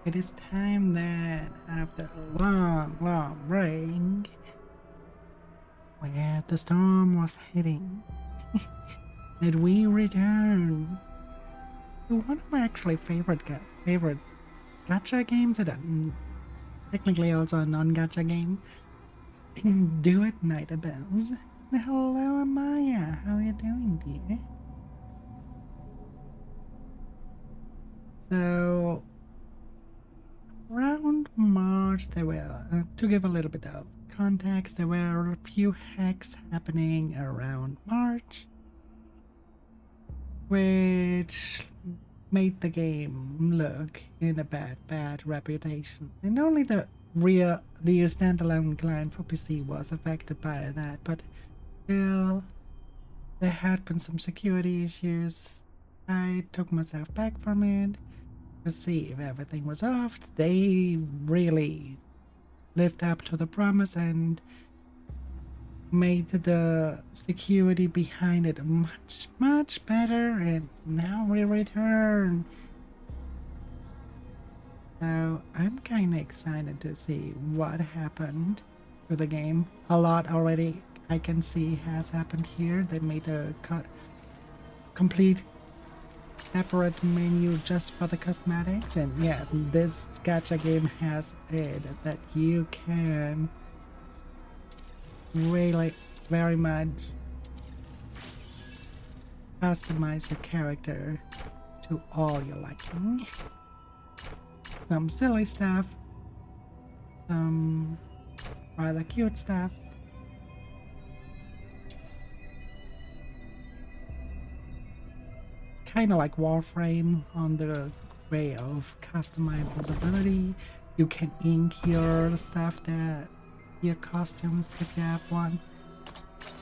it is time that after a long, long break, where the storm was hitting, that we return to one of my actually favorite gacha games that technically also a non-gacha game. Do It Night Bells. Hello, Amaya. How are you doing, dear? So, around March, there were, to give a little bit of context, there were a few hacks happening around March, which made the game look in a bad reputation. And only the standalone client for PC was affected by that, but still, there had been some security issues. I took myself back from it to see if everything was off. They really lived up to the promise and made the security behind it much better, and now we return. So I'm kinda excited to see what happened to the game. A lot already I can see has happened here. They made a complete separate menu just for the cosmetics, and yeah, this gacha game has it that you can really very much customize your character to all your liking. Some silly stuff, some rather cute stuff. It's kind of like Warframe on the way of customizability. You can ink your stuff, that your costumes if you have one.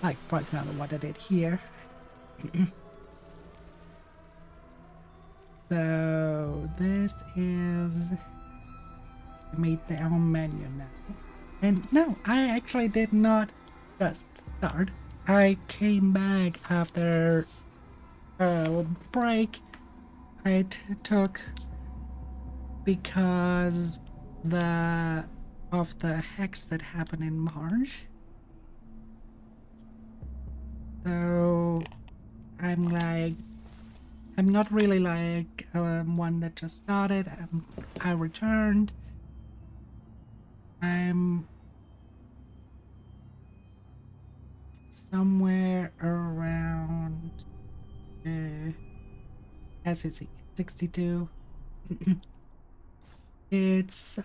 Like, for example, what I did here. So this is made the own menu now. And no, I actually did not just start. I came back after a break I took because of the hacks that happened in March. So I'm not really like one that just started. I returned. I'm somewhere around as you see 62. It's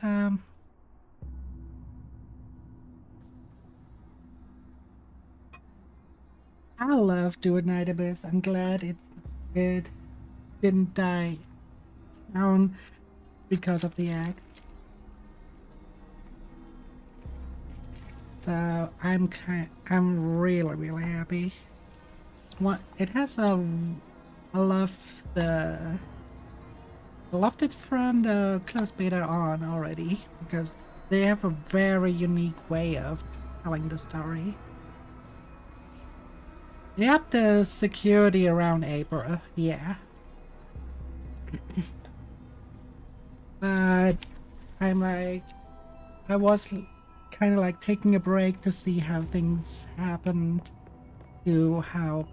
I love Do It Night Abyss. I'm glad it didn't die down because of the axe. So I'm really happy. It has I loved it from the closed beta on already, because they have a very unique way of telling the story. They have the security around Abra, yeah. But I was kind of like taking a break to see how things happened, to how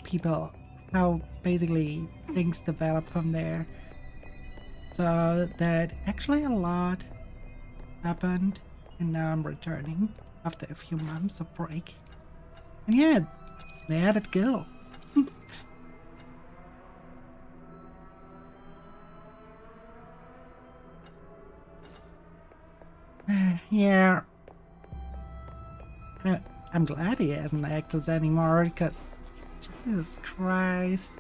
basically things develop from there. So that actually a lot happened, and now I'm returning after a few months of break. And yeah, they added guilds. Yeah, I'm glad he hasn't acted anymore, because Jesus Christ.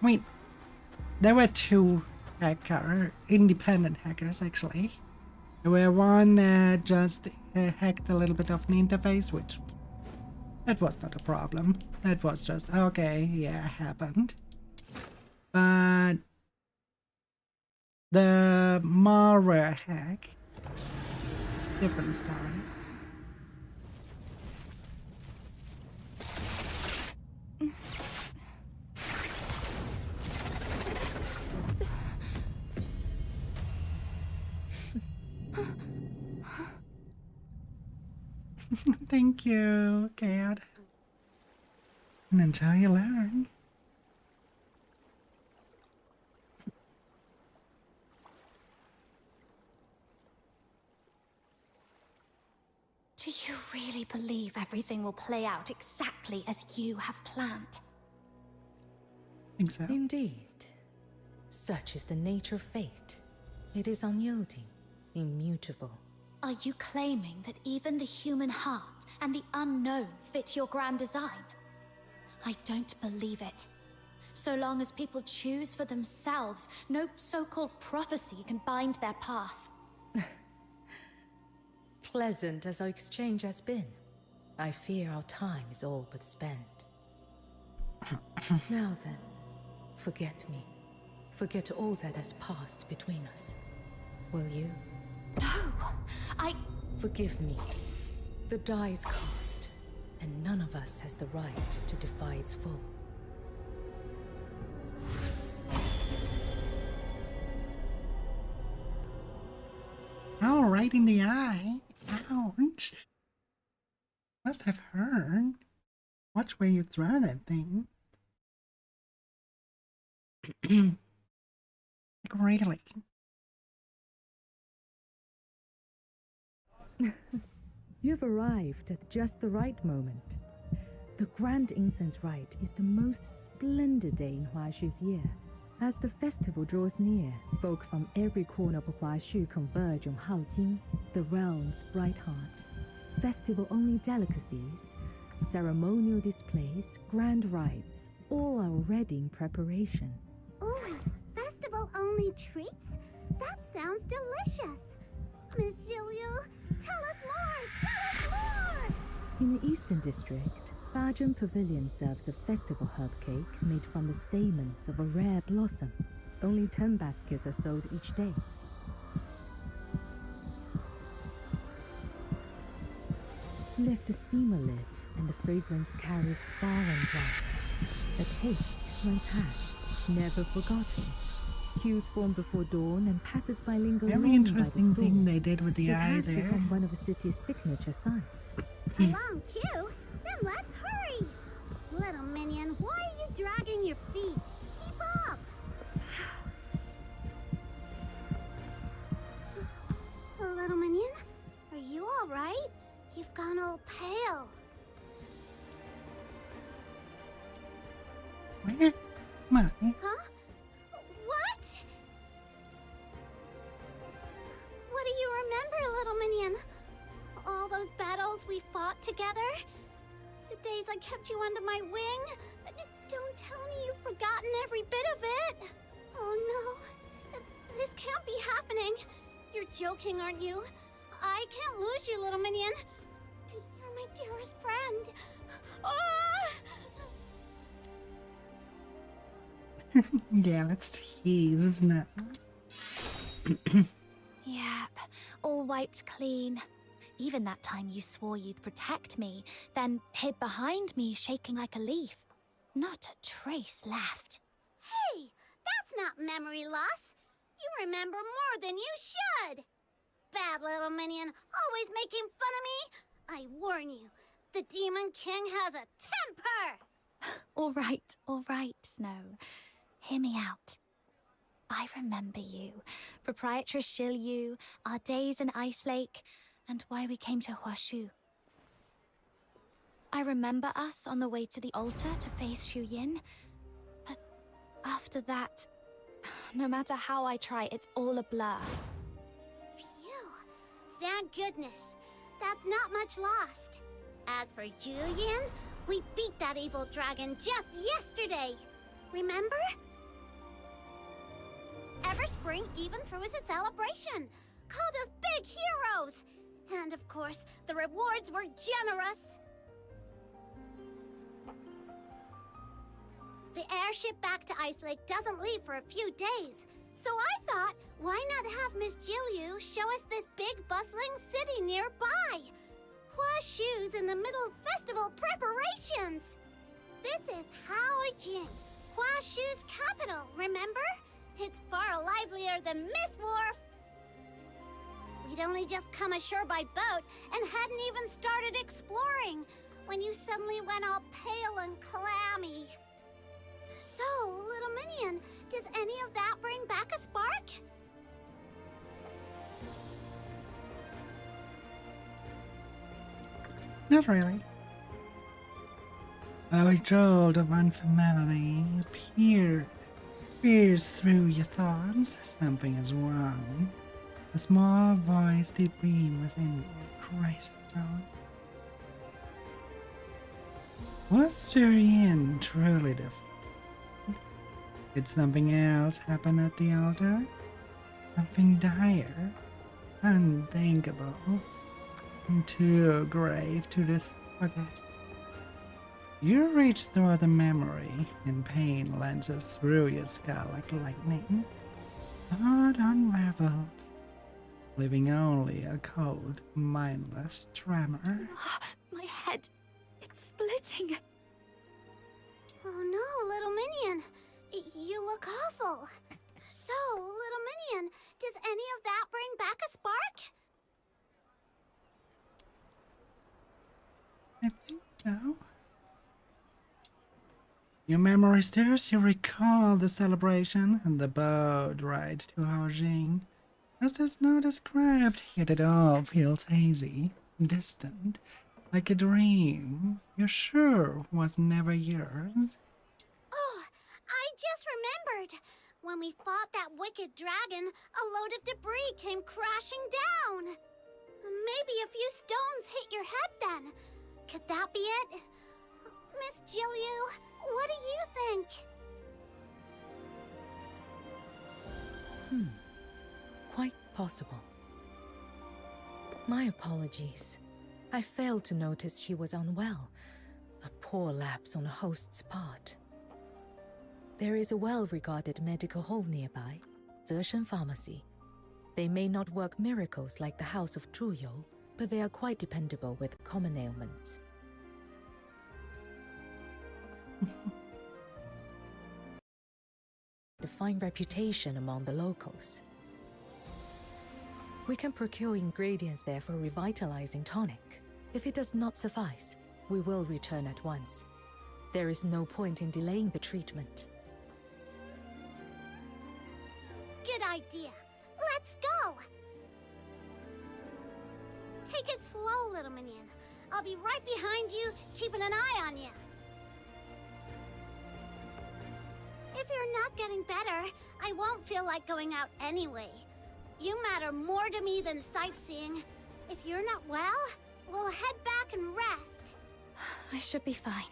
I mean, there were two independent hackers actually. There were one that just hacked a little bit of an interface, which that was not a problem. That was just okay, yeah, happened. But the malware hack, different story. Thank you, Cat. And enjoy your learn. Do you really believe everything will play out exactly as you have planned? Think so. Indeed. Such is the nature of fate. It is unyielding, immutable. Are you claiming that even the human heart and the unknown fit your grand design? I don't believe it. So long as people choose for themselves, no so-called prophecy can bind their path. Pleasant as our exchange has been, I fear our time is all but spent. Now then, forget me. Forget all that has passed between us. Will you? No, Forgive me. The die is cast, and none of us has the right to defy its fall. Oh, right in the eye. Ouch. Must have hurt. Watch where you throw that thing. Like, really? You have arrived at just the right moment. The Grand Incense Rite is the most splendid day in Huashu's year. As the festival draws near, folk from every corner of Huashu converge on Haojing, the realm's bright heart. Festival-only delicacies, ceremonial displays, grand rites, all are already in preparation. Ooh, festival-only treats? That sounds delicious! Miss Jiu, tell us more! In the Eastern District, Bajun Pavilion serves a festival herb cake made from the stamens of a rare blossom. Only 10 baskets are sold each day. Lift the steamer lid, and the fragrance carries far and wide. A taste once had, never forgotten. Queues form before dawn, and passers-by linger Very long by the interesting thing stall. they did with the It eye has there. become one of the city's signature sights. A long queue? Then let's hurry! Little minion, why are you dragging your feet? Keep up! Little minion, are you alright? You've gone all pale. Where? My. Huh? What? What do you remember, little minion? All those battles we fought together? The days I kept you under my wing? Don't tell me you've forgotten every bit of it! Oh no. This can't be happening. You're joking, aren't you? I can't lose you, little minion. You're my dearest friend. Ah! Yeah, that's tease, isn't it? Yep, all wiped clean. Even that time you swore you'd protect me, then hid behind me shaking like a leaf. Not a trace left. Hey, that's not memory loss. You remember more than you should. Bad little minion, always making fun of me. I warn you, the Demon King has a temper. All right, Snow. Hear me out. I remember you, Proprietress Shilyu, our days in Ice Lake, and why we came to Huashu. I remember us on the way to the altar to face Shu Yin, but after that, no matter how I try, it's all a blur. Phew, thank goodness. That's not much lost. As for Julian, we beat that evil dragon just yesterday. Remember? Everspring even threw us a celebration, called us big heroes. And of course, the rewards were generous. The airship back to Ice Lake doesn't leave for a few days. So I thought, why not have Miss Jiu show us this big bustling city nearby? Huashu's in the middle of festival preparations. This is Haojing, Huashu's capital, remember? It's far livelier than Miss Wharf. We'd only just come ashore by boat and hadn't even started exploring when you suddenly went all pale and clammy. So, little Minion, does any of that bring back a spark? Not really. A jolt of unfamiliarity peers through your thoughts. Something is wrong. A small voice did beam within you. Crazy thought. Was Surian truly different? Did something else happen at the altar? Something dire, unthinkable, and too grave to forget. You reach through the memory, and pain lances through your skull like lightning. Thought unravels, leaving only a cold, mindless tremor. My head, it's splitting. Oh no, little Minion. You look awful. So, little Minion, does any of that bring back a spark? I think so. Your memory stirs, you recall the celebration and the boat ride to Haojing. As it's not described, yet it all feels hazy, distant, like a dream you're sure was never yours. Oh, I just remembered. When we fought that wicked dragon, a load of debris came crashing down. Maybe a few stones hit your head then. Could that be it? Miss Jilliu, what do you think? Quite possible. My apologies. I failed to notice she was unwell. A poor lapse on a host's part. There is a well-regarded medical hall nearby, Zeshen Pharmacy. They may not work miracles like the House of Zhuyo, but they are quite dependable with common ailments. A fine reputation among the locals. We can procure ingredients there for revitalizing tonic. If it does not suffice, we will return at once. There is no point in delaying the treatment. Good idea. Let's go. Take it slow, little Minion. I'll be right behind you, keeping an eye on you. If you're not getting better, I won't feel like going out anyway. You matter more to me than sightseeing. If you're not well, we'll head back and rest. I should be fine.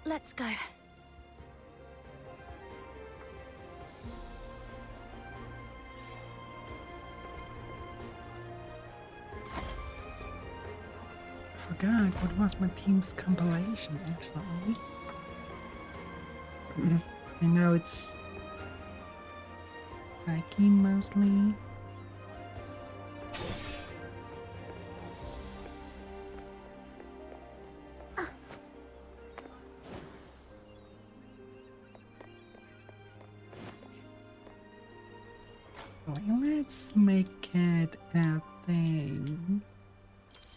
Let's go. Forgot what was my team's compilation actually. I know it's Psyche mostly. Let's make it a thing.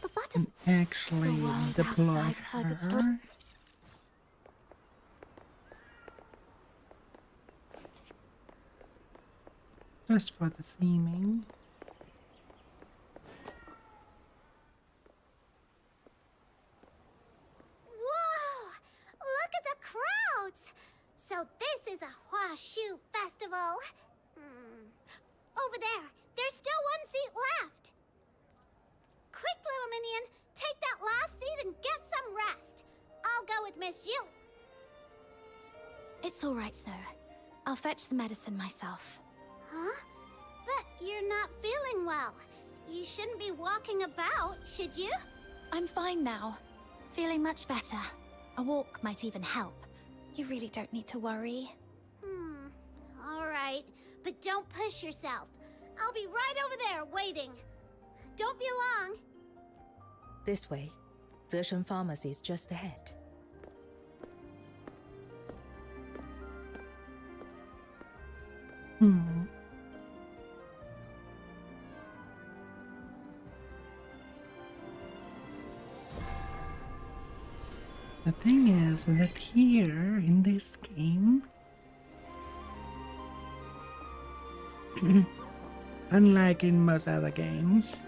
The And butterfly. actually The world deploy outside Hurgot's Wood. her. Just for the theming. Whoa! Look at the crowds! So this is a Huashu festival. Over there, there's still one seat left. Quick, little Minion, take that last seat and get some rest. I'll go with Miss Jill. It's all right, Snow. I'll fetch the medicine myself. Huh? But you're not feeling well. You shouldn't be walking about, should you? I'm fine now. Feeling much better. A walk might even help. You really don't need to worry. All right, but don't push yourself. I'll be right over there waiting. Don't be long. This way. Zeshen Pharmacy is just ahead. The thing is that here in this game, unlike in most other games,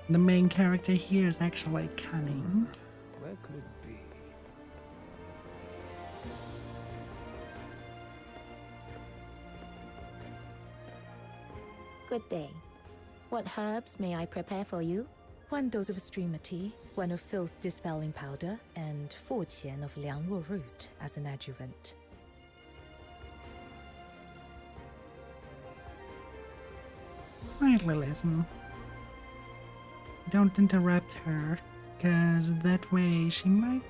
the main character here is actually cunning. Where could it be? Good day. What herbs may I prepare for you? 1 dose of streamer tea, 1 of filth dispelling powder, and 4 qian of liangwo root as an adjuvant. Quietly listen. Don't interrupt her, cause that way she might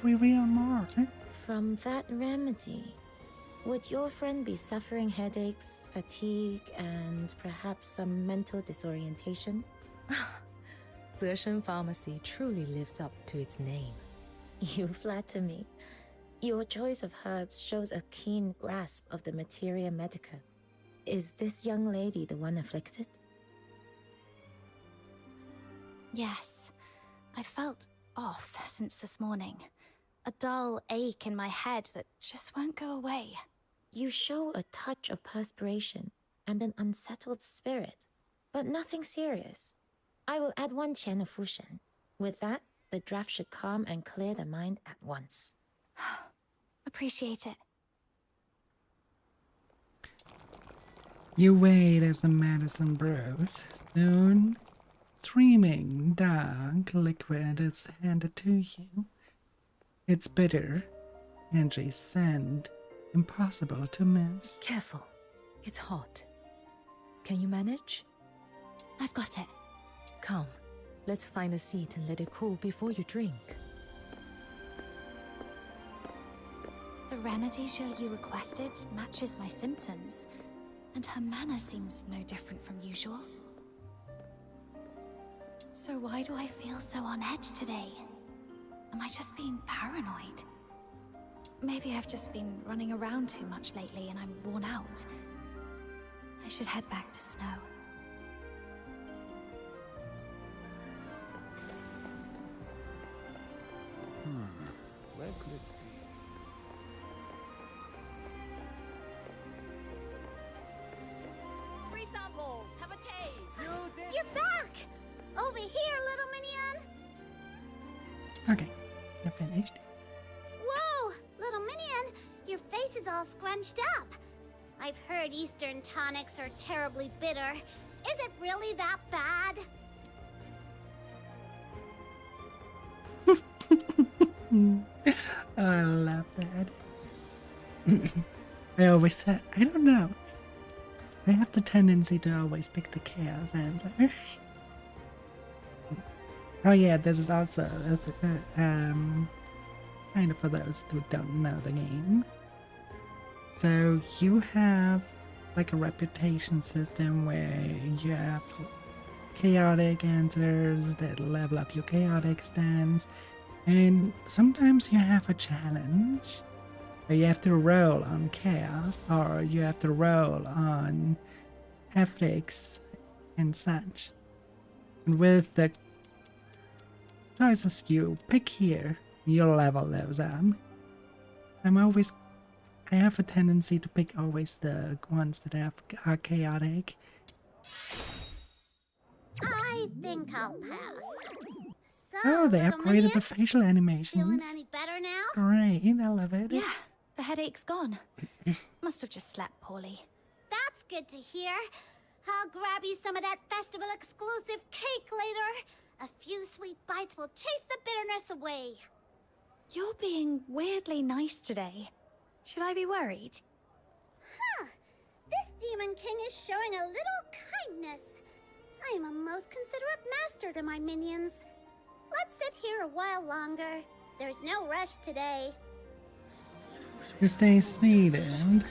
reveal more. From that remedy, would your friend be suffering headaches, fatigue, and perhaps some mental disorientation? Zeshen Pharmacy truly lives up to its name. You flatter me. Your choice of herbs shows a keen grasp of the materia medica. Is this young lady the one afflicted? Yes. I felt off since this morning. A dull ache in my head that just won't go away. You show a touch of perspiration and an unsettled spirit, but nothing serious. I will add 1 qian of fushen. With that, the draft should calm and clear the mind at once. Appreciate it. You wait as the medicine brews. Soon, streaming dark liquid is handed to you. It's bitter, Angie's scent, impossible to miss. Careful. It's hot. Can you manage? I've got it. Come. Let's find a seat and let it cool before you drink. The remedy you requested matches my symptoms, and her manner seems no different from usual. So why do I feel so on edge today? Am I just being paranoid? Maybe I've just been running around too much lately and I'm worn out. I should head back to Snow. Where could it be? Free samples! Have a taste! You're back! Over here, little minion! Okay, you're finished. Whoa! Little minion, your face is all scrunched up. I've heard Eastern tonics are terribly bitter. Is it really that bad? I love that. I always said, I don't know. I have the tendency to always pick the chaos answer. Oh yeah, this is also kind of for those who don't know the game. So you have like a reputation system where you have chaotic answers that level up your chaotic stance, and sometimes you have a challenge where you have to roll on chaos or you have to roll on ethics and such. And with the choices you pick here, you'll level those up. I have a tendency to pick always the ones that are chaotic. I think I'll pass. So, Oh, they little upgraded minion, the facial animations. feeling any better now? Great, I love it. Yeah, the headache's gone. Must have just slept poorly. That's good to hear. I'll grab you some of that festival exclusive cake later. A few sweet bites will chase the bitterness away. You're being weirdly nice today. Should I be worried? Huh. This Demon King is showing a little kindness. I am a most considerate master to my minions. Let's sit here a while longer. There's no rush today. You stay seated,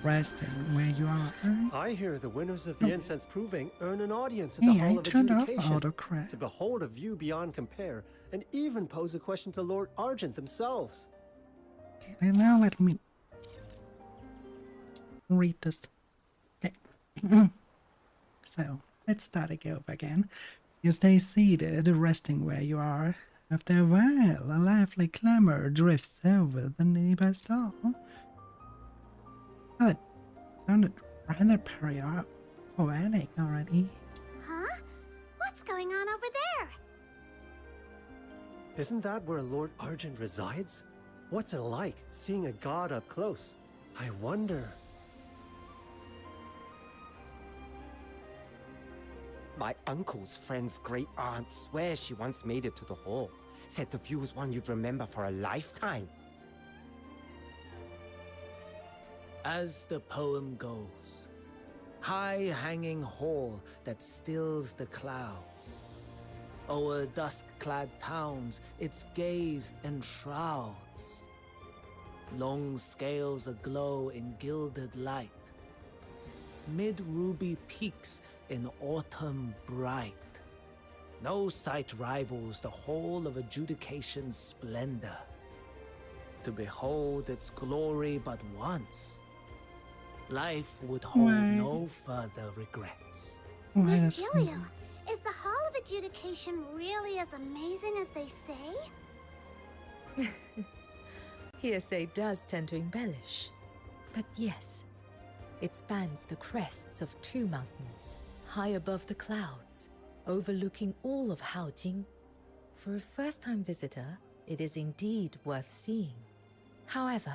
resting where you are. I hear the winners of the incense proving earn an audience at the Hey, Hall I of turned off Adjudication autocorrect. to behold a view beyond compare and even pose a question to Lord Argent themselves. Okay, and now let me read this. Okay. So, let's start over again. You stay seated, resting where you are. After a while, a lively clamor drifts over the nearby stall. Good. Sounded rather poetic already. Huh? What's going on over there? Isn't that where Lord Argent resides? What's it like, seeing a god up close? I wonder... My uncle's friend's great aunt swears she once made it to the hall. Said the view was one you'd remember for a lifetime. As the poem goes, high-hanging hall that stills the clouds. O'er dusk-clad towns, its gaze enshrouds. Long scales aglow in gilded light. Mid-ruby peaks in autumn bright. No sight rivals the whole of adjudication's splendor. To behold its glory but once, life would hold no further regrets. Miss Gilio, is the Hall of Adjudication really as amazing as they say? Hearsay does tend to embellish. But yes, it spans the crests of 2 mountains, high above the clouds, overlooking all of Haojing. For a first-time visitor, it is indeed worth seeing. However,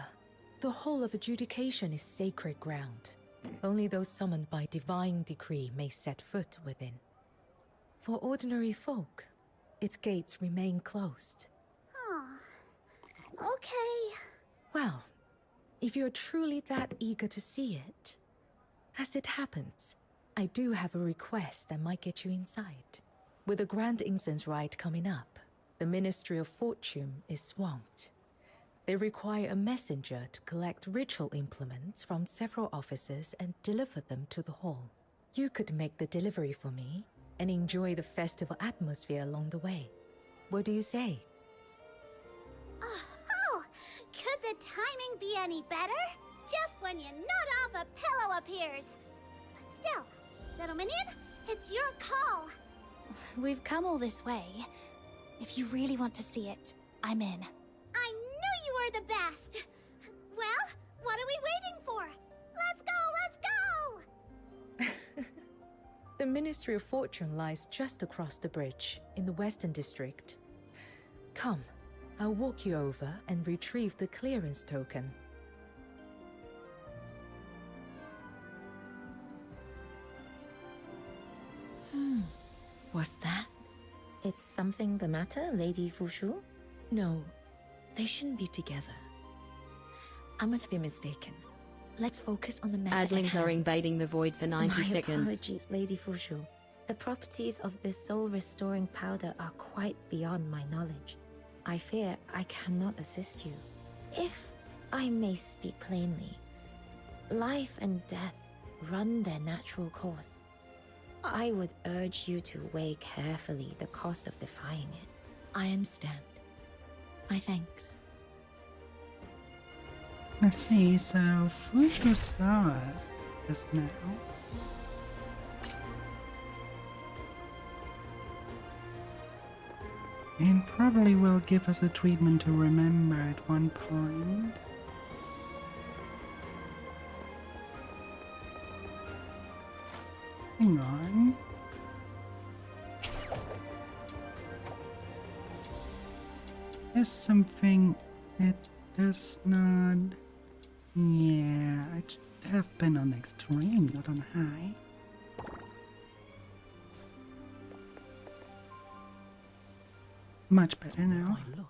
the Hall of Adjudication is sacred ground. Only those summoned by divine decree may set foot within. For ordinary folk, its gates remain closed. Oh, okay. Well, if you're truly that eager to see it, as it happens, I do have a request that might get you inside. With the Grand Incense Rite coming up, the Ministry of Fortune is swamped. They require a messenger to collect ritual implements from several offices and deliver them to the hall. You could make the delivery for me and enjoy the festival atmosphere along the way. What do you say? Oh, could the timing be any better? Just when you nod off, a pillow appears. But still, little minion, it's your call. We've come all this way. If you really want to see it, I'm in. I knew you were the best. Well, what are we waiting for? Let's go, let's go! The Ministry of Fortune lies just across the bridge, in the Western District. Come, I'll walk you over and retrieve the clearance token. What's that? Is something the matter, Lady Fushu? No, they shouldn't be together. I must have been mistaken. Let's focus on the matter at Adlings are hand. invading the void for 90 My seconds. apologies, Lady Fushu. The properties of this soul-restoring powder are quite beyond my knowledge. I fear I cannot assist you. If I may speak plainly, life and death run their natural course. I would urge you to weigh carefully the cost of defying it. I understand. My thanks. I see, so Fushu saw us just now. And probably will give us a treatment to remember at one point. Hang on. There's something it does not... Yeah, it should have been on extreme, not on high. Much better now. Look.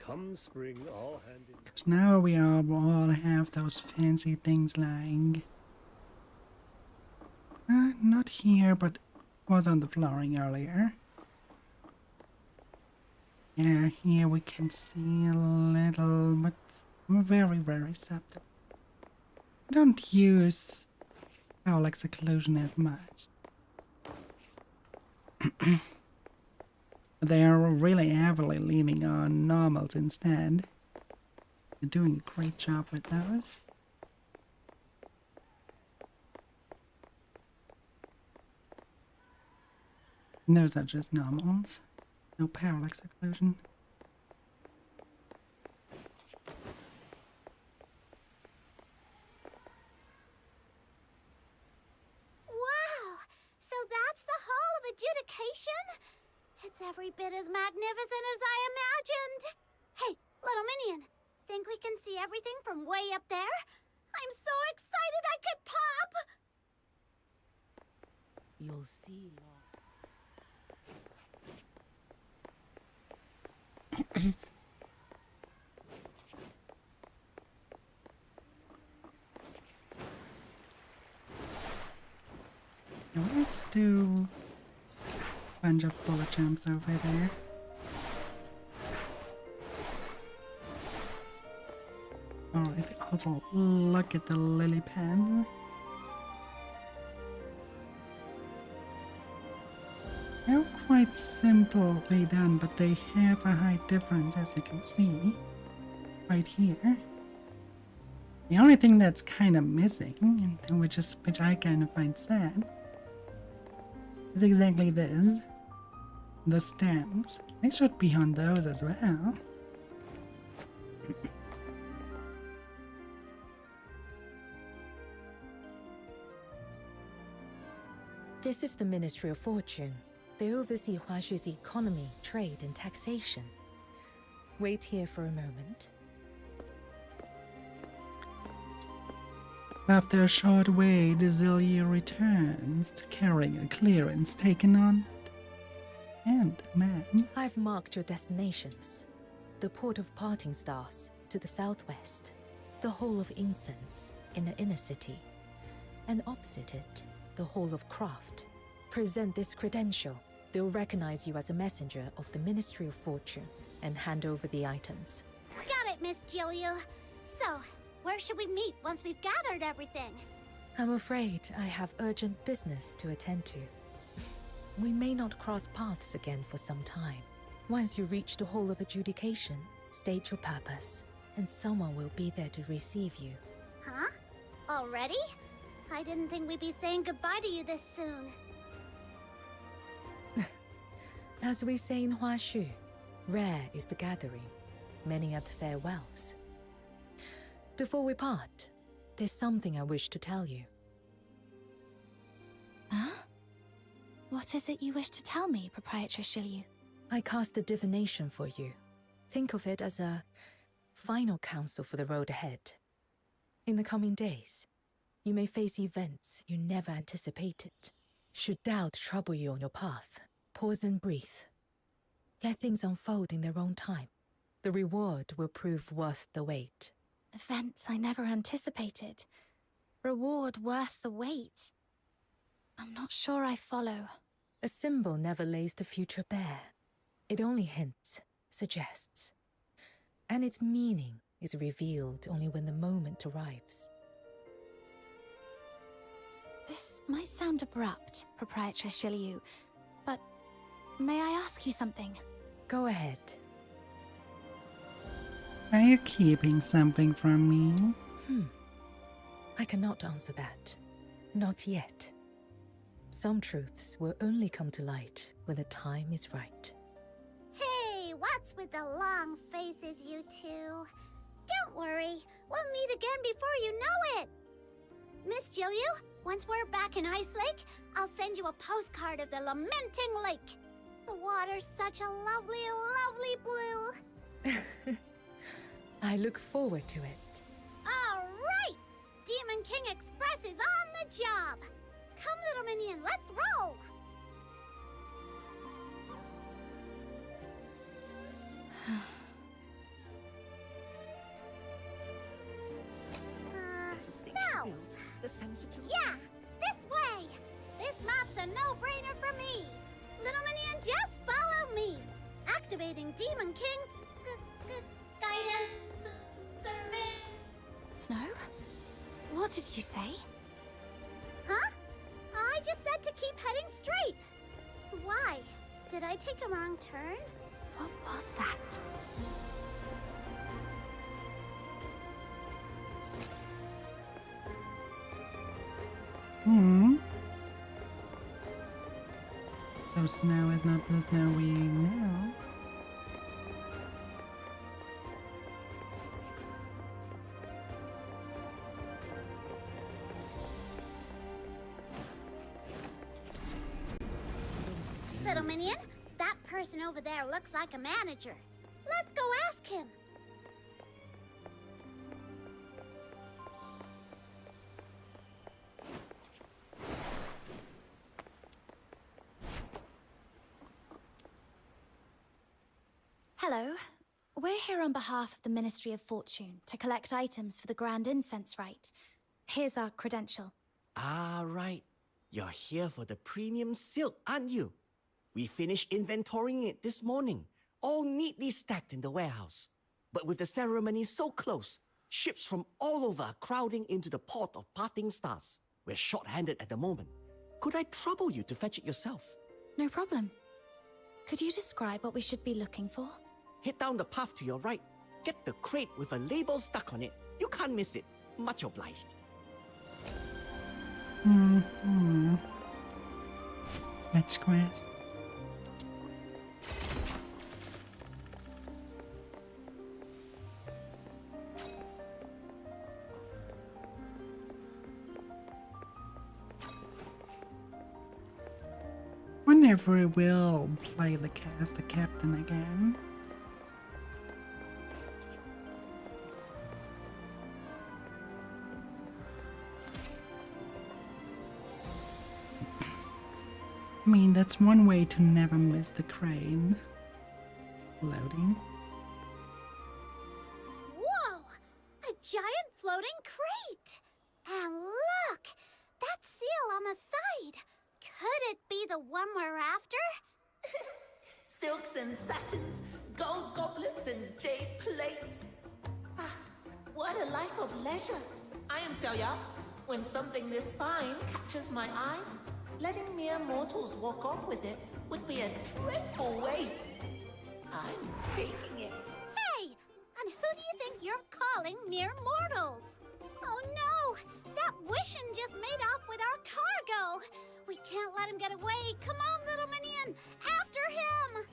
Come spring, all hand in... Because now we all have those fancy things lying. Not here, but was on the flooring earlier. Yeah, here we can see a little, but very, very subtle. Don't use Alex Occlusion as much. But they are really heavily leaning on normals instead. They're doing a great job with those. And those are just normals. No parallax occlusion. Wow! So that's the Hall of Adjudication? It's every bit as magnificent as I imagined. Hey, little minion, think we can see everything from way up there? I'm so excited I could pop! You'll see. Now let's do a bunch of bullet jumps over there. Alright, also look at the lily pads. They're quite simply done, but they have a height difference, as you can see right here. The only thing that's kind of missing, and which I kind of find sad, is exactly this. The stems. They should be on those as well. This is the Ministry of Fortune. They oversee Huashu's economy, trade, and taxation. Wait here for a moment. After a short wait, Zillia returns to carrying a clearance taken on it. And, ma'am, I've marked your destinations. The port of Parting Stars to the southwest, the Hall of Incense in the inner city, and opposite it, the Hall of Craft. Present this credential. They'll recognize you as a messenger of the Ministry of Fortune and hand over the items. Got it, Miss Jilliu. So, where should we meet once we've gathered everything? I'm afraid I have urgent business to attend to. We may not cross paths again for some time. Once you reach the Hall of Adjudication, state your purpose, and someone will be there to receive you. Huh? Already? I didn't think we'd be saying goodbye to you this soon. As we say in Huashu, rare is the gathering, many are the farewells. Before we part, there's something I wish to tell you. Huh? What is it you wish to tell me, Proprietress Shilyu? I cast a divination for you. Think of it as a final counsel for the road ahead. In the coming days, you may face events you never anticipated. Should doubt trouble you on your path, pause and breathe. Let things unfold in their own time. The reward will prove worth the wait. Events I never anticipated. Reward worth the wait. I'm not sure I follow. A symbol never lays the future bare. It only hints, suggests. And its meaning is revealed only when the moment arrives. This might sound abrupt, Proprietress Shilyu, but may I ask you something? Go ahead. are you keeping something from me? I cannot answer that. Not yet. Some truths will only come to light when the time is right. Hey, what's with the long faces, you two? Don't worry, we'll meet again before you know it. Miss Jilyu, once we're back in Ice Lake, I'll send you a postcard of the Lamenting Lake. The water's such a lovely, lovely blue. I look forward to it. All right! Demon King Express is on the job. Come, little minion, let's roll. South. The sensitive. Yeah, this way. This map's a no-brainer for me. Little minion, just follow me. Activating Demon King's guidance service. Snow? What did you say? Huh? I just said to keep heading straight. Why? Did I take a wrong turn? What was that? So snow is not the snow we know. Little Minion, that person over there looks like a manager. Let's go ask him. Hello. We're here on behalf of the Ministry of Fortune to collect items for the Grand Incense Rite. Here's our credential. Ah, right. You're here for the premium silk, aren't you? We finished inventorying it this morning, all neatly stacked in the warehouse. But with the ceremony so close, ships from all over are crowding into the port of Parting Stars. We're short-handed at the moment. Could I trouble you to fetch it yourself? No problem. Could you describe what we should be looking for? Head down the path to your right. Get the crate with a label stuck on it. You can't miss it. Much obliged. Fetch quests. Wonder if we will play the captain again. I mean, that's one way to never miss the crane. Loading. Whoa! A giant floating crate! And look! That seal on the side! Could it be the one we're after? Silks and satins, gold goblets and jade plates. Ah, what a life of leisure. I am Xiaoya. When something this fine catches my eye, letting mere mortals walk off with it would be a dreadful waste. I'm taking it. Hey! And who do you think you're calling mere mortals? Oh no! That Wishin just made off with our cargo! We can't let him get away! Come on, Little Minion! After him!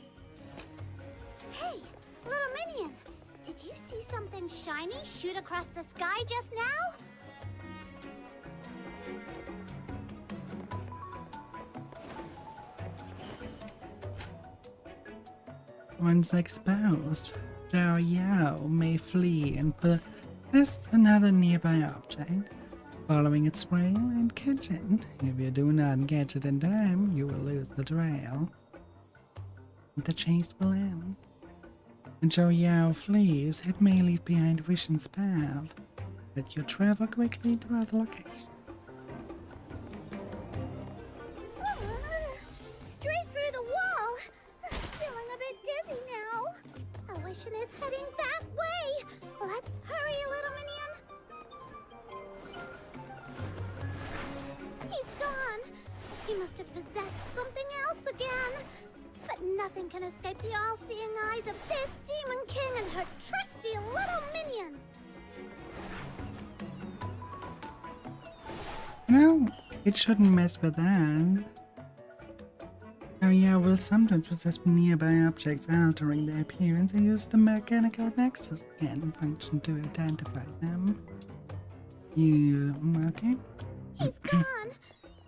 Hey, Little Minion! Did you see something shiny shoot across the sky just now? Once exposed, Zhao Yao may flee and possess another nearby object, following its trail and catch it. If you do not catch it in time, you will lose the trail. The chase will end. When Zhao Yao flees, it may leave behind Vision's path. Let you travel quickly to other locations. Straight through the wall! Feeling a bit dizzy now. Wishin is heading that way! Let's hurry, Little Minion! He's gone! He must have possessed something else again! But nothing can escape the all-seeing eyes of this Demon King and her trusty Little Minion! No, it shouldn't mess with that. Oh yeah, will sometimes possess nearby objects, altering their appearance and use the mechanical nexus scan function to identify them. You okay? He's gone!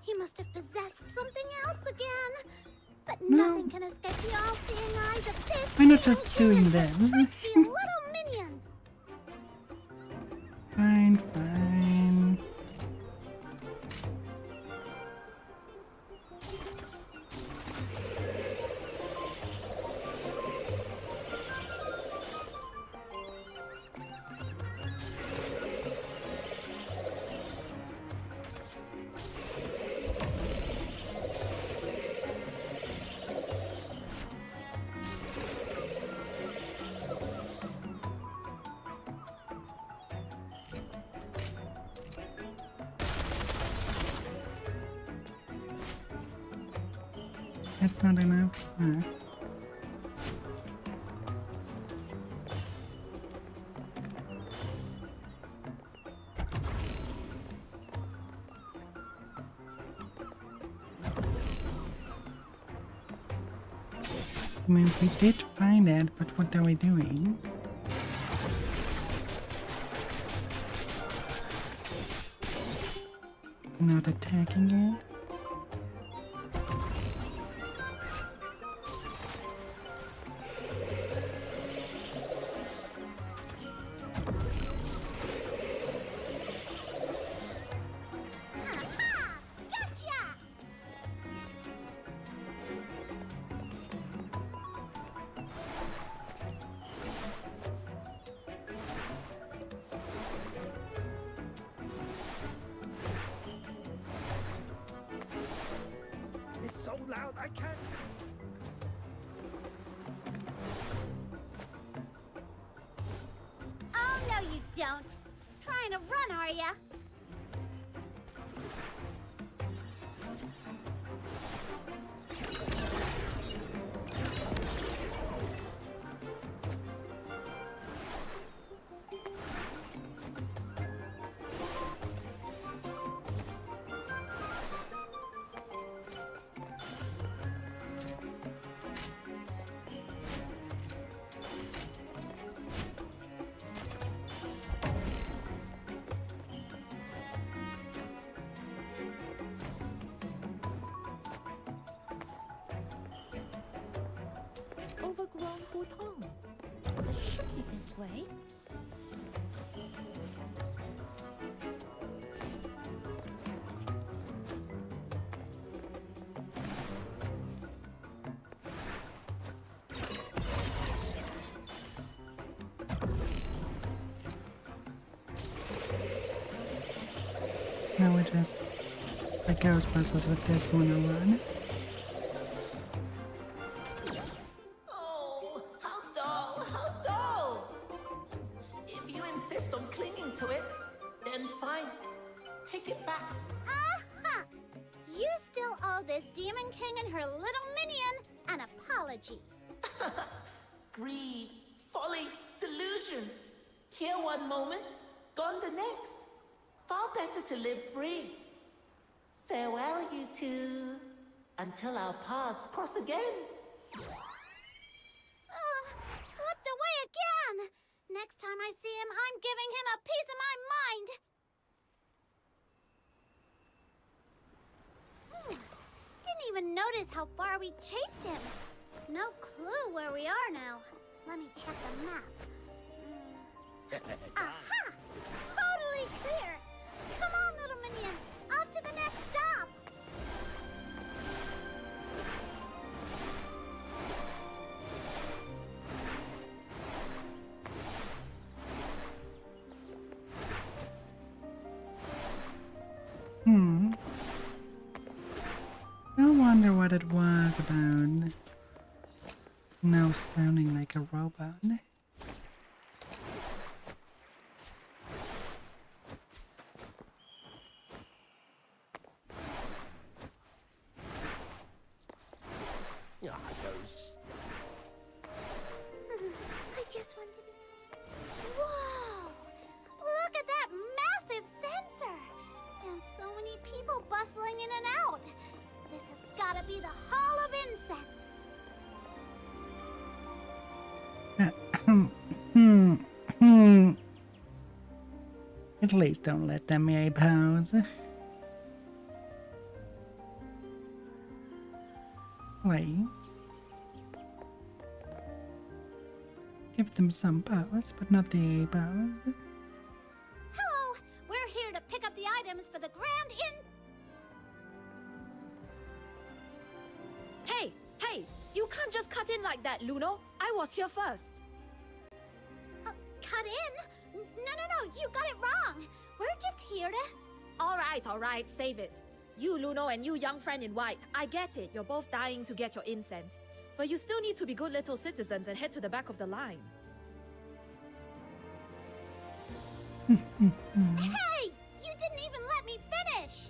He must have possessed something else again! But nothing can escape the all-seeing eyes of this Why not just doing this? trusty Little Minion! Fine, fine. That's not enough. I mean, we did find it, but what are we doing? Not attacking it? It's so loud, I can't. Oh, no, you don't. Trying to run, are ya? Overgrown Bhutan. Should be this way. Now we're just like Ghostbusters with this one alone. Oh, how dull, how dull! If you insist on clinging to it, then fine. Take it back. Aha! You still owe this Demon King and her little minion an apology. Greed, folly, delusion. Here one moment, gone the next. Far better to live free. Farewell, you two. Until our paths cross again. Slipped away again. Next time I see him, I'm giving him a piece of my mind. Didn't even notice how far we chased him. No clue where we are now. Let me check the map. Aha! Totally clear. Come on, little minion. Off to the next stop. I wonder what it was about now sounding like a robot. Yeah, those. I just want to be... Whoa! Look at that massive sensor! And so many people bustling in and out. This has gotta be the Hall of Incense. At least don't let them pose. Please. Give them some pose, but not the pose. Hello! We're here to pick up the items for the Grand Hey! Hey! You can't just cut in like that, Luno. I was here first. Cut in? No, you got it wrong. We're just here to... Alright, save it. You, Luno, and you, young friend in white, I get it. You're both dying to get your incense. But you still need to be good little citizens and head to the back of the line. Hey! You didn't even let me finish!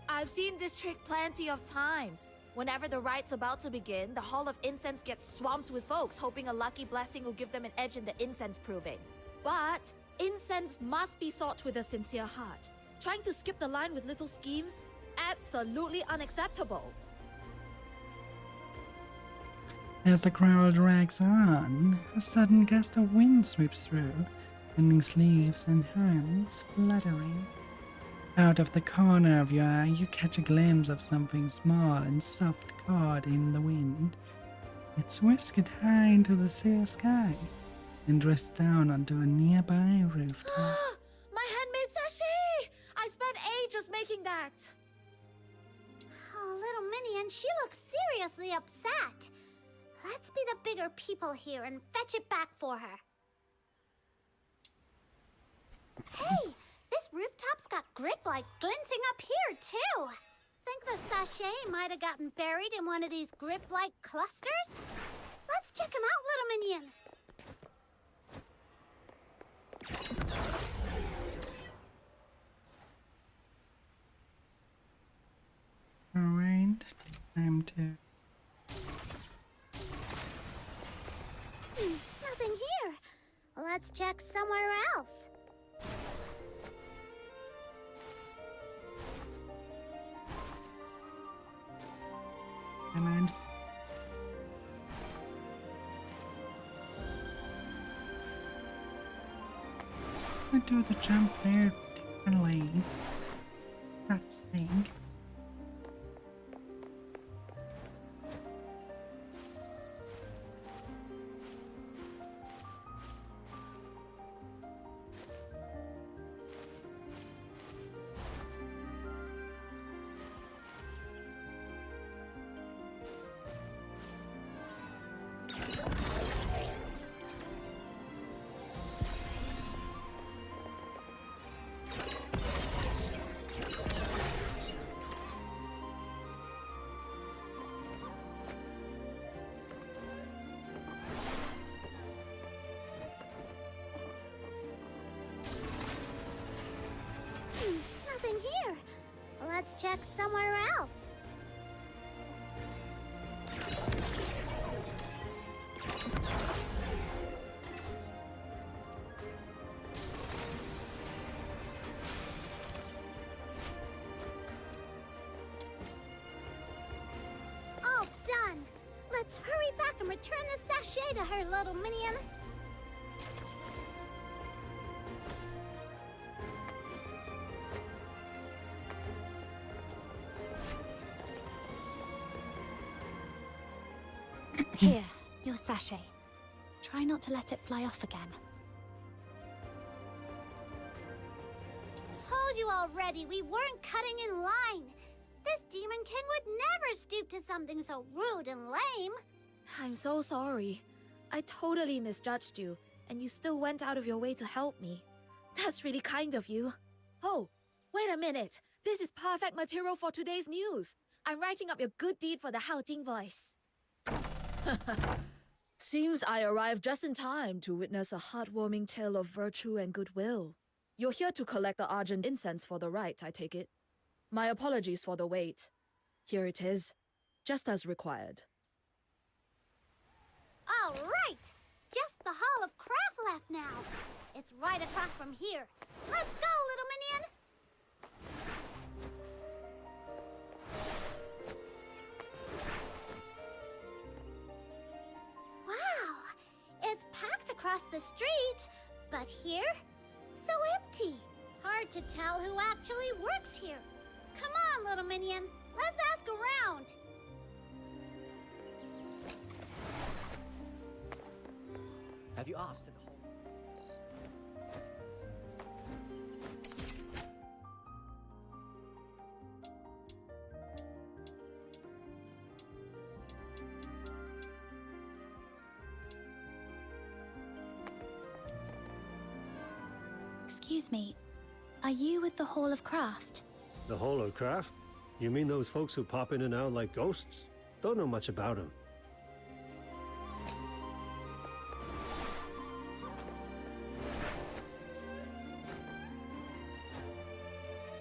I've seen this trick plenty of times. Whenever the rite's about to begin, the Hall of Incense gets swamped with folks hoping a lucky blessing will give them an edge in the incense proving. But incense must be sought with a sincere heart. Trying to skip the line with little schemes? Absolutely unacceptable. As the crowd drags on, a sudden gust of wind sweeps through, sending sleeves and hands fluttering. Out of the corner of your eye, you catch a glimpse of something small and soft caught in the wind. It's whisked high into the clear sky and drifts down onto a nearby rooftop. My handmade sachet! I spent ages making that. Oh, little Minion, she looks seriously upset. Let's be the bigger people here and fetch it back for her. Hey, this rooftop's got grip light glinting up here, too. Think the sachet might have gotten buried in one of these grip light clusters? Let's check them out, little Minion. Alright, time to... Nothing here. Let's check somewhere else. Come on. I do the jump there differently. That's thing. Nothing here. Let's check somewhere else. All done. Let's hurry back and return the sachet to her, little Minion. Here, your sachet. Try not to let it fly off again. Told you already, we weren't cutting in line. This Demon King would never stoop to something so rude and lame. I'm so sorry. I totally misjudged you, and you still went out of your way to help me. That's really kind of you. Oh, wait a minute. This is perfect material for today's news. I'm writing up your good deed for the Haojing voice. Seems I arrived just in time to witness a heartwarming tale of virtue and goodwill. You're here to collect the Argent incense for the rite, I take it. My apologies for the wait. Here it is, just as required. All right! Just the Hall of Craft left now. It's right across from here. Let's go, little Minion! Wow! It's packed across the street, but here, so empty. Hard to tell who actually works here. Come on, little Minion. Let's ask around. Have you asked in the hall? Excuse me, are you with the Hall of Craft? The Hall of Craft? You mean those folks who pop in and out like ghosts? Don't know much about them.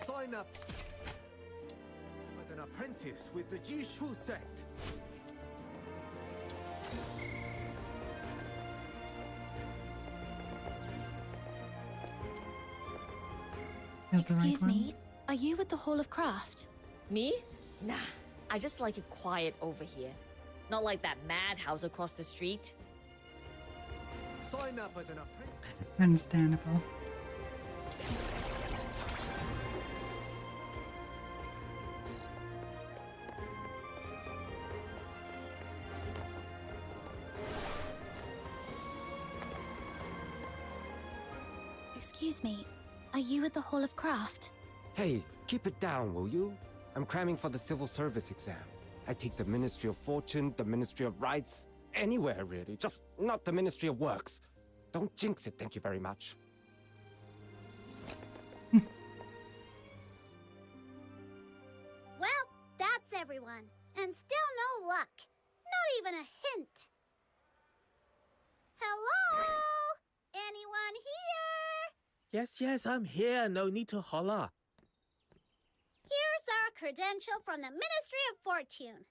Sign up. What's an apprentice with the Jishu sect. Is the right Excuse one? me, are you with the Hall of Craft? Me? Nah, I just like it quiet over here. Not like that madhouse across the street. Sign up as an apprentice. Understandable. Excuse me, are you with the Hall of Craft? Hey, keep it down, will you? I'm cramming for the civil service exam. I take the Ministry of Fortune, the Ministry of Rights, anywhere really, just not the Ministry of Works. Don't jinx it, thank you very much. Well, that's everyone. And still no luck. Not even a hint. Hello? Anyone here? Yes, I'm here. No need to holler. Here's our credential from the Ministry of Fortune.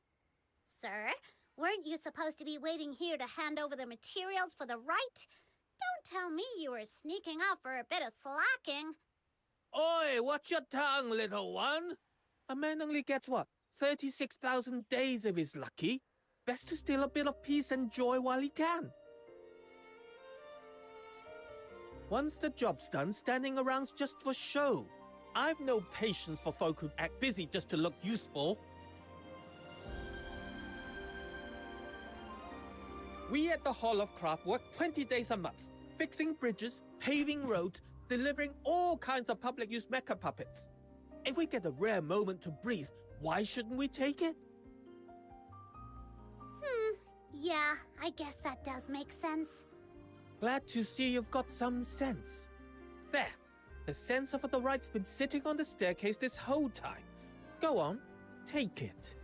Sir, weren't you supposed to be waiting here to hand over the materials for the rite? Don't tell me you were sneaking off for a bit of slacking. Oi, watch your tongue, little one. A man only gets what? 36,000 days if he's lucky. Best to steal a bit of peace and joy while he can. Once the job's done, standing around's just for show. I've no patience for folk who act busy just to look useful. We at the Hall of Craft work 20 days a month, fixing bridges, paving roads, delivering all kinds of public use mecha puppets. If we get a rare moment to breathe, why shouldn't we take it? Yeah, I guess that does make sense. Glad to see you've got some sense. There. The sense of the right's been sitting on the staircase this whole time. Go on, take it.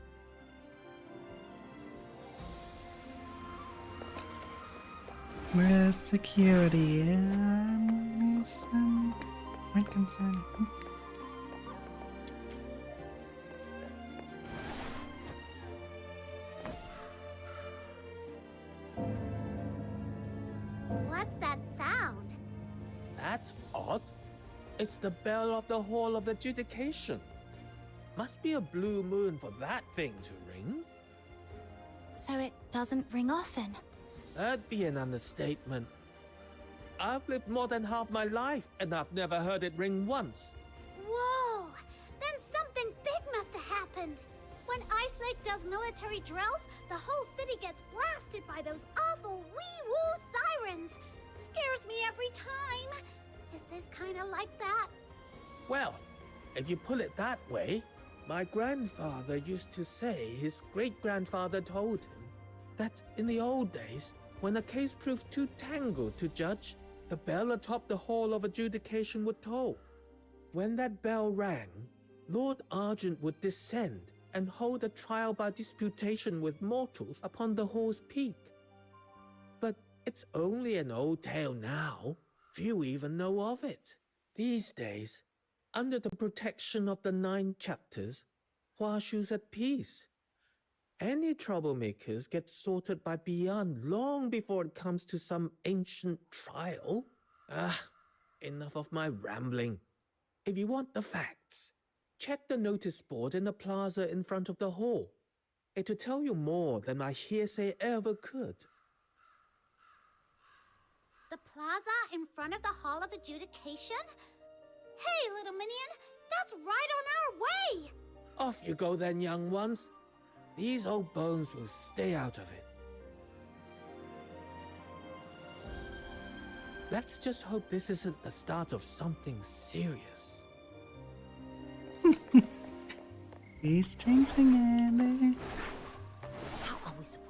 Where's security? Is quite concerning. What's that sound? That's odd. It's the bell of the Hall of Adjudication. Must be a blue moon for that thing to ring. So it doesn't ring often. That'd be an understatement. I've lived more than half my life, and I've never heard it ring once. Whoa! Then something big must have happened. When Ice Lake does military drills, the whole city gets blasted by those awful wee-woo sirens. Scares me every time. Is this kind of like that? Well, if you put it that way, my grandfather used to say his great-grandfather told him that in the old days, when a case proved too tangled to judge, the bell atop the Hall of Adjudication would toll. When that bell rang, Lord Argent would descend and hold a trial by disputation with mortals upon the hall's peak. But it's only an old tale now. Few even know of it. These days, under the protection of the 9 chapters, Huashu's at peace. Any troublemakers get sorted by Beyond long before it comes to some ancient trial. Enough of my rambling. If you want the facts, check the notice board in the plaza in front of the hall. It'll tell you more than my hearsay ever could. The plaza in front of the Hall of Adjudication? Hey, little minion, that's right on our way! Off you go then, young ones. These old bones will stay out of it. Let's just hope this isn't the start of something serious. He's chasing it. How are we supposed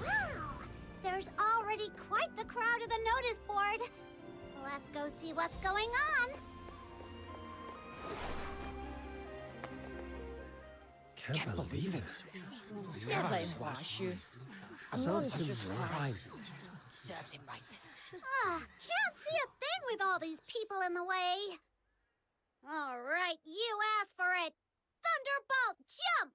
Wow! There's already quite the crowd at the notice board. Let's go see what's going on. Can't believe it. 不要let him wash you. Sounds just right. Serves him right. Can't see a thing with all these people in the way. All right, you asked for it. Thunderbolt, jump!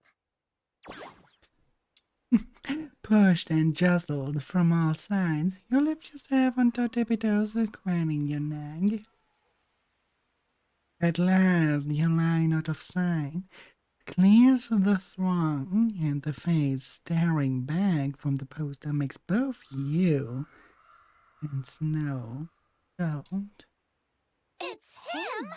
Pushed and jostled from all sides, you lift yourself onto tippy toes, craning your neck. At last, you line out of sight, clears the throng, and the face staring back from the poster makes both you and Snow don't. It's him!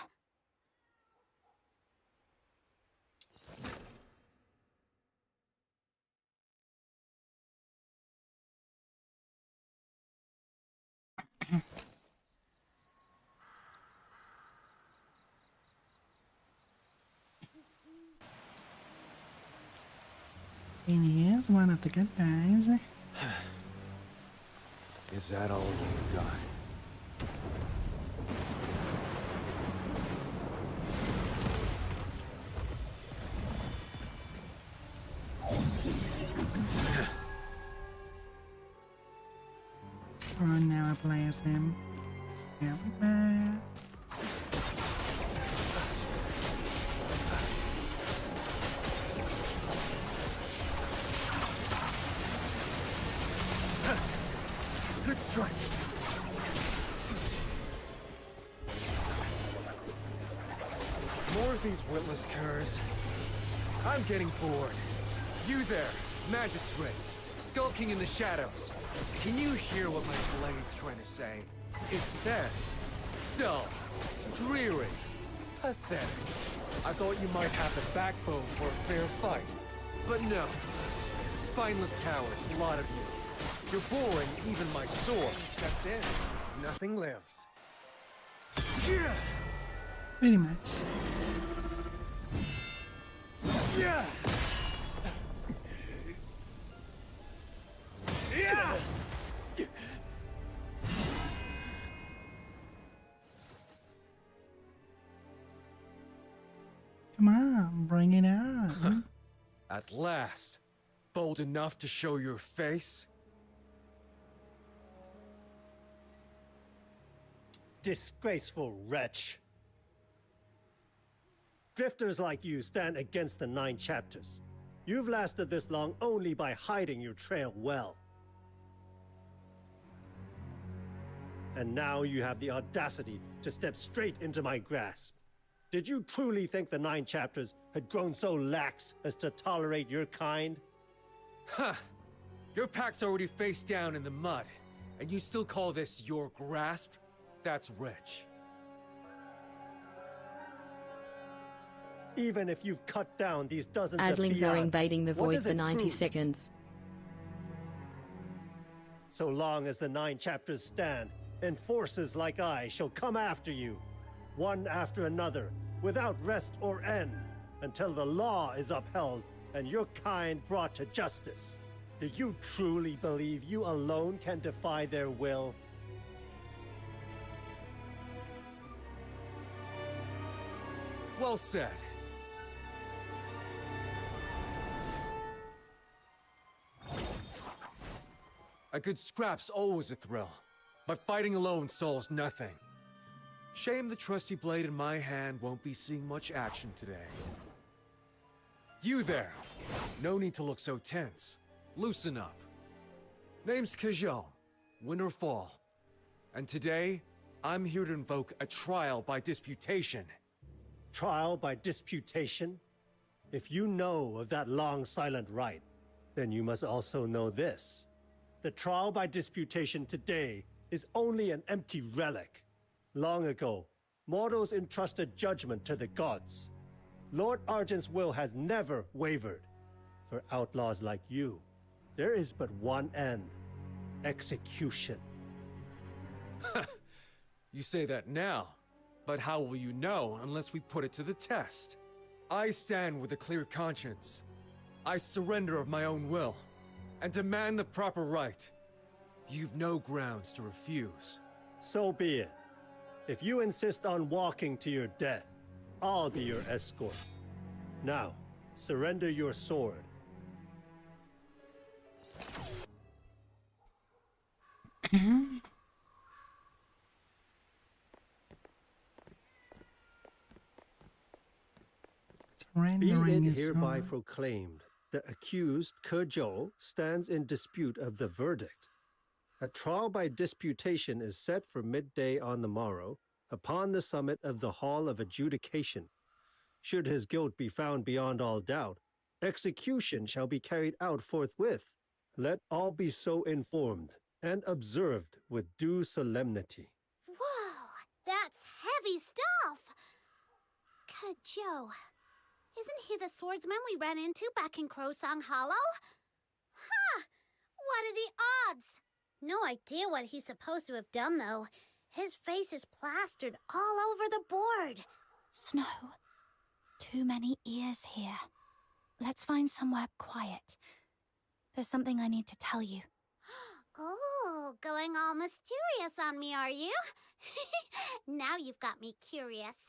He is one of the good guys. Is that all you've got? Oh, now I play as him. Now we're back. Good strike. More of these witless curs. I'm getting bored. You there, magistrate, skulking in the shadows. Can you hear what my blade's trying to say? It says, dull, dreary, pathetic. I thought you might have the backbone for a fair fight. But no. Spineless cowards, a lot of you. You're boring even my sword. Steps in, nothing lives. Yeah. Pretty much. Yeah. Yeah. Come on, bring it on. At last, bold enough to show your face? Disgraceful wretch. Drifters like you stand against the 9 chapters. You've lasted this long only by hiding your trail well. And now you have the audacity to step straight into my grasp. Did you truly think the 9 chapters had grown so lax as to tolerate your kind? Huh. Your pack's already face down in the mud, and you still call this your grasp? That's rich. Even if you've cut down these dozens Adlings of are Beyond, invading the what void does for it 90 prove? seconds. So long as the 9 chapters stand, enforcers like I shall come after you, one after another, without rest or end, until the law is upheld and your kind brought to justice. Do you truly believe you alone can defy their will? Well said. A good scrap's always a thrill, but fighting alone solves nothing. Shame the trusty blade in my hand won't be seeing much action today. You there! No need to look so tense. Loosen up. Name's Kajal, win or fall. And today, I'm here to invoke a trial by disputation. Trial by disputation? If you know of that long silent rite, then you must also know this. The trial by disputation today is only an empty relic. Long ago, mortals entrusted judgment to the gods. Lord Argent's will has never wavered. For outlaws like you, there is but one end: execution. You say that now, but how will you know unless we put it to the test? I stand with a clear conscience. I surrender of my own will, and demand the proper right. You've no grounds to refuse. So be it. If you insist on walking to your death, I'll be your escort. Now, surrender your sword. Be Surrendering it his hereby sword. proclaimed, the accused Ke Zhou stands in dispute of the verdict. A trial by disputation is set for midday on the morrow, upon the summit of the Hall of Adjudication. Should his guilt be found beyond all doubt, execution shall be carried out forthwith. Let all be so informed and observed with due solemnity. Whoa, that's heavy stuff! Ke Zhou. Isn't he the swordsman we ran into back in Crowsong Hollow? Huh! What are the odds? No idea what he's supposed to have done, though. His face is plastered all over the board. Snow, too many ears here. Let's find somewhere quiet. There's something I need to tell you. Oh, going all mysterious on me, are you? Now you've got me curious.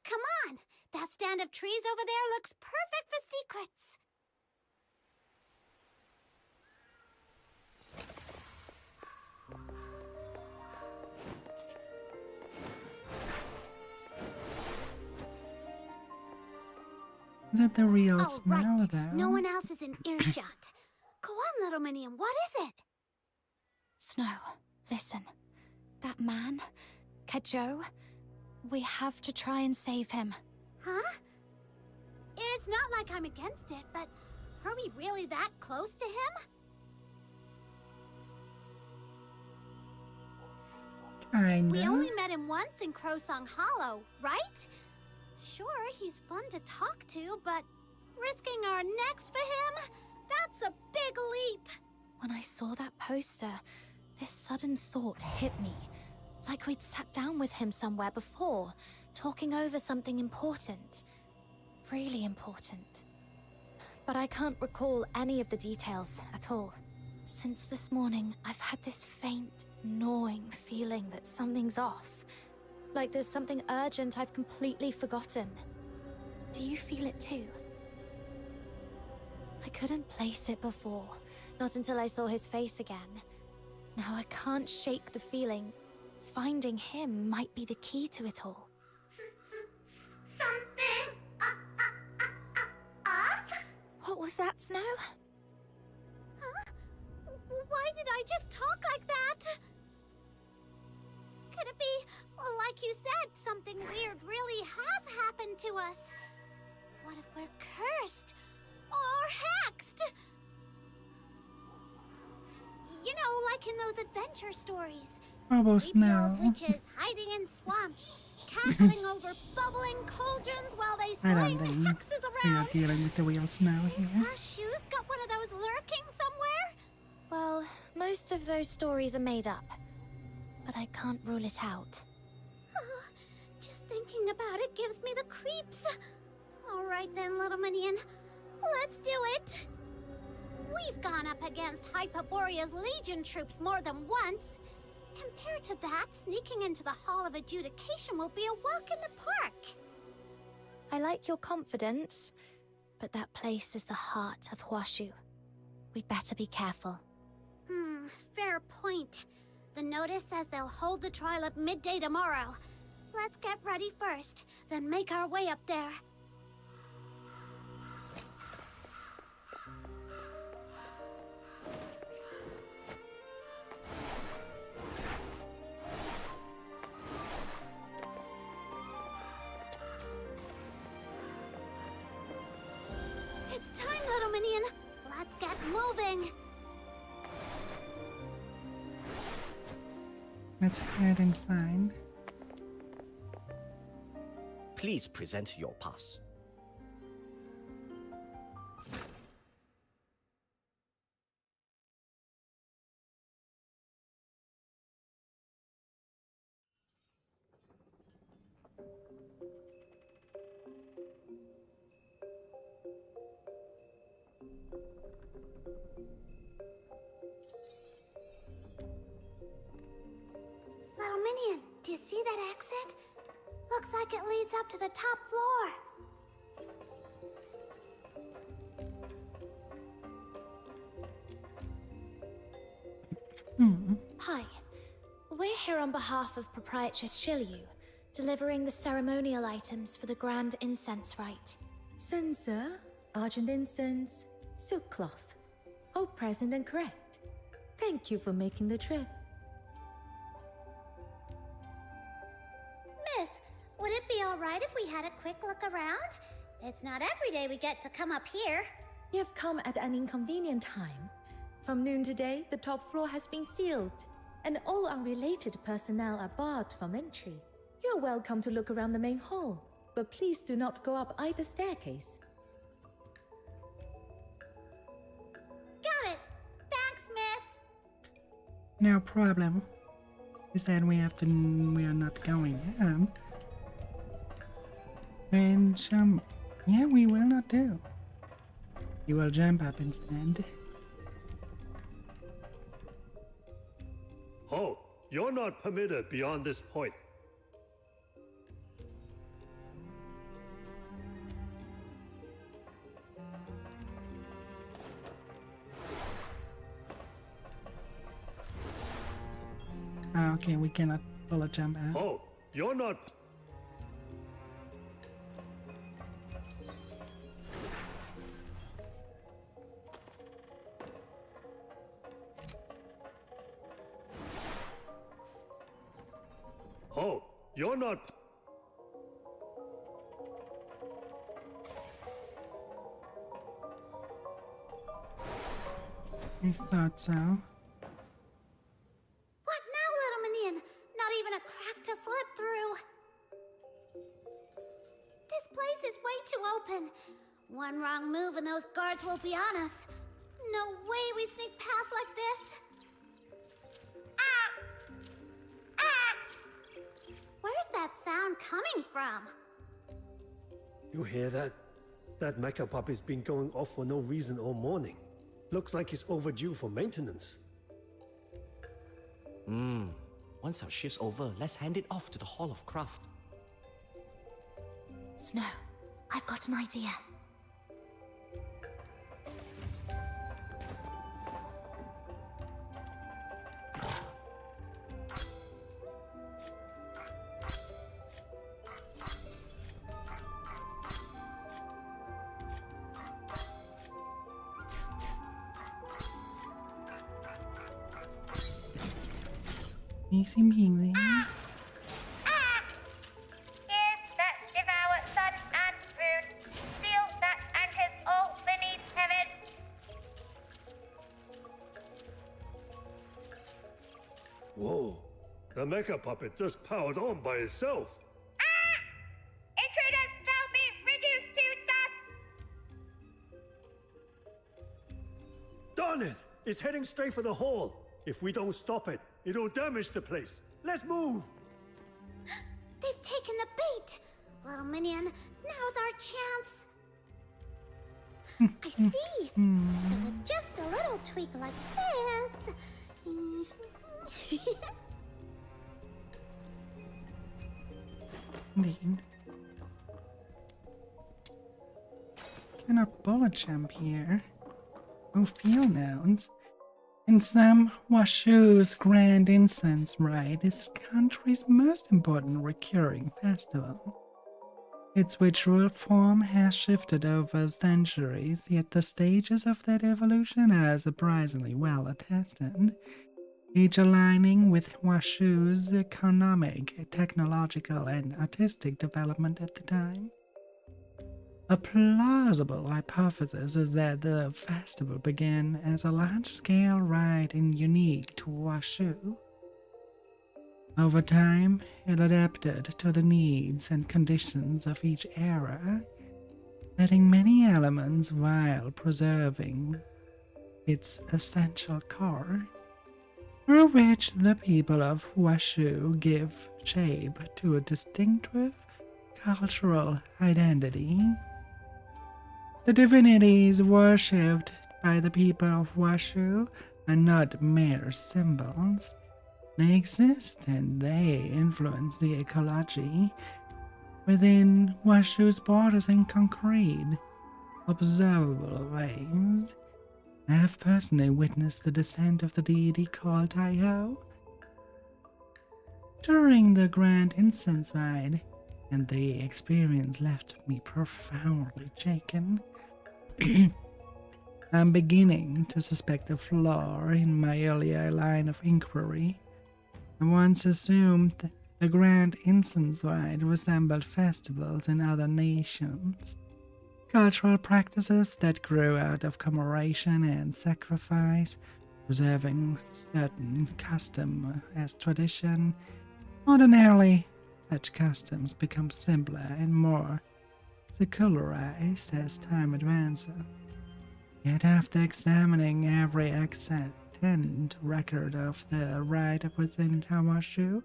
Come on! That stand of trees over there looks perfect for secrets. Is that the real Oh, Snow, right. though? No one else is in earshot. Go on, little Minion. What is it? Snow, listen. That man, Ke Zhou, we have to try and save him. Huh? It's not like I'm against it, but are we really that close to him? Kinda. We only met him once in Crowsong Hollow, right? Sure, he's fun to talk to, but risking our necks for him? That's a big leap! When I saw that poster, this sudden thought hit me. Like we'd sat down with him somewhere before, talking over something important. Really important. But I can't recall any of the details at all. Since this morning, I've had this faint, gnawing feeling that something's off. Like there's something urgent I've completely forgotten. Do you feel it too? I couldn't place it before, not until I saw his face again. Now I can't shake the feeling. Finding him might be the key to it all. Something off? What was that, Snow? Huh? Why did I just talk like that? Could it be, well, like you said, something weird really has happened to us? What if we're cursed? Or hexed? You know, like in those adventure stories. Robo Creepy Snow. old witches hiding in swamps, cackling over bubbling cauldrons while they I don't sling think hexes we are around. dealing with the real Snow here. Our shoes got one of those lurking somewhere? Well, most of those stories are made up. But I can't rule it out. Just thinking about it gives me the creeps. All right then, little Minion. Let's do it. We've gone up against Hyperborea's Legion troops more than once. Compared to that, sneaking into the Hall of Adjudication will be a walk in the park. I like your confidence, but that place is the heart of Huashu. We'd better be careful. Fair point. The notice says they'll hold the trial at midday tomorrow. Let's get ready first, then make our way up there. It's time, little Minion. Let's get moving. Let's head inside. Please present your pass. Little Minion, do you see that exit? Looks like it leads up to the top floor. Hi. We're here on behalf of Proprietress Shilyu, delivering the ceremonial items for the Grand Incense Rite. Censer, argent incense, silk cloth. All present and correct. Thank you for making the trip. Miss, would it be alright if we had a quick look around? It's not every day we get to come up here. You have come at an inconvenient time. From noon today, the top floor has been sealed, and all unrelated personnel are barred from entry. You're welcome to look around the main hall, but please do not go up either staircase. Got it. Thanks, miss. No problem. He said we are not going down. And jump. Yeah, we will not do. You will jump up instead. Oh, you're not permitted beyond this point. Okay, we cannot bullet jump out. Oh, you're not. Oh, you're not. I thought so. What now, little minion? Not even a crack to slip through. This place is way too open. One wrong move and those guards will be on us. No way we sneak past like this. Where's that sound coming from? You hear that? That mecha puppy's been going off for no reason all morning. Looks like it's overdue for maintenance. Once our shift's over, let's hand it off to the Hall of Craft. Snow, I've got an idea. Easy peasy. Here's that devour sun and moon, steel that anchors all beneath heaven. Whoa, the mecha puppet just powered on by itself. Intruders shall be reduced to dust. Darn it! It's heading straight for the hall. If we don't stop it, it'll damage the place. Let's move! They've taken the bait. Little minion, now's our chance. I see. So it's just a little tweak like this. Indeed. Cannot bullet jump here. No field nouns. In some, Washu's Grand Incense Rite is country's most important recurring festival. Its ritual form has shifted over centuries, yet the stages of that evolution are surprisingly well attested, each aligning with Washu's economic, technological, and artistic development at the time. A plausible hypothesis is that the festival began as a large-scale rite and unique to Washu. Over time, it adapted to the needs and conditions of each era, adding many elements while preserving its essential core, through which the people of Washu give shape to a distinctive cultural identity. The divinities worshipped by the people of Washu are not mere symbols. They exist and they influence the ecology within Washu's borders in concrete, observable ways. I have personally witnessed the descent of the deity called Taiho during the Grand Incense Ride, and the experience left me profoundly shaken. I'm beginning to suspect a flaw in my earlier line of inquiry. I once assumed the Grand Incense Rite resembled festivals in other nations, cultural practices that grew out of commemoration and sacrifice, preserving certain custom as tradition. Ordinarily, such customs become simpler and more secularized as time advances. Yet after examining every extant record of the rite within Hawashu,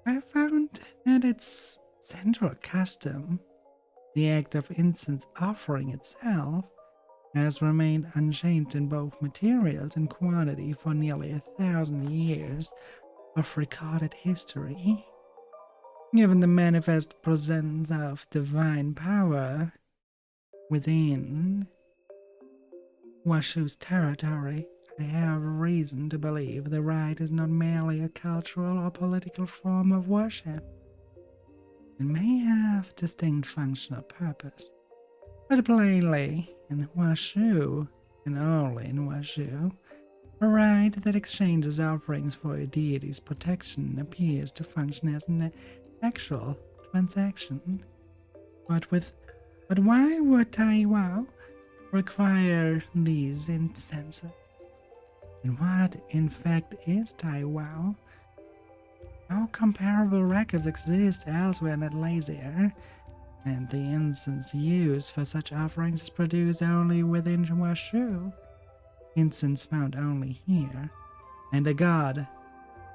I found that its central custom, the act of incense offering itself, has remained unchanged in both materials and quantity for nearly 1,000 years of recorded history. Given the manifest presence of divine power within Washu's territory, I have reason to believe the rite is not merely a cultural or political form of worship. It may have distinct functional purpose, but plainly in Washu, and only in Washu, a rite that exchanges offerings for a deity's protection appears to function as an actual transaction. But why would Taiwan require these incenses? And what, in fact, is Taiwan? No comparable records exist elsewhere in Atlasia, and the incense used for such offerings is produced only within Washu. Incense found only here, and a god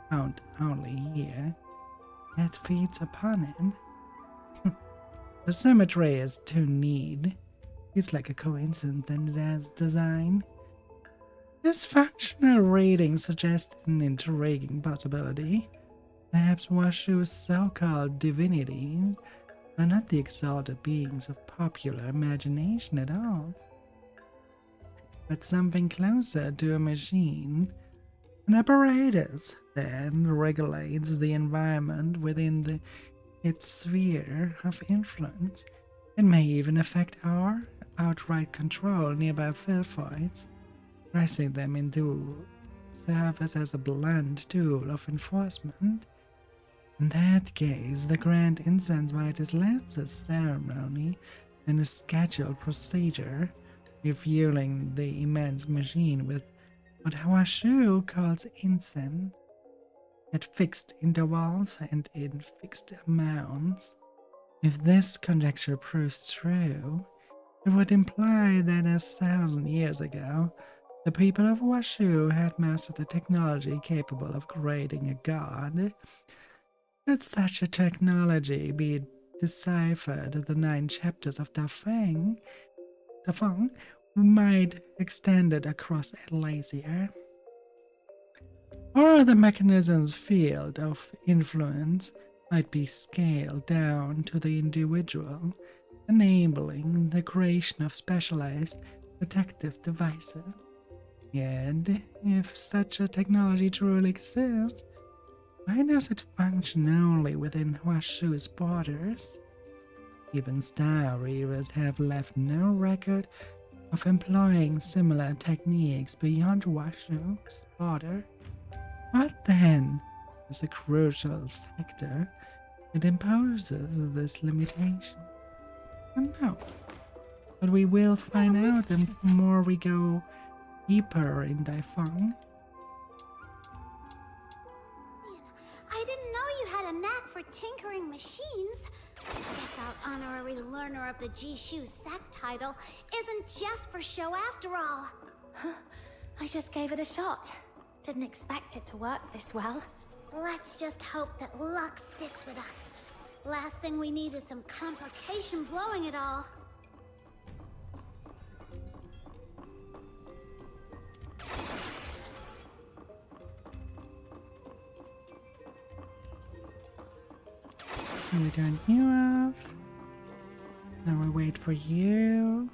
found only here, that feeds upon it. The symmetry is too neat. It's like a coincidence that it has design. This functional reading suggests an intriguing possibility. Perhaps Washu's so-called divinities are not the exalted beings of popular imagination at all, but something closer to a machine, an apparatus that regulates the environment within its sphere of influence, and may even affect our outright control nearby Filfoids, pressing them into service as a blunt tool of enforcement. In that case, the Grand Incense Rite is less a ceremony than a scheduled procedure, refueling the immense machine with what Hawashu calls incense, at fixed intervals and in fixed amounts. If this conjecture proves true, it would imply that as 1,000 years ago, the people of Washu had mastered a technology capable of creating a god. Could such a technology be deciphered in the 9 chapters of Dafeng, might extend it across Atlasia? Or the mechanism's field of influence might be scaled down to the individual, enabling the creation of specialized protective devices. Yet, if such a technology truly exists, why does it function only within Washu's borders? Even Star Reavers have left no record of employing similar techniques beyond Washu's border. What then is a crucial factor that imposes this limitation? I don't know, but we will find out the more we go deeper in Daifeng. I didn't know you had a knack for tinkering machines. Guess our honorary learner of the Jishu Sect title isn't just for show after all. I just gave it a shot. Didn't expect it to work this well. Let's just hope that luck sticks with us. Last thing we need is some complication blowing it all. We turn you off. Now we wait for you.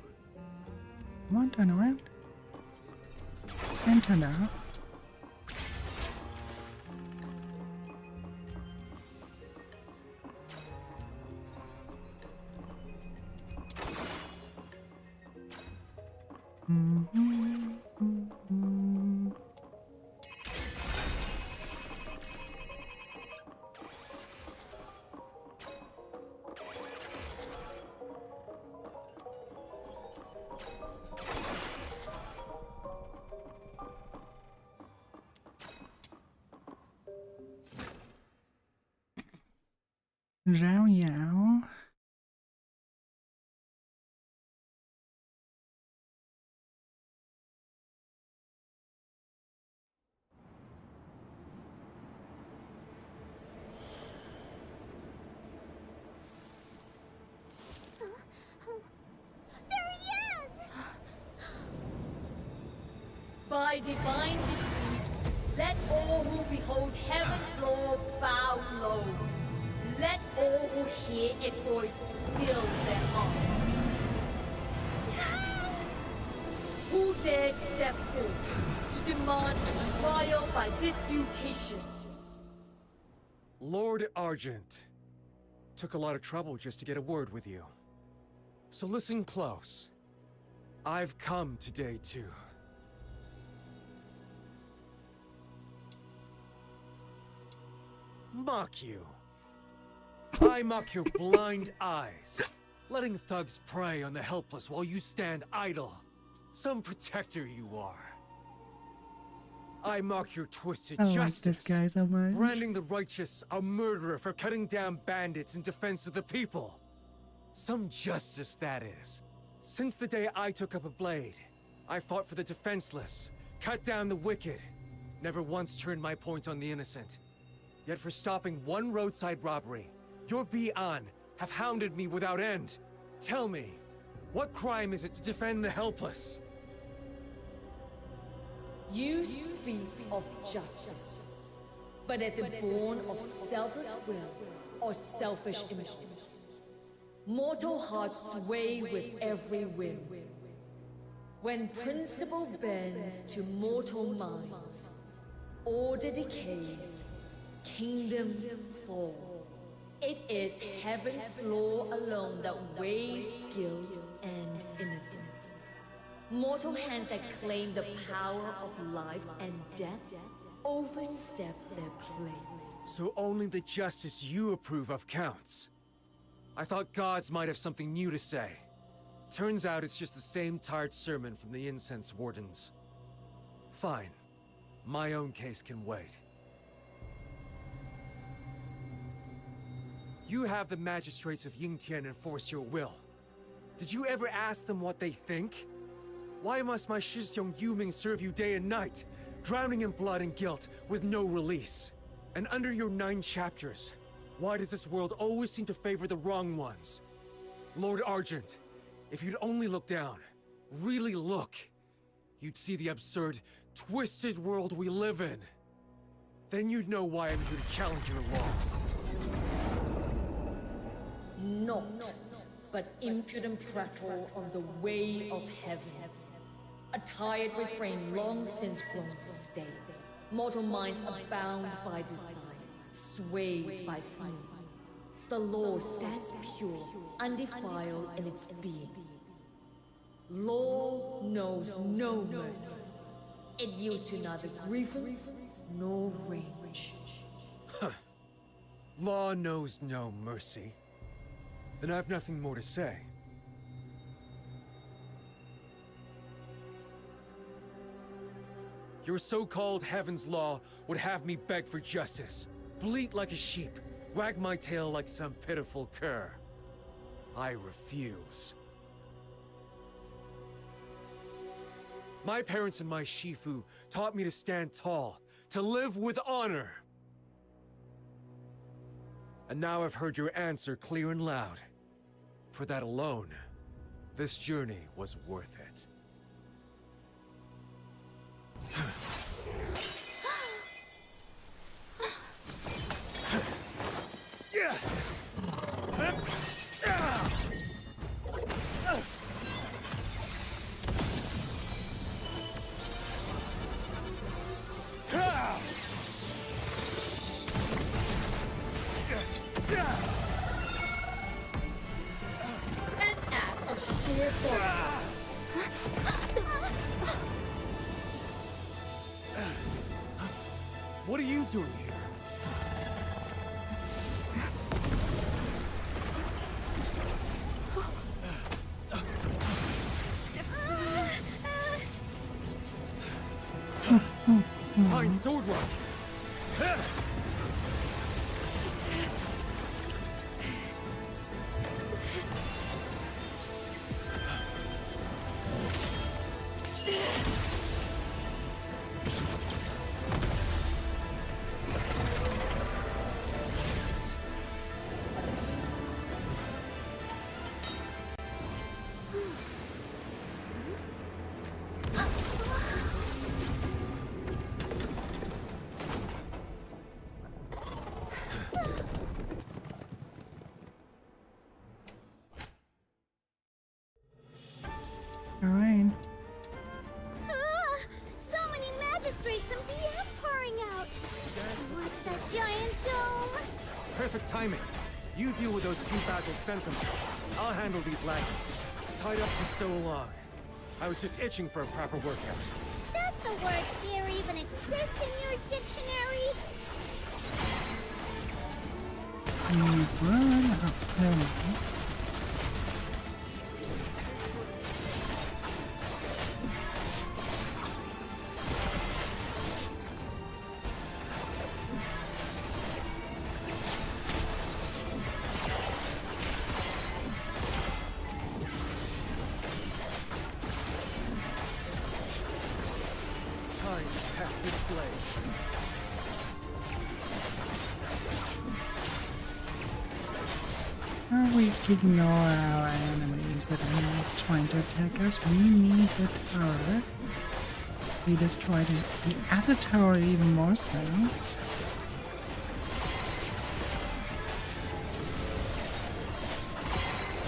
Come on, turn around. And turn off. Zhao Yao. There he is! By divine decree, let all who behold heaven's law bow low. Let all who hear its voice still their hearts. Who dares step forth to demand a trial by disputation? Lord Argent. Took a lot of trouble just to get a word with you. So listen close. I've come today to... mock you. I mock your blind eyes, letting thugs prey on the helpless while you stand idle. Some protector you are. I mock your twisted I like justice, this guy so much. branding the righteous a murderer for cutting down bandits in defense of the people. Some justice, that is. Since the day I took up a blade, I fought for the defenseless, cut down the wicked, never once turned my point on the innocent. Yet for stopping one roadside robbery, your Bi-An have hounded me without end. Tell me, what crime is it to defend the helpless? You speak of justice, but is it born of selfless will or selfish impulse? Mortal hearts sway with every whim. When principle bends to mortal minds, order decays, kingdoms fall. It is heaven's law alone that weighs guilt and innocence. Mortal hands that claim the power of life and death overstep their place. So only the justice you approve of counts. I thought gods might have something new to say. Turns out it's just the same tired sermon from the incense wardens. Fine. My own case can wait. You have the magistrates of Yingtian enforce your will. Did you ever ask them what they think? Why must my Shixiong Yuming serve you day and night, drowning in blood and guilt with no release? And under your 9 chapters, why does this world always seem to favor the wrong ones? Lord Argent, if you'd only look down, really look, you'd see the absurd, twisted world we live in. Then you'd know why I'm here to challenge your law. Not, but impudent prattle on the way of heaven. A tired refrain long since grown stale. Mortal minds are bound by desire, swayed by fear. The law stands pure, undefiled in its being. Law knows no mercy. It yields to neither grievance nor rage. Huh. Law knows no mercy. Then I've nothing more to say. Your so-called Heaven's Law would have me beg for justice, bleat like a sheep, wag my tail like some pitiful cur. I refuse. My parents and my Shifu taught me to stand tall, to live with honor. And now I've heard your answer clear and loud. For that alone, this journey was worth it. An act of sheer folly. What are you doing here? Fine sword work. Alright. So many magistrates and PM pouring out. What's that giant dome? Perfect timing. You deal with those 2,000 sentinels. I'll handle these laggards. Tied up for so long. I was just itching for a proper workout. Does the word fear even exist in your dictionary? Time to test this blade. We ignore our enemies that are not trying to attack us. We need the tower. We destroyed the other tower even more so.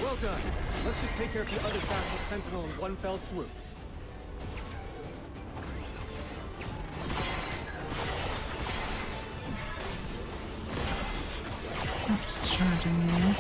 Well done. Let's just take care of the other facet sentinel in one fell swoop. I'm just charging you.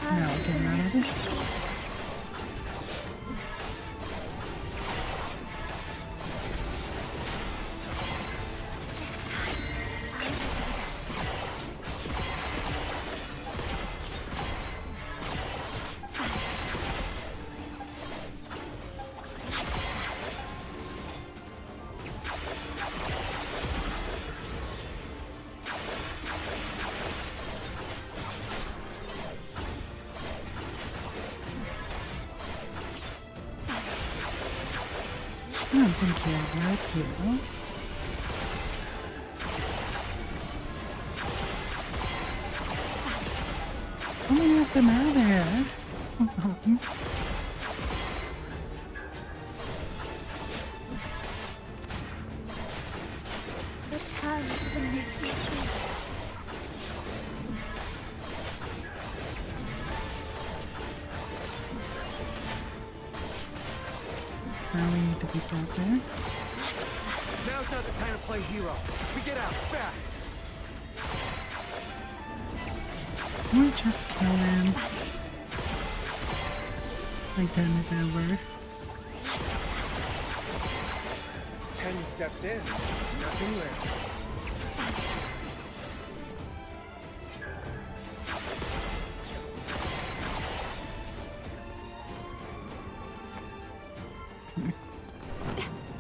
Now getting out of this. I don't think you're right here. How many of them are there? Return to the misty sea. Now we need to be out there. Now's not the time to play hero. We get out, fast! Or just kill them. My turn is over. 10 steps in, nothing left.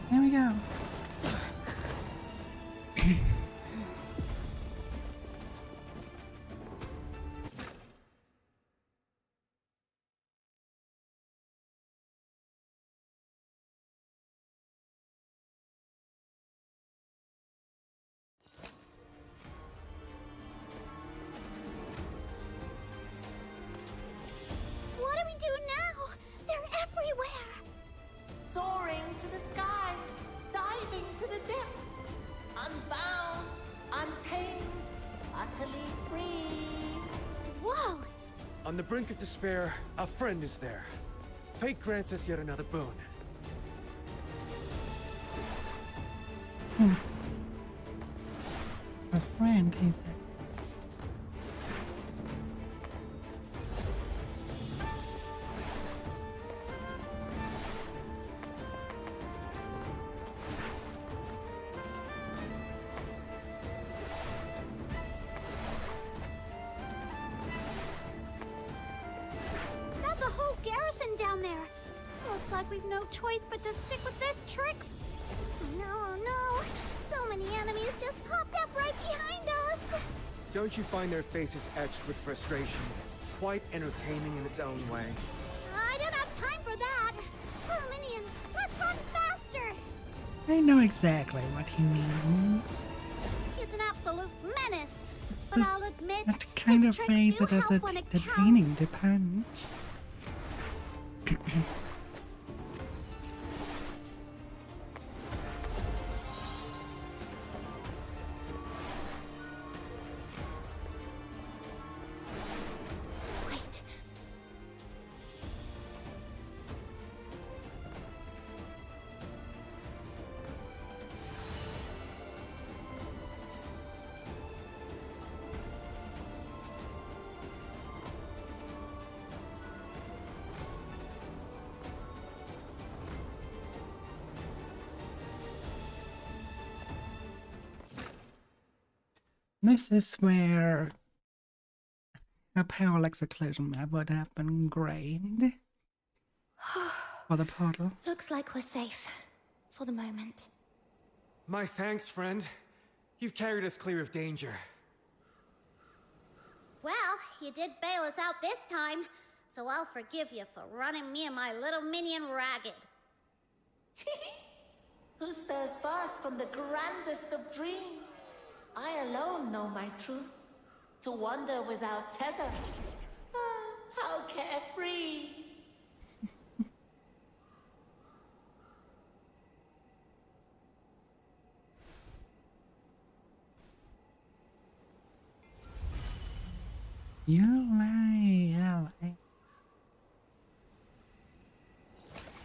There we go. What do we do now? They're everywhere. On the brink of despair, a friend is there. Fate grants us yet another boon. A friend, he said. That's a whole garrison down there. Looks like we've no choice but to stick with this tricks. No, no. So many enemies just popped up right behind us. Don't you find their faces etched with frustration quite entertaining in its own way? I don't have time for that. Little Minion, let's run faster. I know exactly what he means. He's an absolute menace. It's But I'll admit, that kind his of tricks face do that is help when it entertaining to punch. Wait. This is where a parallax occlusion map would have been great for the portal. Looks like we're safe. For the moment. My thanks, friend. You've carried us clear of danger. Well, you did bail us out this time, so I'll forgive you for running me and my little minion ragged. Who stirs fast from the grandest of dreams? I alone know my truth. To wander without tether. Ah, how carefree. You lie.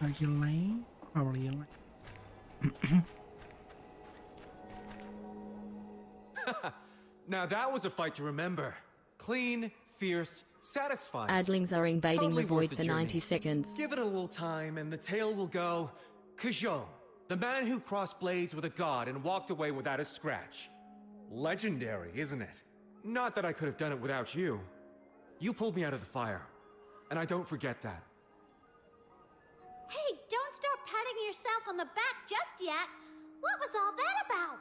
Are you lying? Probably you lying. Now that was a fight to remember. Clean, fierce, satisfying. Adlings are invading Totally the void worth the for journey. 90 seconds. Give it a little time and the tale will go. Kajol, the man who crossed blades with a god and walked away without a scratch. Legendary, isn't it? Not that I could have done it without you. You pulled me out of the fire, and I don't forget that. Hey, don't start patting yourself on the back just yet. What was all that about?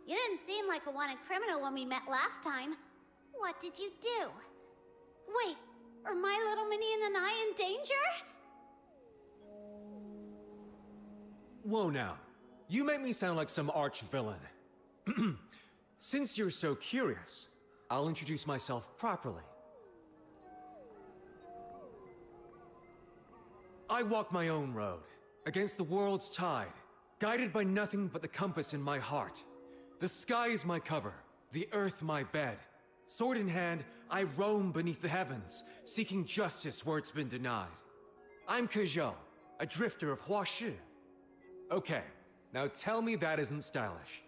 You didn't seem like a wanted criminal when we met last time. What did you do? Wait, are my little minion and I in danger? Whoa now. You make me sound like some arch-villain. Since you're so curious, I'll introduce myself properly. I walk my own road, against the world's tide, guided by nothing but the compass in my heart. The sky is my cover, the earth my bed. Sword in hand, I roam beneath the heavens, seeking justice where it's been denied. I'm Kajol, a drifter of Huashi. Okay, now tell me that isn't stylish.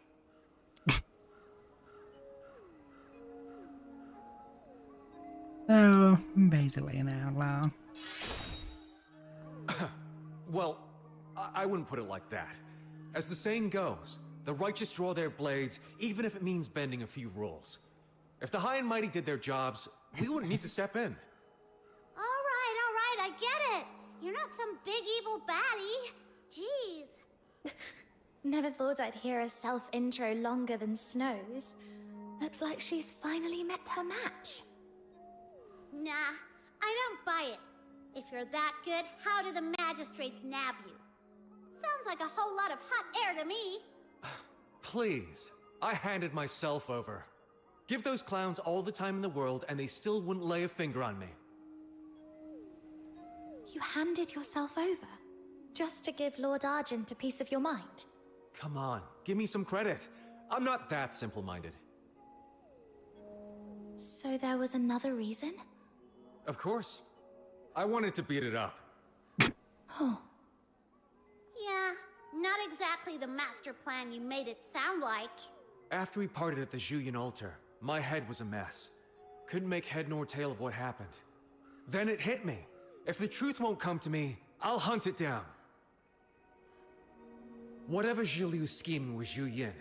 So, basically an outlaw. Well, I wouldn't put it like that. As the saying goes, the righteous draw their blades, even if it means bending a few rules. If the high and mighty did their jobs, we wouldn't need to step in. All right, I get it. You're not some big evil baddie. Jeez. Never thought I'd hear a self-intro longer than Snow's. Looks like she's finally met her match. Nah, I don't buy it. If you're that good, how do the magistrates nab you? Sounds like a whole lot of hot air to me. Please, I handed myself over. Give those clowns all the time in the world and they still wouldn't lay a finger on me. You handed yourself over? Just to give Lord Argent a piece of your mind? Come on, give me some credit. I'm not that simple-minded. So there was another reason? Of course. I wanted to beat it up. Oh. Yeah, not exactly the master plan you made it sound like. After we parted at the Julian altar, my head was a mess. Couldn't make head nor tail of what happened. Then it hit me. If the truth won't come to me, I'll hunt it down. Whatever Zhiliu's scheming was Zhu Yin.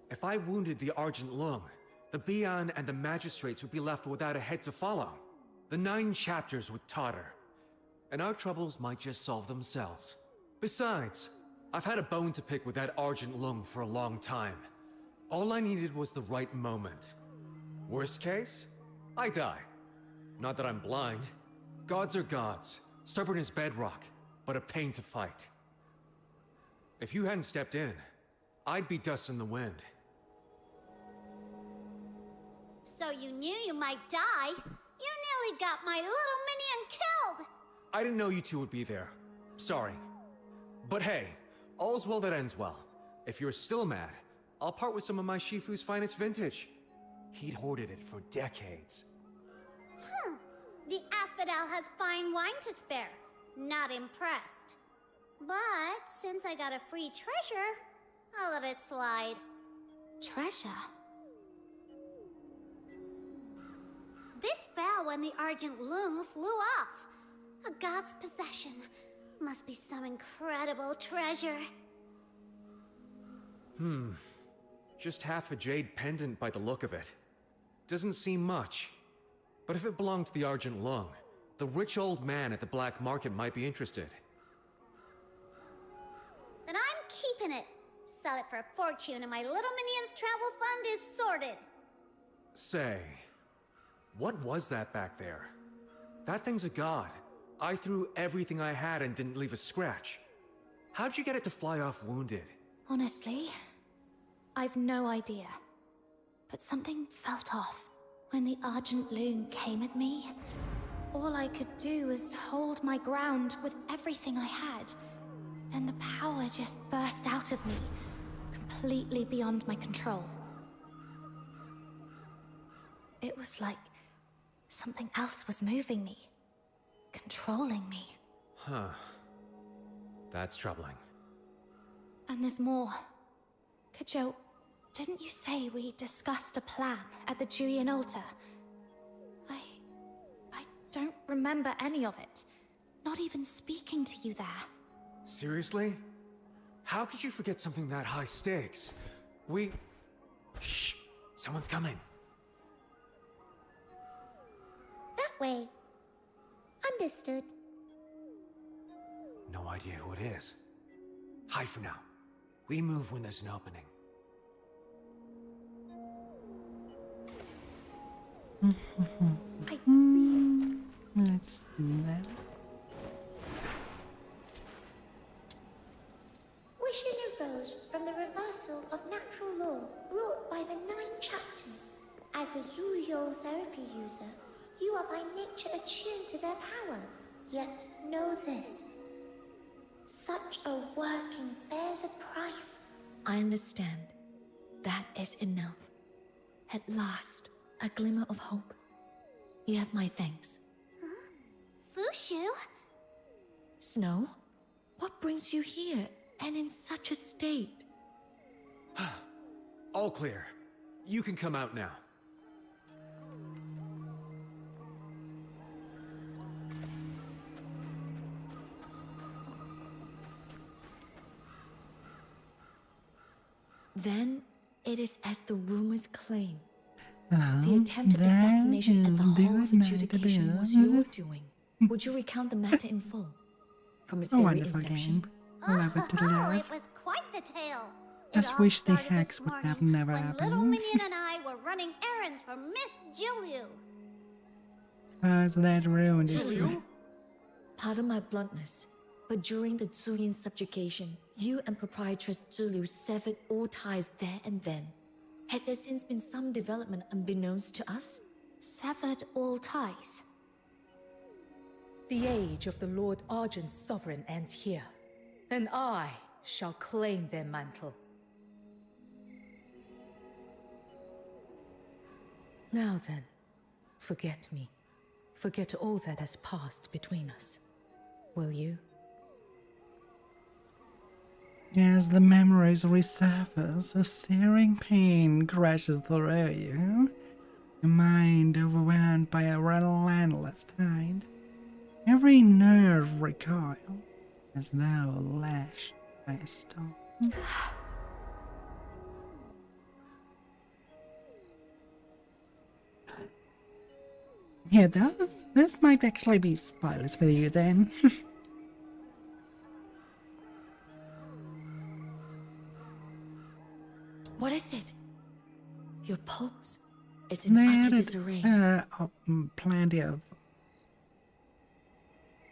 If I wounded the Argent Lung, the Bian and the magistrates would be left without a head to follow. The 9 chapters would totter. And our troubles might just solve themselves. Besides, I've had a bone to pick with that Argent Lung for a long time. All I needed was the right moment. Worst case, I die. Not that I'm blind. Gods are gods, stubborn as bedrock, but a pain to fight. If you hadn't stepped in, I'd be dust in the wind. So you knew you might die? You nearly got my little minion killed! I didn't know you two would be there. Sorry. But hey, all's well that ends well. If you're still mad, I'll part with some of my Shifu's finest vintage. He'd hoarded it for decades. The Asphodel has fine wine to spare. Not impressed. But since I got a free treasure, I'll let it slide. Treasure? This fell when the Argent Lung flew off. A god's possession. Must be some incredible treasure. Just half a jade pendant by the look of it. Doesn't seem much. But if it belonged to the Argent Lung, the rich old man at the black market might be interested. Then I'm keeping it. Sell it for a fortune and my little minion's travel fund is sorted. Say, what was that back there? That thing's a god. I threw everything I had and didn't leave a scratch. How'd you get it to fly off wounded? Honestly, I've no idea. But something felt off. When the Argent Loon came at me, all I could do was hold my ground with everything I had. Then the power just burst out of me, completely beyond my control. It was like something else was moving me, controlling me. Huh. That's troubling. And there's more. Kajou, didn't you say we discussed a plan at the Julian altar? I don't remember any of it. Not even speaking to you there. Seriously? How could you forget something that high stakes? Shh! Someone's coming. That way. Understood. No idea who it is. Hide for now. We move when there's an opening. Let's do that. Wishing arose from the reversal of natural law brought by the 9 chapters. As a Zhuyo therapy user, you are by nature attuned to their power. Yet know this. Such a working bears a price. I understand. That is enough. At last, a glimmer of hope. You have my thanks. Fushu? Snow? What brings you here, and in such a state? All clear. You can come out now. Then, it is as the rumors claim. Oh, The attempted that assassination at the is Hall of good Adjudication night, was dear. your doing. Would you recount the matter in full? From its A very wonderful inception? game. Love it to Oh, love. it was quite the tale. Just It all wish the started this hacks would have morning never when Little happened. Minion and I were running errands for Miss Juliu. So that ruined it. Zhuliu? Pardon my bluntness, but during the Zuyin subjugation, you and proprietress Zulu severed all ties there and then. Has there since been some development unbeknownst to us? Severed all ties. The age of the Lord Argent's sovereign ends here, and I shall claim their mantle. Now then, forget me. Forget all that has passed between us. Will you? As the memories resurface, a searing pain crashes through you. Your mind overwhelmed by a relentless tide. Every nerve recoils as though lashed by a storm. Yeah, this might actually be spoilers for you then. What is it? Your pulse is in utter disarray. Plenty of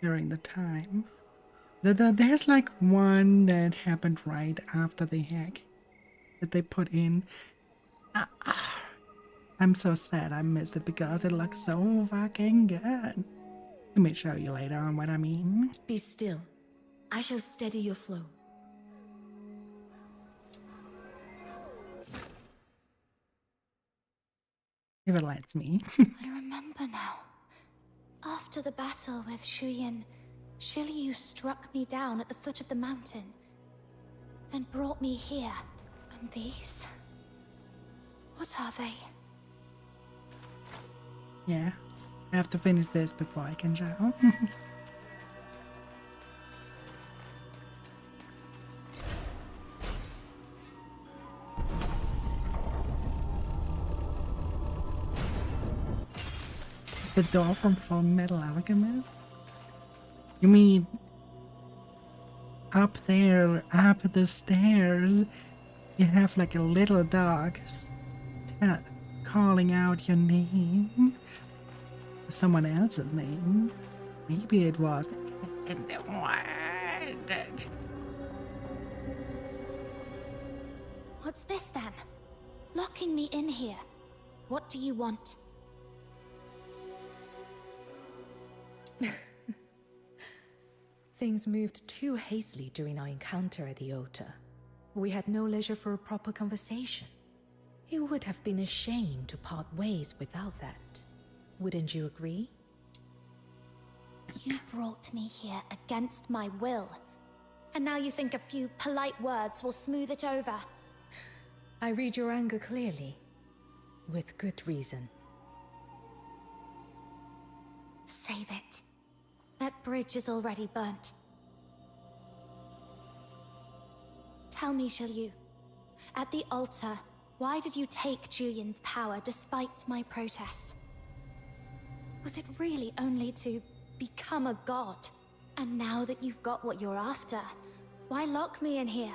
during the time. There's like one that happened right after the hack that they put in. I'm so sad I missed it because it looks so fucking good. Let me show you later on what I mean. Be still. I shall steady your flow. If it lets me. I remember now. After the battle with Shuyin, Shiryu struck me down at the foot of the mountain, then brought me here. And these? What are they? Yeah, I have to finish this before I can show. The door from Full Metal Alchemist? You mean up there, up the stairs, you have like a little dog calling out your name? Someone else's name? Maybe it was in the wild. What's this then? Locking me in here. What do you want? Things moved too hastily during our encounter at the altar. We had no leisure for a proper conversation. It would have been a shame to part ways without that. Wouldn't you agree? You brought me here against my will. And now you think a few polite words will smooth it over. I read your anger clearly. With good reason. Save it. That bridge is already burnt. Tell me, Shiryu, at the altar, why did you take Julian's power despite my protests? Was it really only to become a god? And now that you've got what you're after, why lock me in here?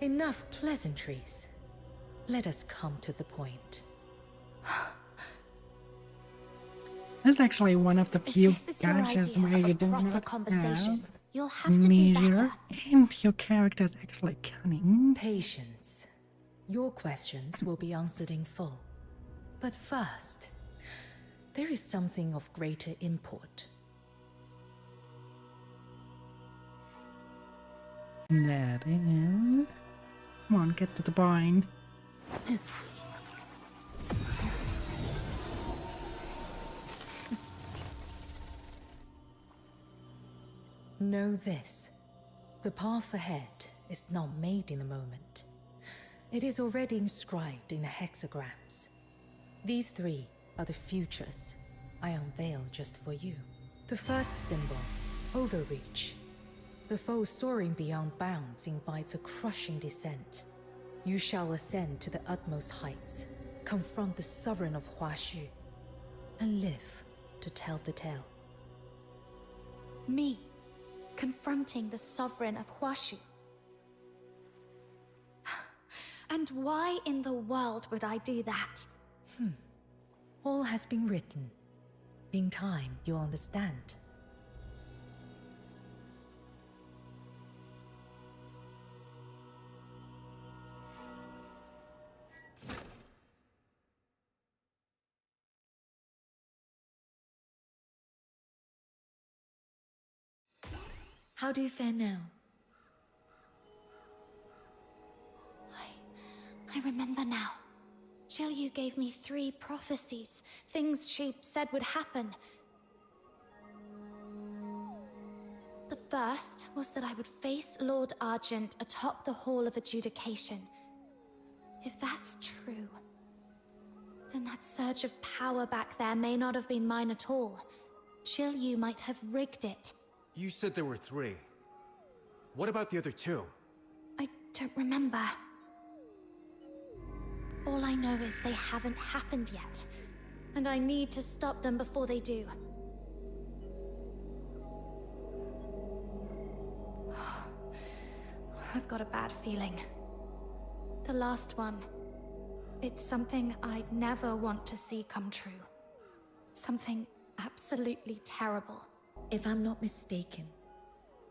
Enough pleasantries. Let us come to the point. That's actually one of the few gotchas where you do not have You'll have to do measure better. and your character's actually cunning. Patience. Your questions will be answered in full. But first, there is something of greater import. That is... Come on, get to the point. Know this. The path ahead is not made in a moment. It is already inscribed in the hexagrams. These three are the futures I unveil just for you. The first symbol, Overreach. The foe soaring beyond bounds invites a crushing descent. You shall ascend to the utmost heights, confront the sovereign of Huaxu, and live to tell the tale. Me, confronting the sovereign of Huaxu. And why in the world would I do that? All has been written. In time, you'll understand. How do you fare now? I remember now. Jilyu gave me 3 prophecies, things she said would happen. The first was that I would face Lord Argent atop the Hall of Adjudication. If that's true, then that surge of power back there may not have been mine at all. Jilyu might have rigged it. You said there were 3. What about the other 2? I don't remember. All I know is they haven't happened yet, and I need to stop them before they do. I've got a bad feeling. The last one. It's something I'd never want to see come true. Something absolutely terrible. If I'm not mistaken,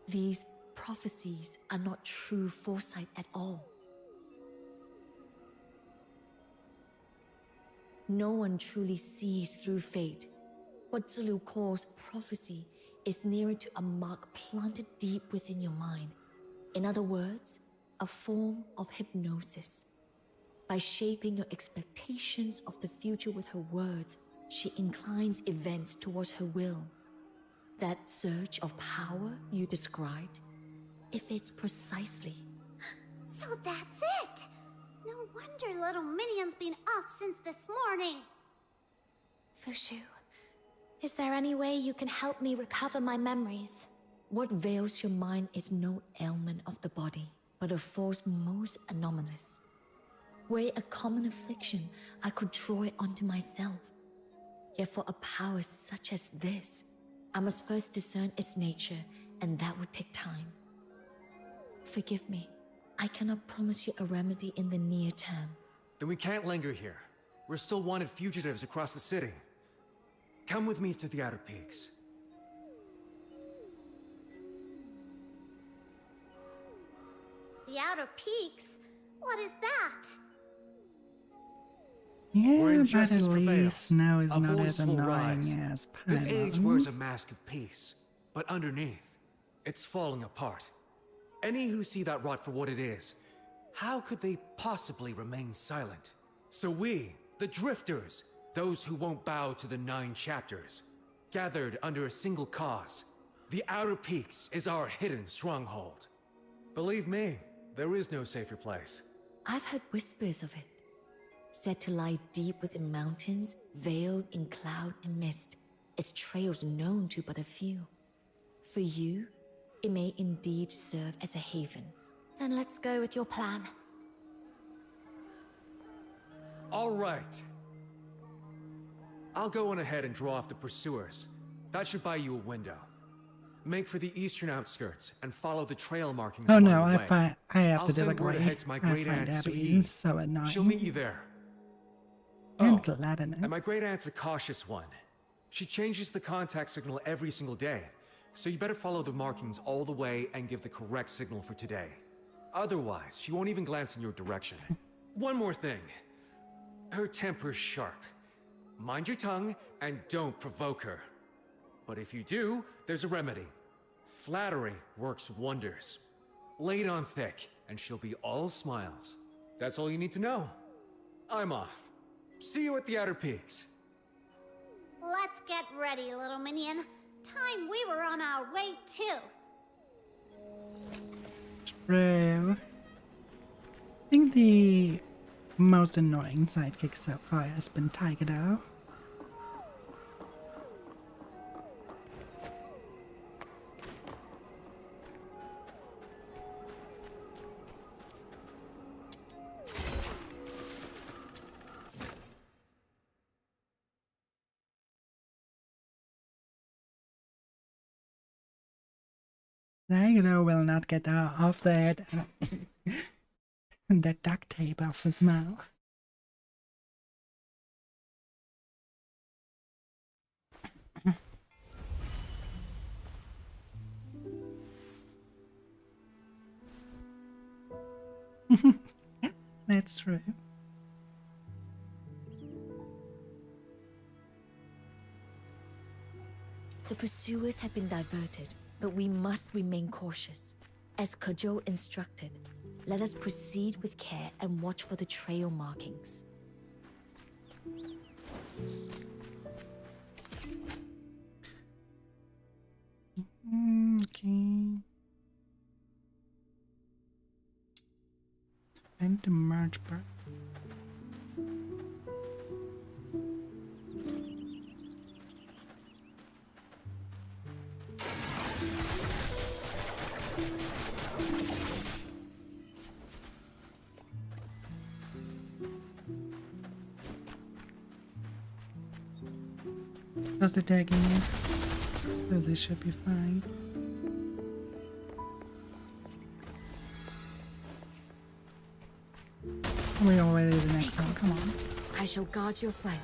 these prophecies are not true foresight at all. No one truly sees through fate. What Zulu calls prophecy is nearer to a mark planted deep within your mind. In other words, a form of hypnosis. By shaping your expectations of the future with her words, she inclines events towards her will. That surge of power you described, it fits precisely. So that's it! No wonder little Minion's been up since this morning. Fushu, is there any way you can help me recover my memories? What veils your mind is no ailment of the body, but a force most anomalous. Were a common affliction, I could draw it onto myself. Yet for a power such as this, I must first discern its nature, and that would take time. Forgive me. I cannot promise you a remedy in the near term. Then we can't linger here. We're still wanted fugitives across the city. Come with me to the Outer Peaks. The Outer Peaks? What is that? Yeah, Where but injustice at prevails, least now is a not voice as will annoying rise. as This age Paimon. wears a mask of peace, but underneath, it's falling apart. Any who see that rot for what it is, how could they possibly remain silent? So we, the Drifters, those who won't bow to the 9 chapters, gathered under a single cause. The Outer Peaks is our hidden stronghold. Believe me, there is no safer place. I've heard whispers of it. Said to lie deep within mountains, veiled in cloud and mist, its trails known to but a few. For you, it may indeed serve as a haven. Then let's go with your plan. All right. I'll go on ahead and draw off the pursuers. That should buy you a window. Make for the eastern outskirts and follow the trail markings Oh along no, the way. I have I'll to send word disagree. ahead to my I great find aunt Abby Sui. so annoying. She'll meet you there. And Oh, Gladden. and my great aunt's a cautious one. She changes the contact signal every single day, so you better follow the markings all the way and give the correct signal for today. Otherwise, she won't even glance in your direction. One more thing. Her temper's sharp. Mind your tongue and don't provoke her. But if you do, there's a remedy. Flattery works wonders. Lay it on thick, and she'll be all smiles. That's all you need to know. I'm off. See you at the Outer Peaks. Let's get ready, little Minion. Time we were on our way too. True. I think the most annoying sidekick so far has been Tigedo. Tigedo will not get off that that duct tape off his mouth. That's true. The pursuers have been diverted, but we must remain cautious. As Kojo instructed, let us proceed with care and watch for the trail markings. want to merge, bro. Plus the tagging it, so this should be fine. We already do the next one, come on. I shall guard your flank.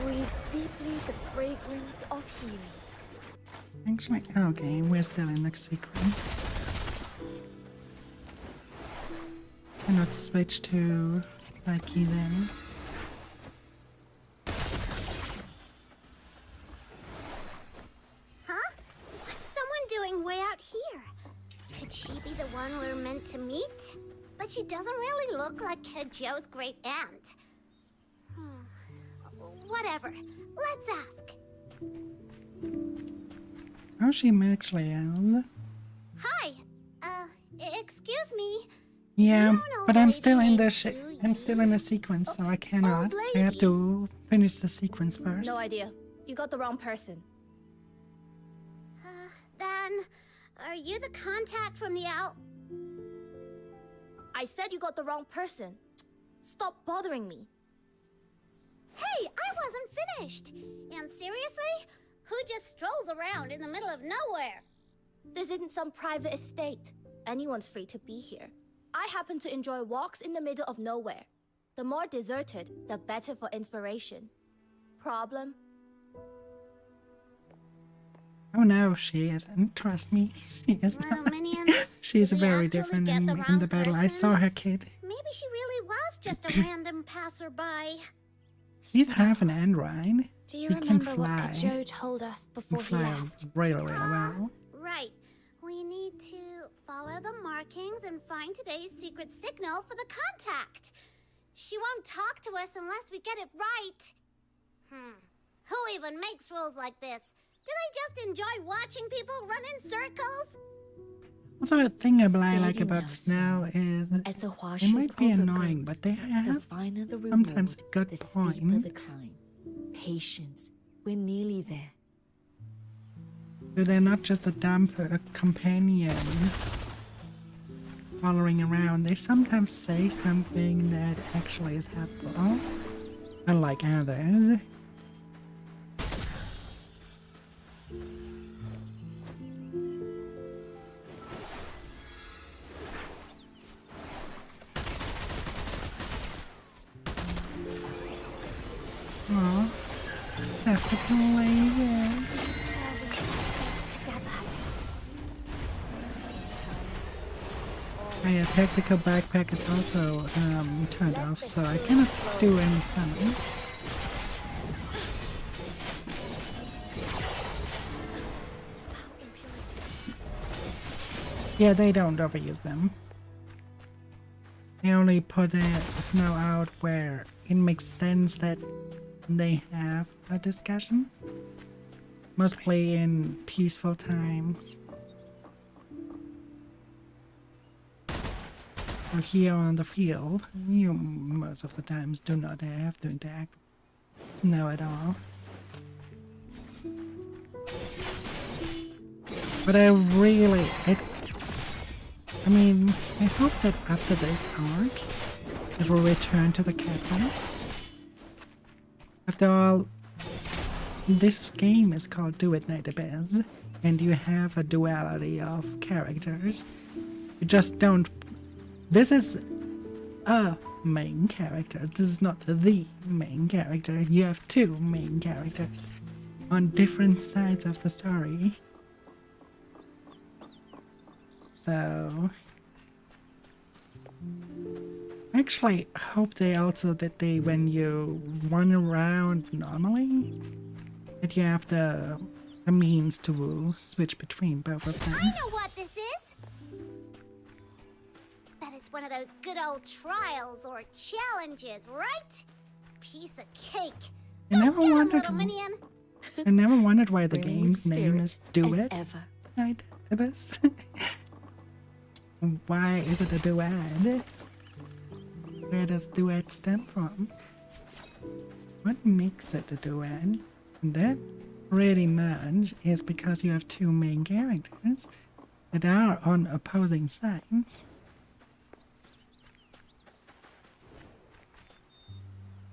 Breathe deeply the fragrance of healing. Actually, okay, we're still in the sequence. Cannot switch to Psyche then. Huh? What's someone doing way out here? Could she be the one we're meant to meet? But she doesn't really look like Kid Joe's great aunt. Whatever. Let's ask. Oh, she actually is. Hi. Excuse me. Yeah, but I'm still in the I'm still in the sequence, so I cannot. I have to finish the sequence first. No idea. You got the wrong person. Then, are you the contact from the out? I said you got the wrong person. Stop bothering me. Hey, I wasn't finished. And seriously? Who just strolls around in the middle of nowhere? This isn't some private estate. Anyone's free to be here. I happen to enjoy walks in the middle of nowhere. The more deserted, the better for inspiration. Problem? Oh no, she isn't. Trust me, she is not. She's very different in the battle. I saw her kid. Maybe she really was just a random passerby. He's half an android. Do you He can remember what fly. Joe told us before he Fly left? really well. Right. We need to follow the markings and find today's secret signal for the contact. She won't talk to us unless we get it right. Who even makes rules like this? Do they just enjoy watching people run in circles? Also, the thing I like Steady about now, Snow is As the it Huashi might be proverb annoying, goes, but they the have finer the sometimes reward, a good the steeper point. the climb. Patience. We're nearly there. So they're not just a dumb companion following around. They sometimes say something that actually is helpful, unlike others. Aw, have to play it. My tactical backpack is also turned off, so I cannot do any summons. Yeah, they don't overuse them. They only put the Snow out where it makes sense that they have a discussion. Mostly in peaceful times. Or here on the field, you most of the times do not have to interact with Snow at all. But I mean, I hope that after this arc, it will return to the capital. After all, this game is called Do It Night Abyss, and you have a duality of characters. You just don't. This is a main character. This is not the main character. You have two main characters on different sides of the story. So I actually hope they also that they, when you run around normally, that you have the means to switch between both of them. I know what this is! Bet it's one of those good old trials or challenges, right? Piece of cake. I never Get 'em, wondered. little minion. I never wondered why the Brimming with game's name is spirit Duet. as ever. Night Abyss. Why is it a duet? Where does duet stem from? What makes it a duet? That pretty much is because you have two main characters that are on opposing sides.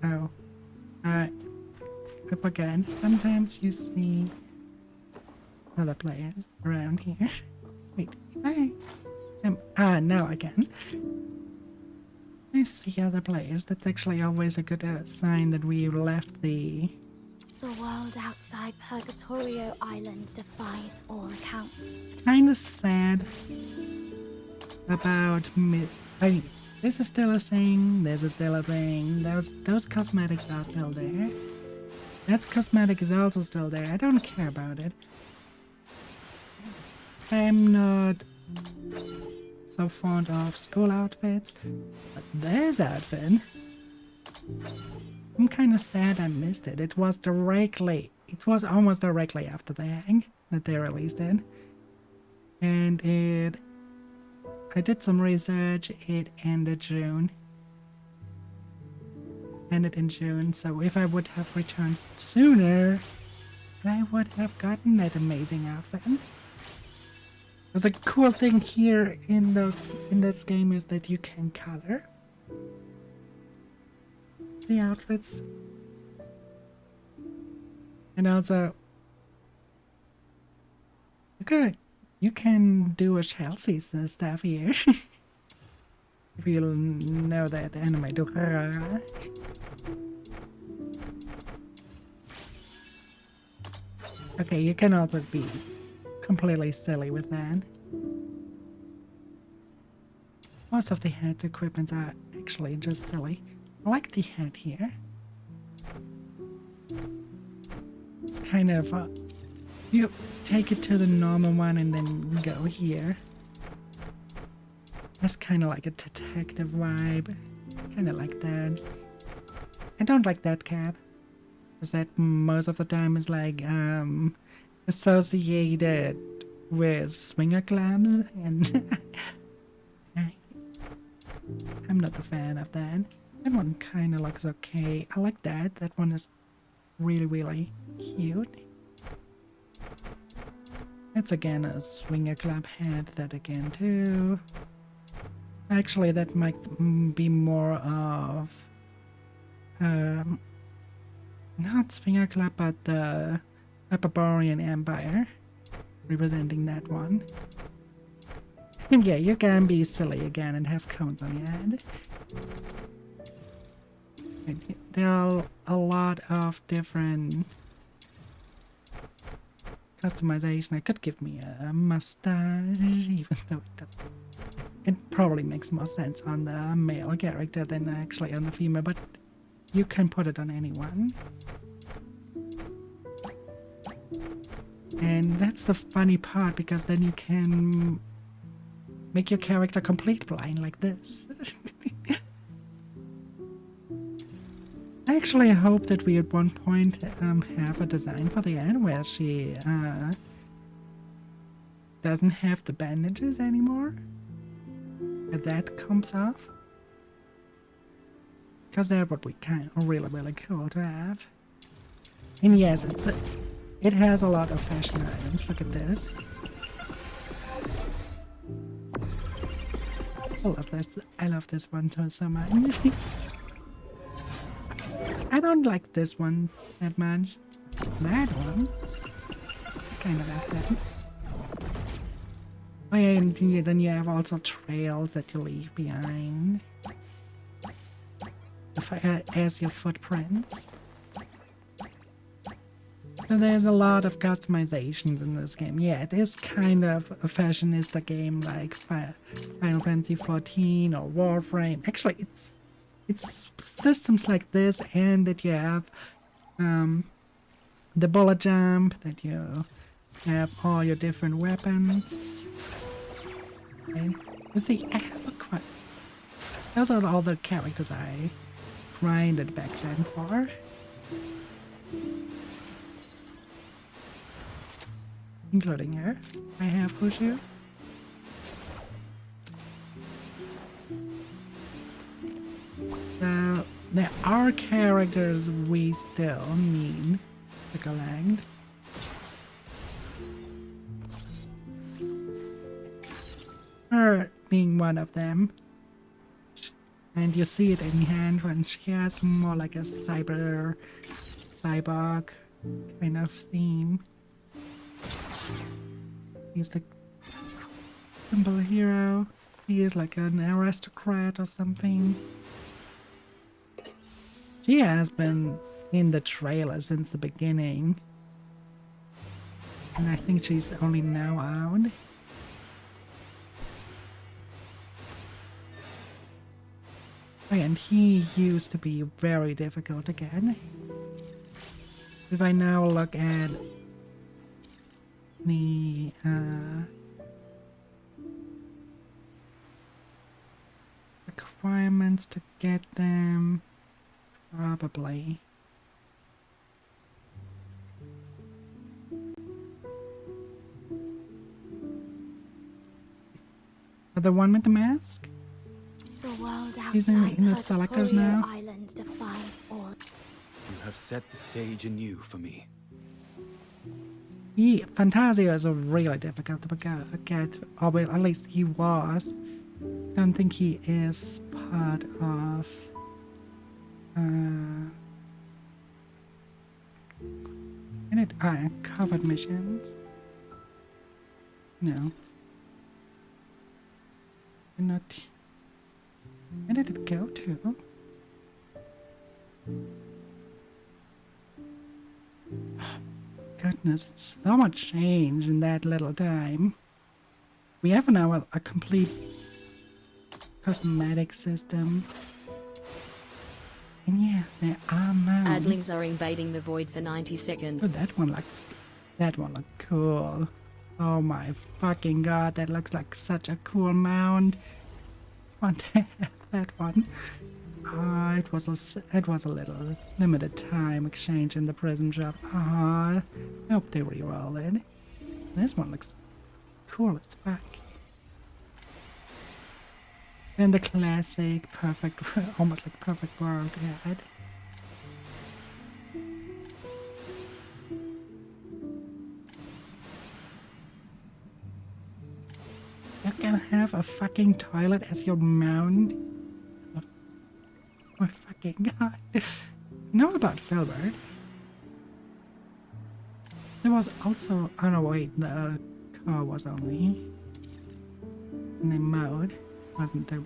Oh, I forgot. Sometimes you see other players around here. Wait, hi. Now I can. I see other players. That's actually always a good sign that we left the... The world outside Purgatorio Island defies all accounts. Kind of sad about this is still a thing, this is still a thing, those cosmetics are still there. That cosmetic is also still there, I don't care about it. I'm not so fond of school outfits, but this outfit, I'm kind of sad I missed it. It was almost directly after the hang that they released it. And I did some research, it ended June. Ended in June, so if I would have returned sooner, I would have gotten that amazing outfit. There's a cool thing here in this game is that you can color the outfits. And also you can do a Chelsea stuff here. If you know that anime. Okay, you can also be completely silly with that. Most of the hat equipments are actually just silly. I like the hat here. It's kind of you take it to the normal one and then go here. That's kind of like a detective vibe. Kind of like that. I don't like that cap. Because that most of the time is like associated with swinger clubs, and I'm not a fan of that. That one kind of looks okay. I like that. That one is really, really cute. That's again a swinger club hat. That again too. Actually, that might be more of not swinger club, but the Hyperborean Empire, representing that one. And yeah, you can be silly again and have cones on your head. And there are a lot of different customization. I could give me a mustache, even though it doesn't. It probably makes more sense on the male character than actually on the female, but you can put it on anyone. And that's the funny part, because then you can make your character complete blind like this. I actually hope that we at one point have a design for the end where she doesn't have the bandages anymore. Where that comes off. Because that would be kind of really, really cool to have. And yes, it has a lot of fashion items. Look at this. I love this. I love this one so much. I don't like this one that much. That one, I kind of like that. Oh yeah, and then you have also trails that you leave behind as your footprints. So there's a lot of customizations in this game. Yeah, it is kind of a fashionista game like Final Fantasy 14 or Warframe. Actually, it's systems like this, and that you have the bullet jump, that you have all your different weapons. And you see, I have a quite. Those are all the characters I grinded back then for. Including her. I have Fushu. So there are characters we still need to collect. Her being one of them. And you see it in hand when she has more like a cyborg kind of theme. He's the simple hero. He is like an aristocrat or something. She has been in the trailer since the beginning. And I think she's only now out. And he used to be very difficult again. If I now look at the requirements to get them, probably. The one with the mask? The world He's outside in the selectors now. Island defies all. You have set the stage anew for me. Fantasia is a really difficult to get, or well, at least he was. Don't think he is part of covered missions. No. Not. Where did it go to? Goodness, it's so much change in that little time. We have now a complete cosmetic system. And yeah, there are mounts. Adlings are invading the void for 90 seconds. Oh, that one looks cool. Oh my fucking god, that looks like such a cool mound. I want to have that one. It was a little limited time exchange in the prism shop. I hope they re-roll it. This one looks cool as fuck. And the classic perfect, almost like perfect world ad. You can have a fucking toilet as your mound. Oh my fucking god. You know about Filbert? There was also, oh no wait, the car was only in the mode, wasn't there?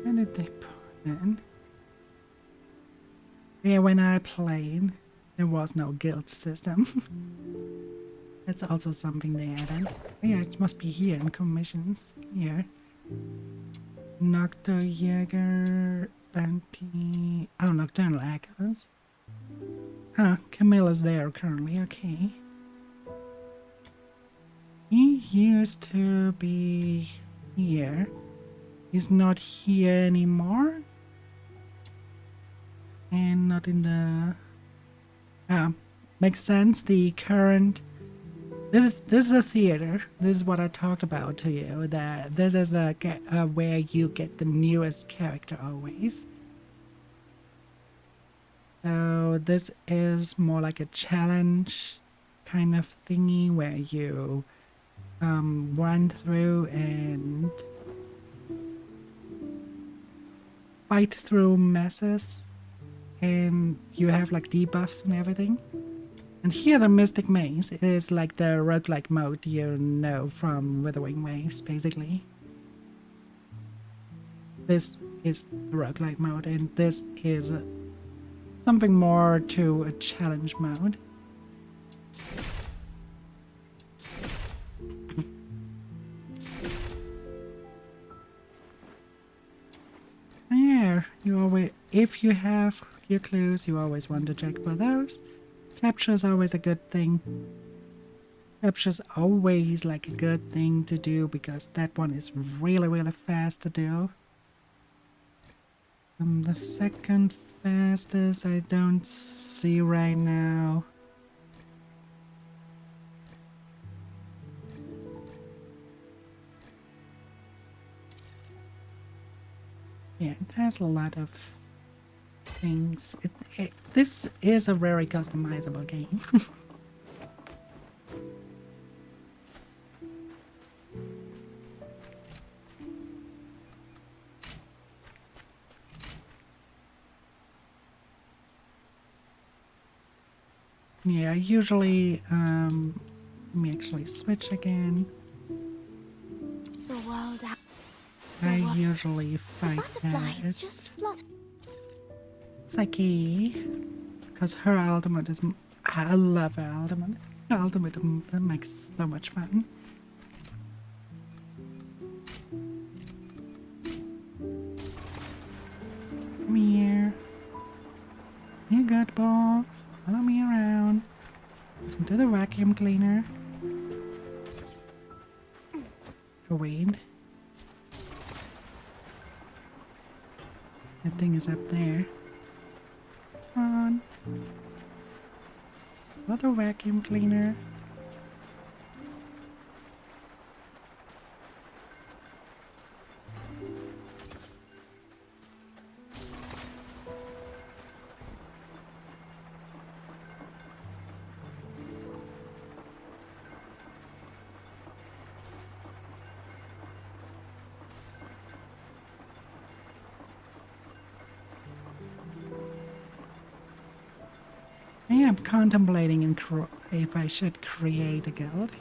When did they put in? Yeah, when I played, there was no guild system. That's also something they added. Yeah, it must be here in commissions. Here. Nocturjäger, Bounty. Oh, Nocturnal Echoes. Huh, Camilla's there currently, okay. He used to be here. He's not here anymore. And not in the... makes sense. The current... This is a theater. This is what I talked about to you. That this is the where you get the newest character always. So this is more like a challenge kind of thingy where you run through and fight through messes, and you have like debuffs and everything. And here the Mystic Maze is like the roguelike mode you know from Withering Waves, basically. This is the roguelike mode, and this is something more to a challenge mode. Yeah, you always, if you have your clues, you always want to check for those. Capture is always a good thing. Capture's always like a good thing to do because that one is really, really fast to do. The second fastest I don't see right now. Yeah, it has a lot of things. This is a very customizable game. Yeah, usually, let me actually switch again. The world out. I usually fight as Just flutter. Psyche, because her ultimate is, I love her ultimate. Her ultimate makes so much fun. Come here. You good ball. Follow me around. Listen to the vacuum cleaner. Oh, wait. That thing is up there. Come on. Another vacuum cleaner. I am contemplating if I should create a guild.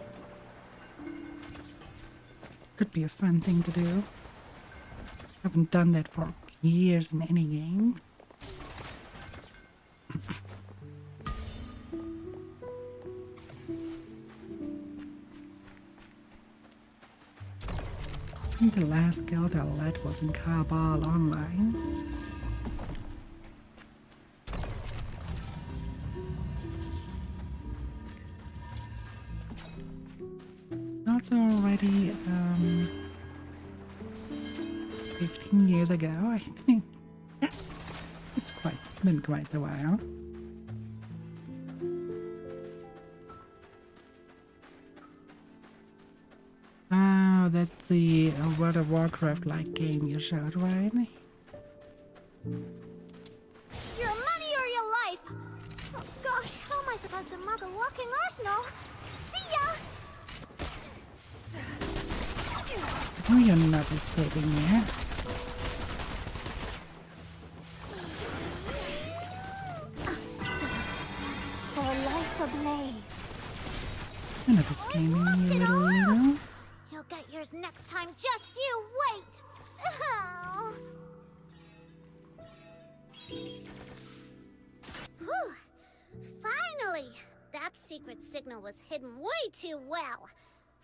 Could be a fun thing to do. Haven't done that for years in any game. I think the last guild I led was in Cabal Online. That's already 15 years ago, I think. It's been quite a while. Oh, that's the World of Warcraft like game you showed, right? Your money or your life! Oh gosh, how am I supposed to mug a walking arsenal? See ya! Oh, you're not escaping here. For a life ablaze. You're not escaping, you little. You'll get yours next time, just you wait! Oh. Whew. Finally! That secret signal was hidden way too well.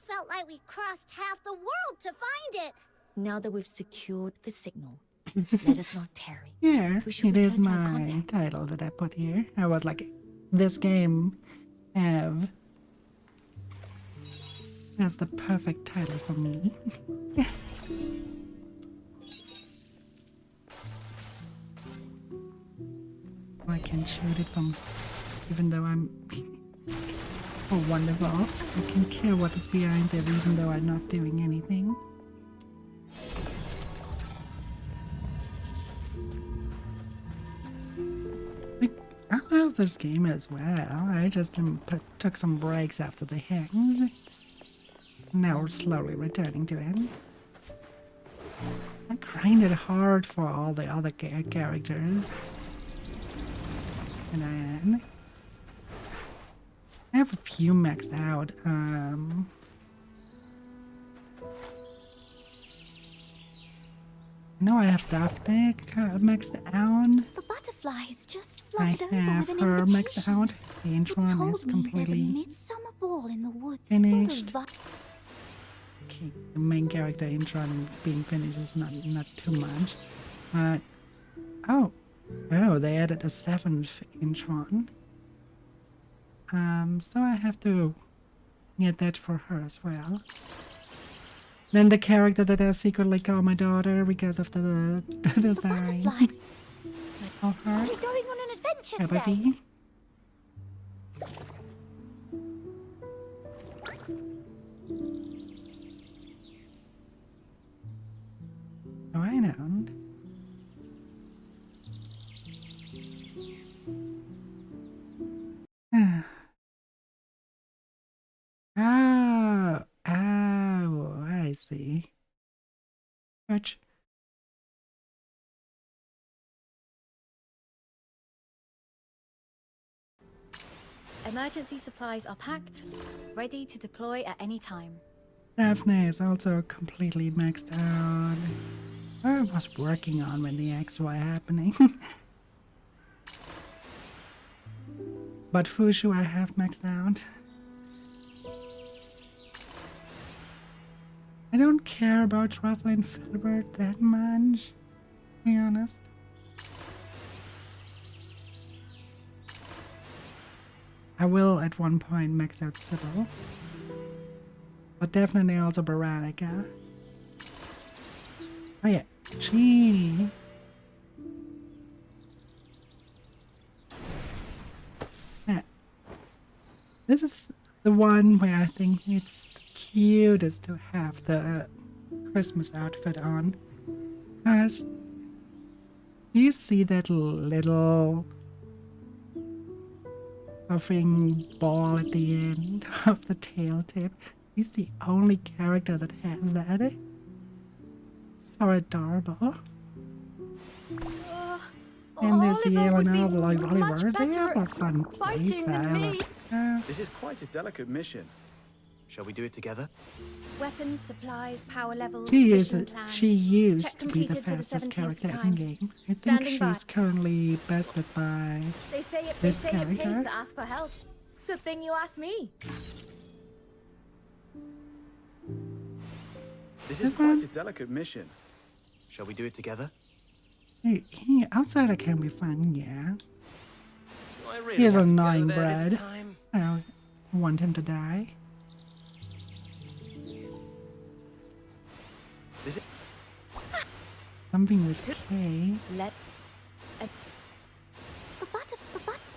Felt like we crossed half the world to find it. Now that we've secured the signal, let us not tarry. Yeah, We should it is return to our my contact. title that I put here. I was like, this game has the perfect title for me. I can shoot it from, even though I'm oh wonderful. I can kill what is behind it even though I'm not doing anything. I love this game as well. I just took some breaks after the hangs. Now we're slowly returning to it. I grinded hard for all the other characters. And then I have a few maxed out. No, I have Daphne maxed out. The butterflies just I fluttered over have with an her invitation. maxed out. The intro is Told me there's a completely midsummer ball in the woods finished. full of Okay, the main character intro being finished is not too much. But oh, they added a 7th intro. So I have to get that for her as well. Then the character that I secretly call my daughter because of the design of Are we hers. going on an adventure today? Ebony. Oh, I know. Oh, I see. Church. Emergency supplies are packed, ready to deploy at any time. Daphne is also completely maxed out. I was working on when the acts were happening. But Fushu I have maxed out. I don't care about Ruffle and Filbert that much, to be honest. I will at one point max out Sybil. But definitely also Veronica. Oh yeah, she... Yeah. This is the one where I think it's the cutest to have the Christmas outfit on. Because do you see that little puffing ball at the end of the tail tip? He's the only character that has that. So adorable. And there's Yale and Oliver. They have a fun place. This is quite a delicate mission. Shall we do it together? Weapons, supplies, power levels, She mission plans. used to Check be the completed for the fastest 17th character in time. game. I think Standing by. she's currently bested by They say it this pays character. to ask for help. Good thing you asked me. This is quite a delicate mission. Shall we do it together? He outsider can be fun, yeah. Do I really He is have to go annoying there this bread. time? I don't want him to die. Is it? Something with K. Let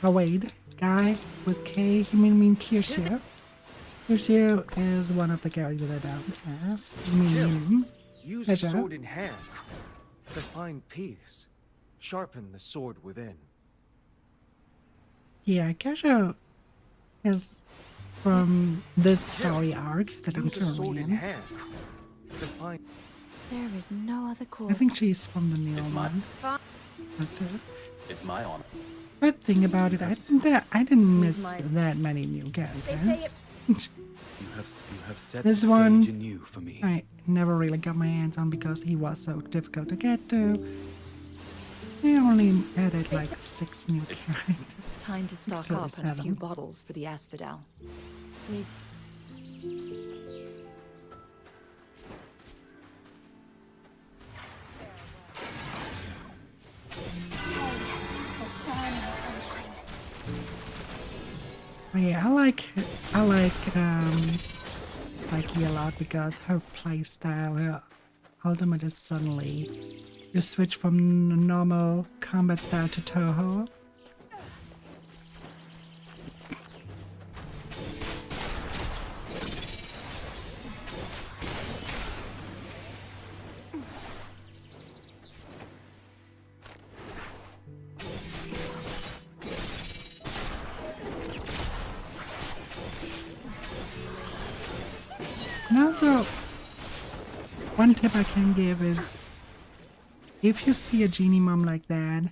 Oh wait, guy with K, you mean Kyushu? Kyushu is one of the characters I don't have. You mean him? Use Hey, a Jack. sword in hand to find peace. Sharpen the sword within. Yeah, Kyushu is from this story arc that I'm Use a sword currently in in. hand to find. There is no other course. I think she's from the new one. That's it. It's my honor. Good thing about it, I didn't miss that many new They characters. say it You have set This the one, stage anew for me. I never really got my hands on because he was so difficult to get to. They only added like 6 new characters. Time to stock Sorry, up on a few 7. bottles for the Asphodel. Oh yeah, I like Psyche a lot because her playstyle, her ultimate is suddenly you switch from normal combat style to Toho. And also, one tip I can give is, if you see a genie mom like that,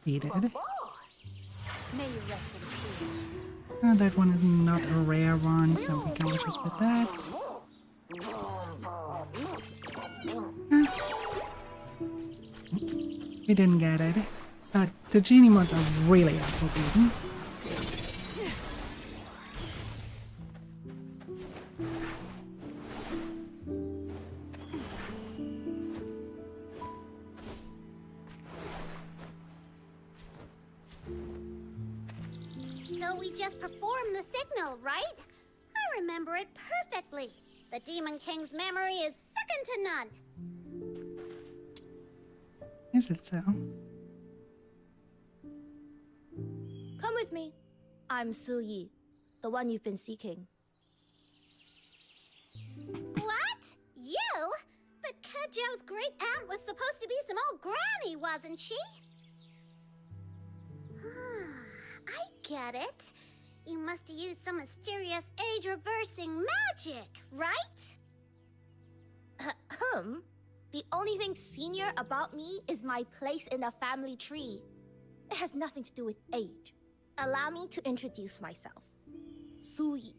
eat it. May you rest in peace. That one is not a rare one, so we can just with that. we didn't get it. But the genie mods are really awful beings. So we just performed the signal, right? I remember it perfectly. The Demon King's memory is second to none. Is it so? Come with me. I'm Su Yi, the one you've been seeking. What? You? But Kejou's great aunt was supposed to be some old granny, wasn't she? I get it. You must have used some mysterious age-reversing magic, right? The only thing senior about me is my place in the family tree. It has nothing to do with age. Allow me to introduce myself. Su Yi,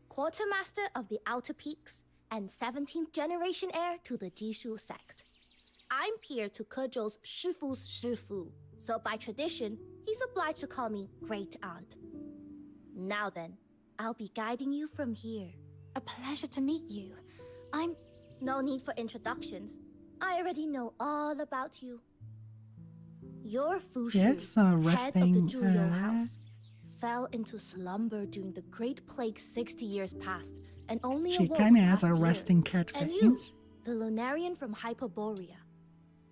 quartermaster of the Outer Peaks and 17th generation heir to the Jishu sect. I'm peer to Kejou's Shifu's Shifu, so by tradition, he's obliged to call me Great Aunt. Now then, I'll be guiding you from here. A pleasure to meet you. No need for introductions. I already know all about you. Your Fushu, Yes, head of the resting, Zhuyo house, fell into slumber during the Great Plague 60 years past, and only She awoke kinda has last a year. resting cat And face. you, the Lunarian from Hyperborea.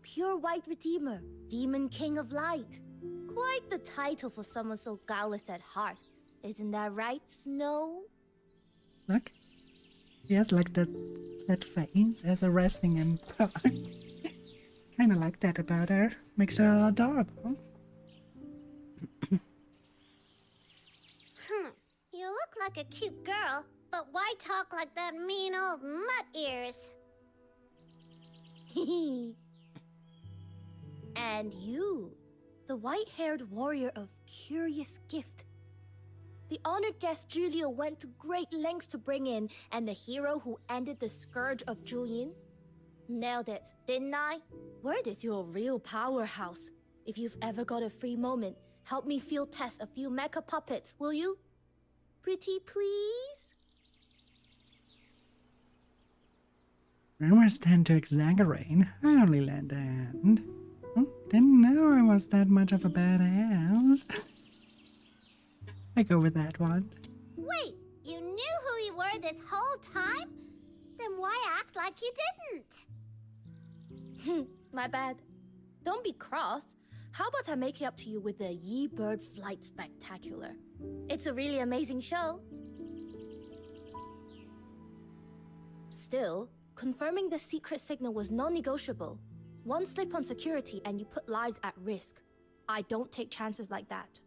Pure White Redeemer, Demon King of Light. Quite the title for someone so guileless at heart. Isn't that right, Snow? Look. She has like that face as a resting emperor. Kinda like that about her. Makes her adorable. You look like a cute girl, but why talk like that mean old mutt ears? And you, the white-haired warrior of curious gift. The honored guest Julio went to great lengths to bring in, and the hero who ended the scourge of Juyin. Nailed it, didn't I? Word is your real powerhouse. If you've ever got a free moment, help me field test a few mecha puppets, will you? Pretty please? Rumors tend to exaggerate. I only lent a hand. Oh, didn't know I was that much of a badass. I go with that one. Wait, you knew who you were this whole time? Then why act like you didn't? My bad. Don't be cross. How about I make it up to you with the Yi Bird Flight Spectacular? It's a really amazing show. Still, confirming the secret signal was non-negotiable. One slip on security and you put lives at risk. I don't take chances like that.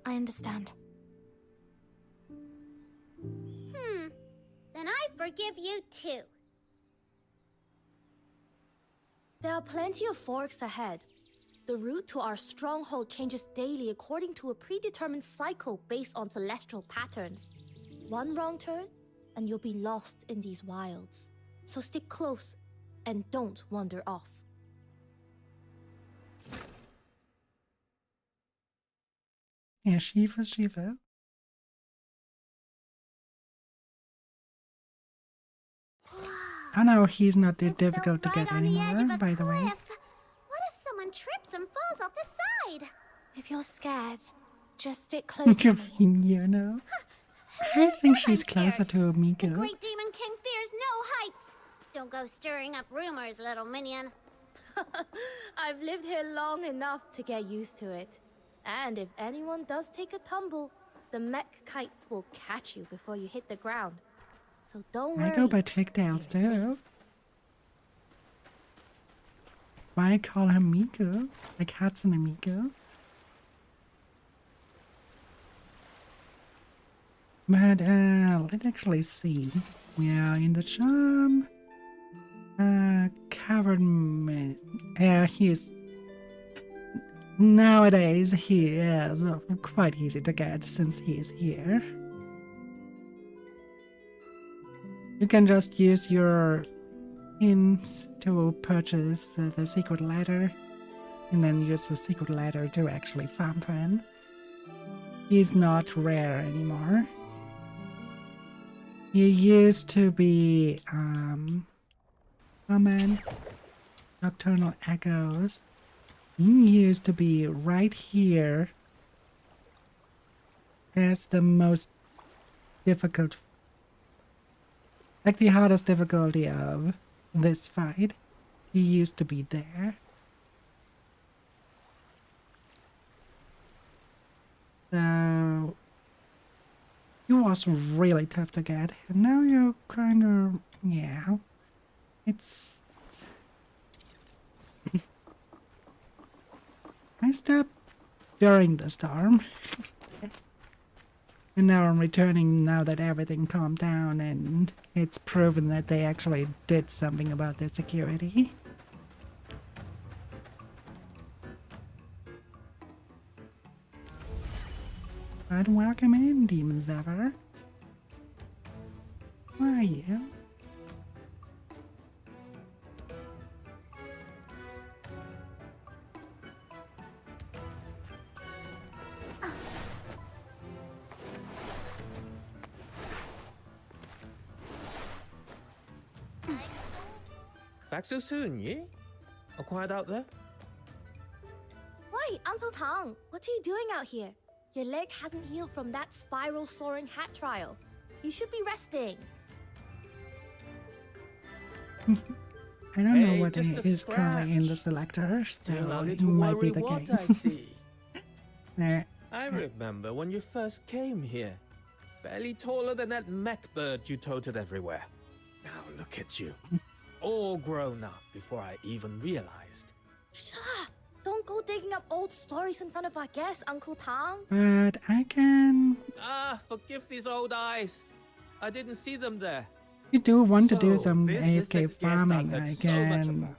I understand. Then I forgive you too. There are plenty of forks ahead. The route to our stronghold changes daily according to a predetermined cycle based on celestial patterns. One wrong turn, and you'll be lost in these wilds. So stick close, and don't wander off. Yeah, Shifu. Oh no, he's not that difficult to get anymore, by the way. What if someone trips and falls off the side? If you're scared, just stick close to me. You know? I think she's closer to Miko. Great Demon King fears no heights. Don't go stirring up rumors, little minion. I've lived here long enough to get used to it. And if anyone does take a tumble, the mech kites will catch you before you hit the ground. So don't worry. I go by Chicktails too. That's why I call him Miko, like Hatsune Miku. But let's actually see. We are in the charm. Government. He is. Nowadays, he is quite easy to get since he is here. You can just use your ins to purchase the secret ladder, and then use the secret ladder to actually farm for him. He's not rare anymore. He used to be, Common Nocturnal Echoes. He used to be right here as the most difficult, like the hardest difficulty of this fight. He used to be there. So he was really tough to get, and now you're kind of, yeah, it's I stopped during the storm. And now I'm returning now that everything calmed down and it's proven that they actually did something about their security. But welcome in, Demon Zephyr. Where are you? Back so soon, yeah? All quiet out there? Wait, Uncle Tang, what are you doing out here? Your leg hasn't healed from that spiral soaring hat trial. You should be resting. I don't know what just a is currently in the selector, Still so a it little might be worried the what case. I see. There. I remember when you first came here. Barely taller than that mech bird you toted everywhere. Now look at you. All grown up before I even realized. Shah! Don't go digging up old stories in front of our guests, Uncle Tang. But I can... Ah, forgive these old eyes. I didn't see them there. You do want to do So, some this is the AFK guest I've farming, heard I so much can, about.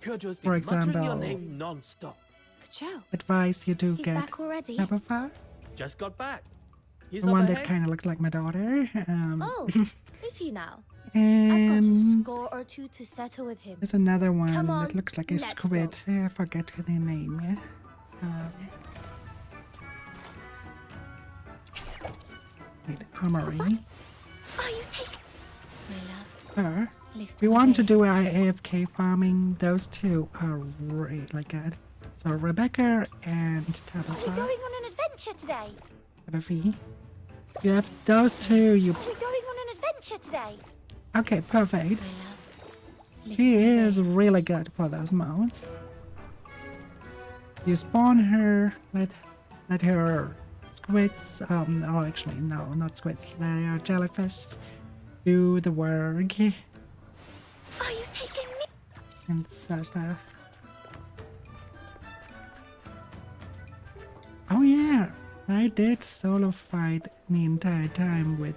Kyojo's for been muttering your example, name non-stop. Kacho, advise you to he's get back already. Tabitha, Just got back. He's the up one that ahead. kind of looks like my daughter. Oh, is he now? I've got a And score or two to settle with him. there's another one Come on, that looks like a let's squid. I forget the name, yeah? Wait, Armory. Are you taking... My love, Her. Lift If you my want to head. do AFK farming, those two are really good. So Rebecca and Are we Tabitha. going on an adventure today? Tabitha. You have those two, you... Are we going on an adventure today? Okay, perfect. She is really good for those modes. You spawn her, let her squids, oh actually no, not squids, let her jellyfish do the work Are you taking me? and such stuff. Oh yeah, I did solo fight the entire time with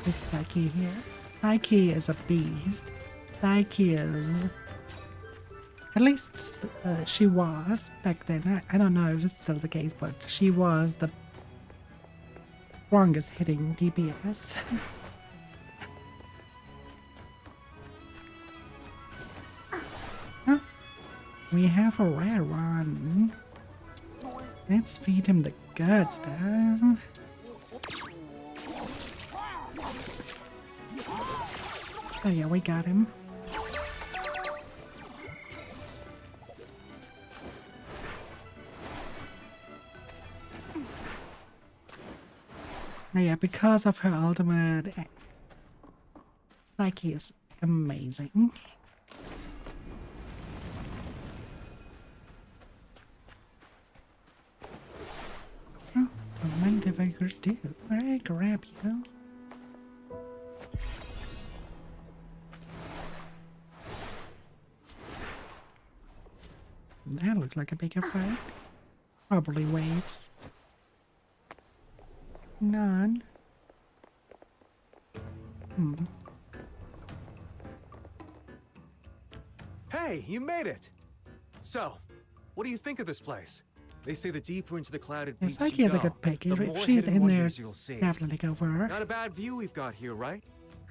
this Psyche here. Psyche is a beast. Psyche is... At least she was back then. I don't know if it's still the case, but she was the strongest hitting DPS. Oh, we have a rare one. Let's feed him the good stuff. Oh yeah, we got him. Oh yeah, because of her ultimate, Psyche is amazing. Oh, what mind if I could do? I grab you. That looks like a bigger fight. Probably waves. None. Hey, you made it! So, what do you think of this place? They say the deeper into the clouded Yeah, peaks Psyche you is a go, good pick. the If more she's hidden in there, wonders you'll see. definitely go for her. Not a bad view we've got here, right?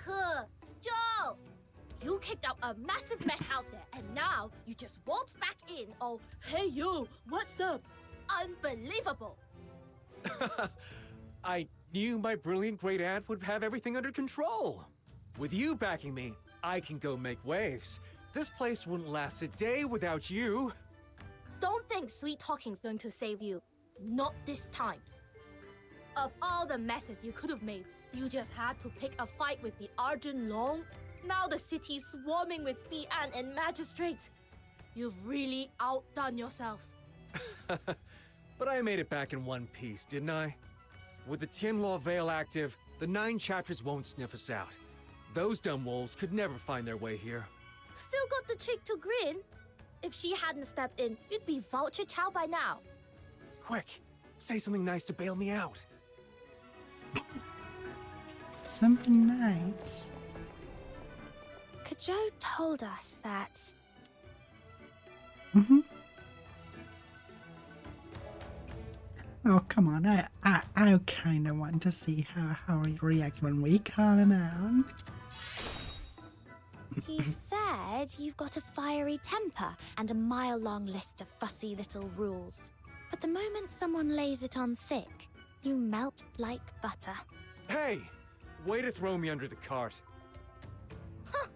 Joe! You kicked out a massive mess out there, and now you just waltz back in. Oh, hey you, what's up? Unbelievable! I knew my brilliant great aunt would have everything under control. With you backing me, I can go make waves. This place wouldn't last a day without you. Don't think sweet talking's going to save you. Not this time. Of all the messes you could have made, you just had to pick a fight with the Arjun Long. Now the city's swarming with Bi'an and magistrates. You've really outdone yourself. But I made it back in one piece, didn't I? With the Tianluo Veil active, the 9 chapters won't sniff us out. Those dumb wolves could never find their way here. Still got the chick to grin. If she hadn't stepped in, you'd be vulture chow by now. Quick, say something nice to bail me out. Something nice. Kajou told us that. Mm-hmm. Oh, come on. I kind of want to see how he reacts when we call him out. He said you've got a fiery temper and a mile-long list of fussy little rules. But the moment someone lays it on thick, you melt like butter. Hey! Way to throw me under the cart. Huh!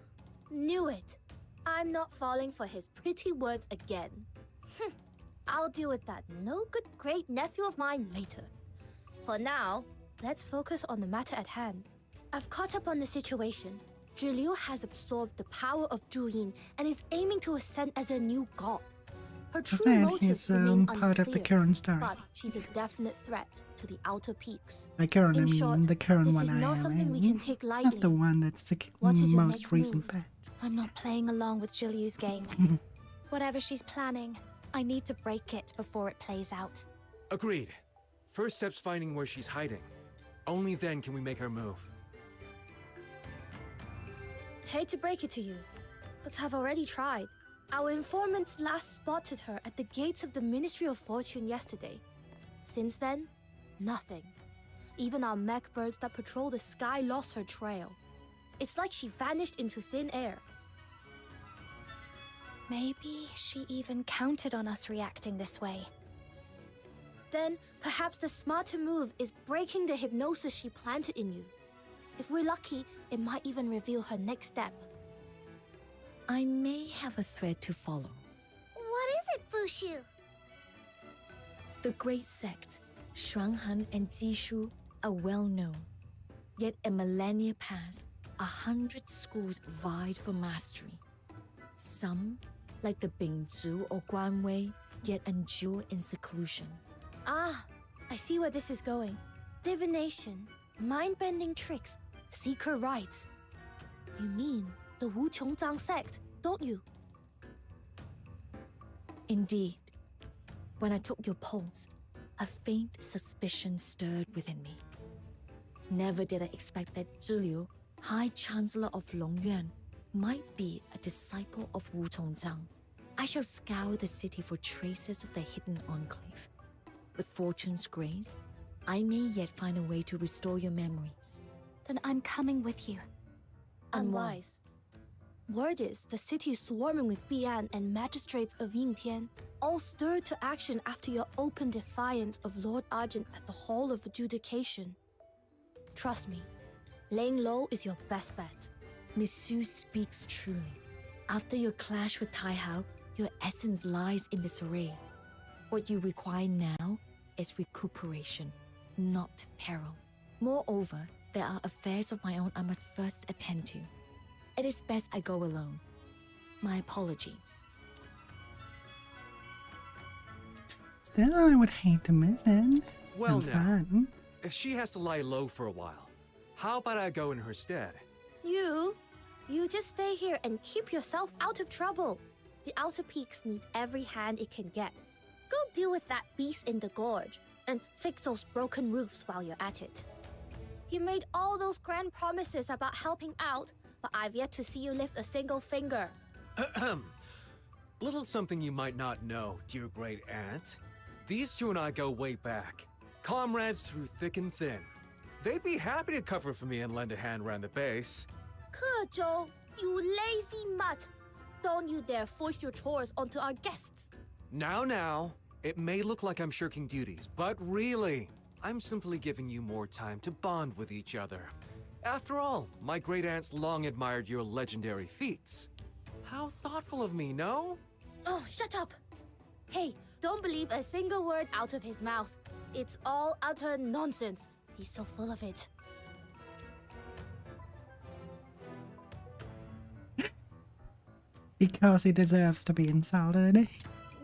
Knew it. I'm not falling for his pretty words again. I'll deal with that no-good great nephew of mine later. For now, let's focus on the matter at hand. I've caught up on the situation. Zhiliu has absorbed the power of Zhu and is aiming to ascend as a new god. Her true motives remain part of the unclear, current story. but she's a definite threat to the Outer Peaks. By current, I In mean short, the current this one is I not am something we in. can take lightly. Not the one that's the What is your most next recent move? patch. I'm not playing along with Zhiliu's game. Whatever she's planning, I need to break it before it plays out. Agreed. First step's finding where she's hiding. Only then can we make our move. Hate to break it to you, but I've already tried. Our informants last spotted her at the gates of the Ministry of Fortune yesterday. Since then, nothing. Even our mech birds that patrol the sky lost her trail. It's like she vanished into thin air. Maybe she even counted on us reacting this way. Then, perhaps the smarter move is breaking the hypnosis she planted in you. If we're lucky, it might even reveal her next step. I may have a thread to follow. What is it, Fushu? The great sect, Shuanghan and Jishu, are well known. Yet a millennia passed, 100 schools vied for mastery. Some, like the Bingzu or Guanwei, yet endure in seclusion. Ah, I see where this is going. Divination, mind-bending tricks, secret rites. You mean the Wu Qiongzang sect, don't you? Indeed. When I took your pulse, a faint suspicion stirred within me. Never did I expect that Zhiliu, High Chancellor of Longyuan, might be a disciple of Wu Qiongzang. I shall scour the city for traces of the hidden enclave. With fortune's grace, I may yet find a way to restore your memories. Then I'm coming with you. Unwise. Word is the city is swarming with Bi'an and magistrates of Yingtian, all stirred to action after your open defiance of Lord Argent at the Hall of Adjudication. Trust me, laying low is your best bet. Monsieur speaks truly. After your clash with Tai Hao, your essence lies in disarray. What you require now is recuperation, not peril. Moreover, there are affairs of my own I must first attend to. It is best I go alone. My apologies. Still, I would hate to miss it. Well Sounds now, fun. if she has to lie low for a while, how about I go in her stead? You just stay here and keep yourself out of trouble. The Outer Peaks need every hand it can get. Go deal with that beast in the gorge and fix those broken roofs while you're at it. You made all those grand promises about helping out, but I've yet to see you lift a single finger. Little something you might not know, dear great aunt. These two and I go way back. Comrades through thick and thin. They'd be happy to cover for me and lend a hand around the base. Ke you lazy mutt! Don't you dare force your chores onto our guests. Now, it may look like I'm shirking duties, but really, I'm simply giving you more time to bond with each other. After all, my great aunts long admired your legendary feats. How thoughtful of me, no? Oh, shut up! Hey, don't believe a single word out of his mouth. It's all utter nonsense. He's so full of it. Because he deserves to be insulted.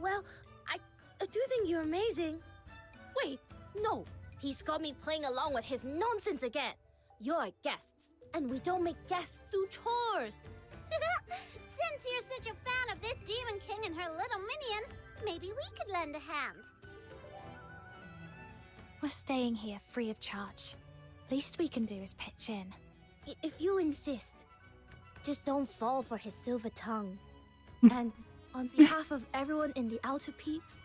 Well, I do think you're amazing. Wait, no. He's got me playing along with his nonsense again. You're guests, and we don't make guests do chores. Since you're such a fan of this Demon King and her little minion, maybe we could lend a hand. We're staying here free of charge. Least we can do is pitch in. If you insist, just don't fall for his silver tongue. And on behalf of everyone in the Outer Peaks,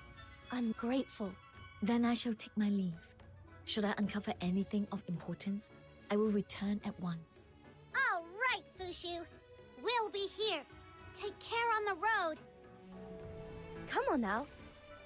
I'm grateful. Then I shall take my leave. Should I uncover anything of importance, I will return at once. All right, Fushu. We'll be here. Take care on the road. Come on now.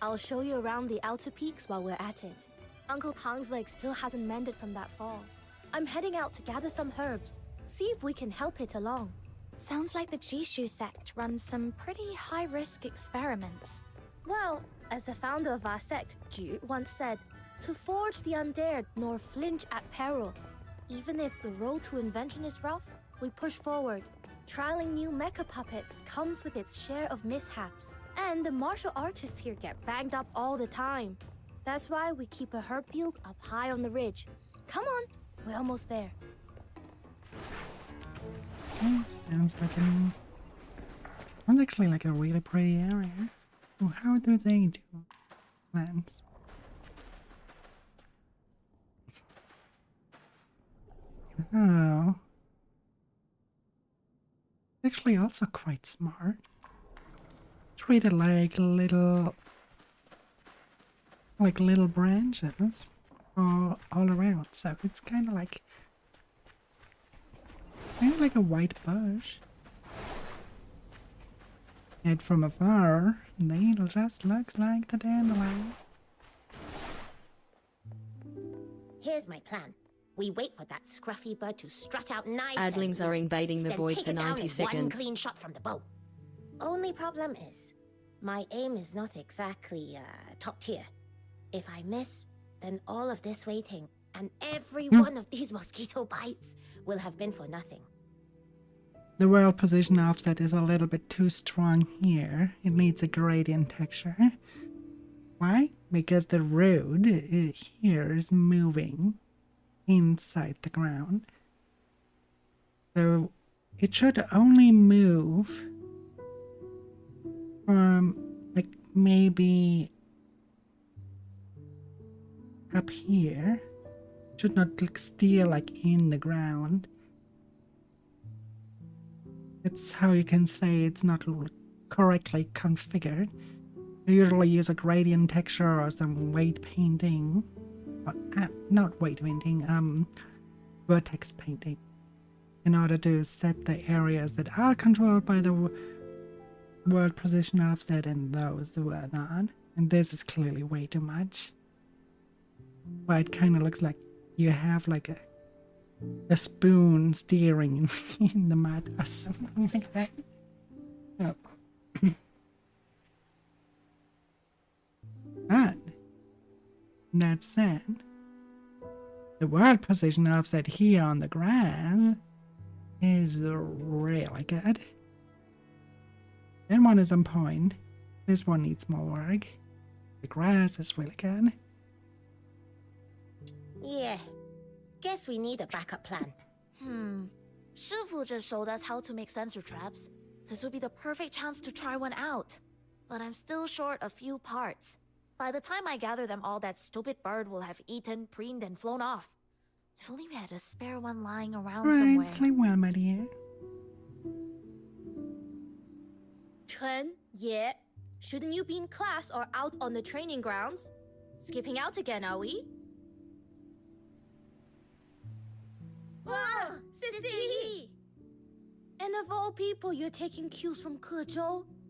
I'll show you around the Outer Peaks while we're at it. Uncle Kong's leg still hasn't mended from that fall. I'm heading out to gather some herbs. See if we can help it along. Sounds like the Jishu sect runs some pretty high-risk experiments. Well, as the founder of our sect, Ju, once said, to forge the undared nor flinch at peril. Even if the road to invention is rough, we push forward. Trialing new mecha puppets comes with its share of mishaps, and the martial artists here get banged up all the time. That's why we keep a herb field up high on the ridge. Come on, we're almost there. Sounds actually like a really pretty area. Oh, how do they do plans? Oh. Actually also quite smart. Treat it like little branches all around, so it's kind of like a white bush. And from afar, they just looks like the dandelion. Here's my plan. We wait for that scruffy bird to strut out nice Adlings are invading the then void take for it down 90 in one seconds. clean shot from the bow. Only problem is, my aim is not exactly top tier. If I miss, then all of this waiting and every one of these mosquito bites will have been for nothing. The world position offset is a little bit too strong here. It needs a gradient texture. Why? Because the road here is moving inside the ground. So it should only move from like maybe up here. Should not like steer like in the ground. That's how you can say it's not correctly configured. You usually use a gradient texture or some weight painting. Not weight painting, vertex painting. In order to set the areas that are controlled by the world position offset and those who are not. And this is clearly way too much. But it kind of looks like you have like a spoon steering in the mud or something like that. Oh. But that said, the world position offset here on the grass is really good. That one is on point. This one needs more work. The grass is really good. Yeah, guess we need a backup plan. Shifu just showed us how to make sensor traps. This would be the perfect chance to try one out. But I'm still short a few parts. By the time I gather them all, that stupid bird will have eaten, preened, and flown off. If only we had a spare one lying around somewhere. Right, sleep well, my dear. Chen, yeah. Shouldn't you be in class or out on the training grounds? Skipping out again, are we? Wow, Sissy! And of all people, you're taking cues from Ke,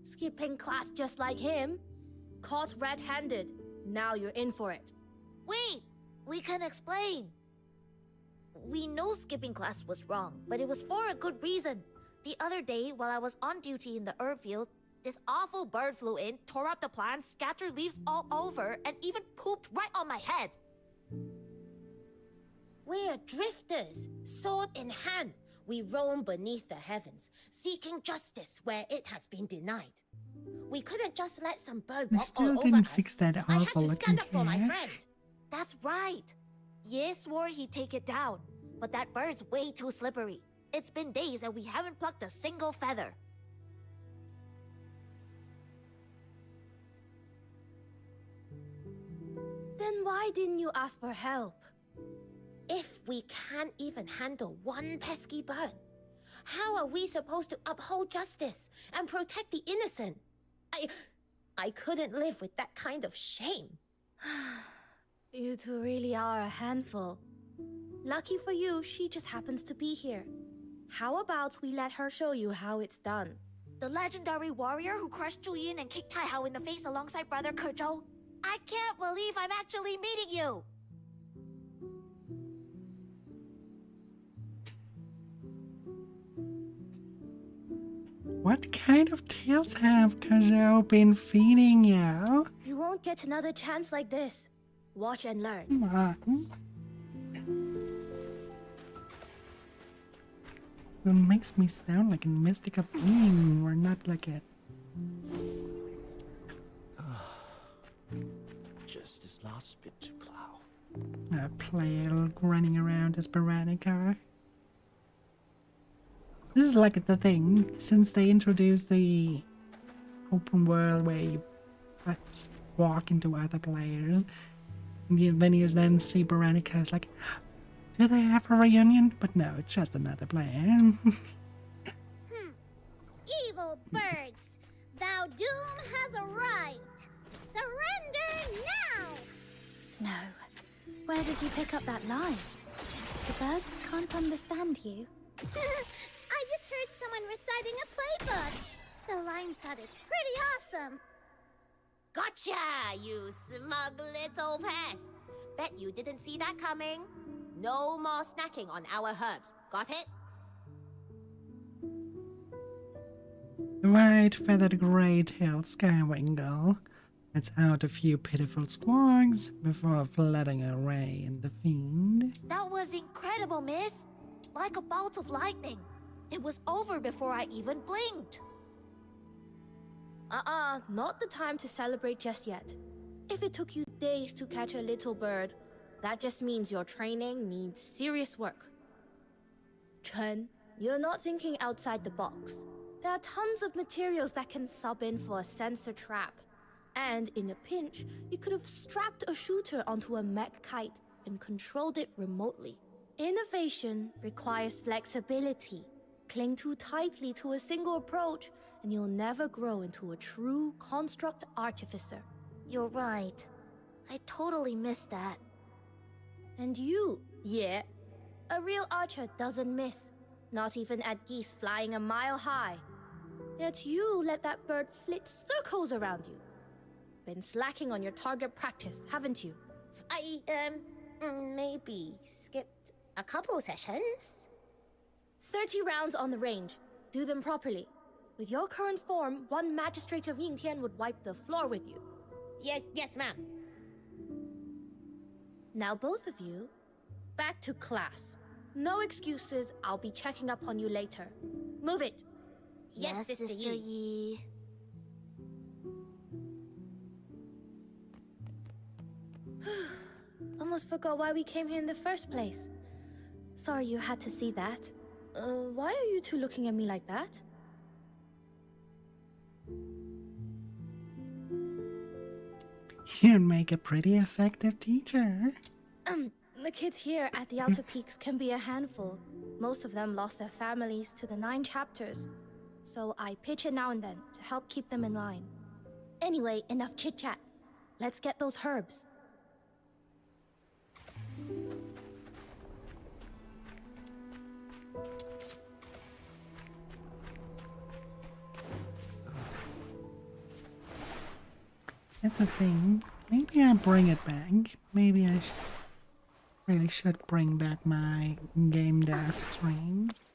skipping class just like him. Caught red-handed. Now you're in for it. Wait, we can explain. We know skipping class was wrong, but it was for a good reason. The other day, while I was on duty in the herb field, this awful bird flew in, tore up the plants, scattered leaves all over, and even pooped right on my head. We're drifters, sword in hand. We roam beneath the heavens, seeking justice where it has been denied. We couldn't just let some bird They walk still all over didn't us. fix that I had awful to stand looking up for my hair. friend. That's right. Ye swore he'd take it down, but that bird's way too slippery. It's been days and we haven't plucked a single feather. Then why didn't you ask for help? If we can't even handle one pesky bird, how are we supposed to uphold justice and protect the innocent? I couldn't live with that kind of shame. You two really are a handful. Lucky for you, she just happens to be here. How about we let her show you how it's done? The legendary warrior who crushed Zhu Yin and kicked Tai Hao in the face alongside brother Ke. I can't believe I'm actually meeting you! What kind of tales have Ke been feeding you? You won't get another chance like this. Watch and learn. Come on. It makes me sound like a mystical being, or not like it. Just this last bit to plow. A player running around as Veronica. This is like the thing, since they introduced the open world where you walk into other players, and then you then see Veronica, it's like, do they have a reunion? But no, it's just another player. Evil birds, thou doom has arrived. Surrender now! Snow, where did you pick up that line? The birds can't understand you. I just heard someone reciting a playbook. The line sounded pretty awesome. Gotcha, you smug little pest. Bet you didn't see that coming. No more snacking on our herbs. Got it? White feathered grey-tailed skywingle. Lets out a few pitiful squawks before flooding a ray in the fiend. That was incredible, miss. Like a bolt of lightning. It was over before I even blinked. Not the time to celebrate just yet. If it took you days to catch a little bird, that just means your training needs serious work. Chen, you're not thinking outside the box. There are tons of materials that can sub in for a sensor trap. And in a pinch, you could have strapped a shooter onto a mech kite and controlled it remotely. Innovation requires flexibility. Cling too tightly to a single approach, and you'll never grow into a true construct artificer. You're right. I totally missed that. And you, yeah. A real archer doesn't miss. Not even at geese flying a mile high. Yet you let that bird flit circles around you. Been slacking on your target practice, haven't you? I, maybe skipped a couple sessions. 30 rounds on the range. Do them properly. With your current form, one magistrate of Yingtian would wipe the floor with you. Yes, ma'am. Now both of you, back to class. No excuses, I'll be checking up on you later. Move it! Yes, Sister Yi. Almost forgot why we came here in the first place. Sorry you had to see that. Why are you two looking at me like that? You'd make a pretty effective teacher. The kids here at the Outer Peaks can be a handful. Most of them lost their families to the 9 chapters. So I pitch in now and then to help keep them in line. Anyway, enough chit-chat. Let's get those herbs. That's a thing. Maybe I bring it back. Maybe I really should bring back my game dev streams.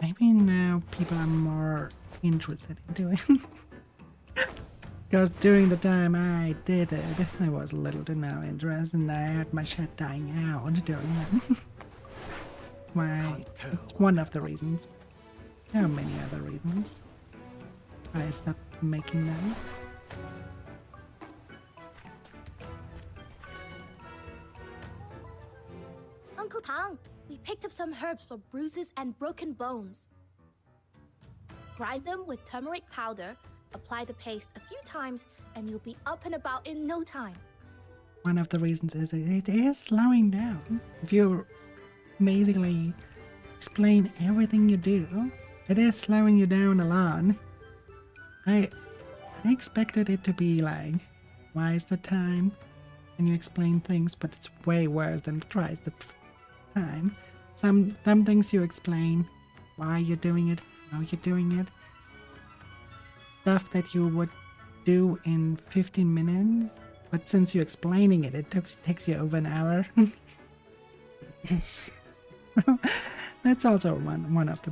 Maybe now people are more interested in doing. Because during the time I did it, there was little to no interest, and I had my shit dying out during that. Why? It's one of the reasons. There are many other reasons why I stopped making them. Uncle Tang, we picked up some herbs for bruises and broken bones. Grind them with turmeric powder, apply the paste a few times, and you'll be up and about in no time. One of the reasons is it is slowing down. If you basically explain everything you do, it is slowing you down a lot. I expected it to be like twice the time when you explain things, but it's way worse than twice the time. Some things you explain, why you're doing it, how you're doing it. Stuff that you would do in 15 minutes, but since you're explaining it, it takes you over an hour. That's also one of the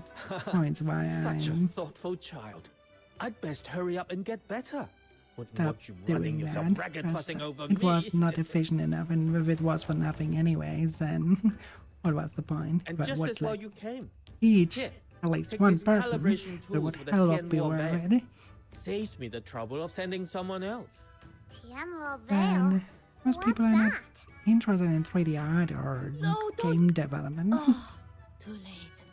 points why Such a I'm thoughtful child. I'd best hurry up and get better. Wouldn't stop want you running doing yourself that. ragged as fussing over it me. was not efficient enough, and if it was for nothing anyways, then what was the point? And But just what, as well like, you came. each, Here, at least take one these person, calibration that tools would for the hell of Tien be Wo worth Veil. it. Saves me the trouble of sending someone else. Tianlo And Veil? most people are not that? interested in 3D art or game development. Too late.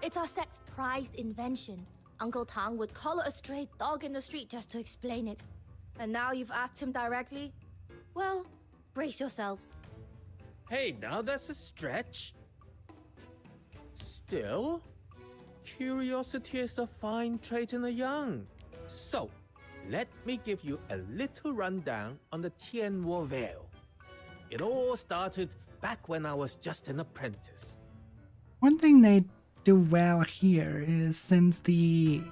It's our set's prized invention. Uncle Tang would collar a stray dog in the street just to explain it. And now you've asked him directly? Well, brace yourselves. Hey, now that's a stretch. Still, curiosity is a fine trait in the young. So, let me give you a little rundown on the Tien Wo Veil. It all started back when I was just an apprentice. One thing they do well here is, since the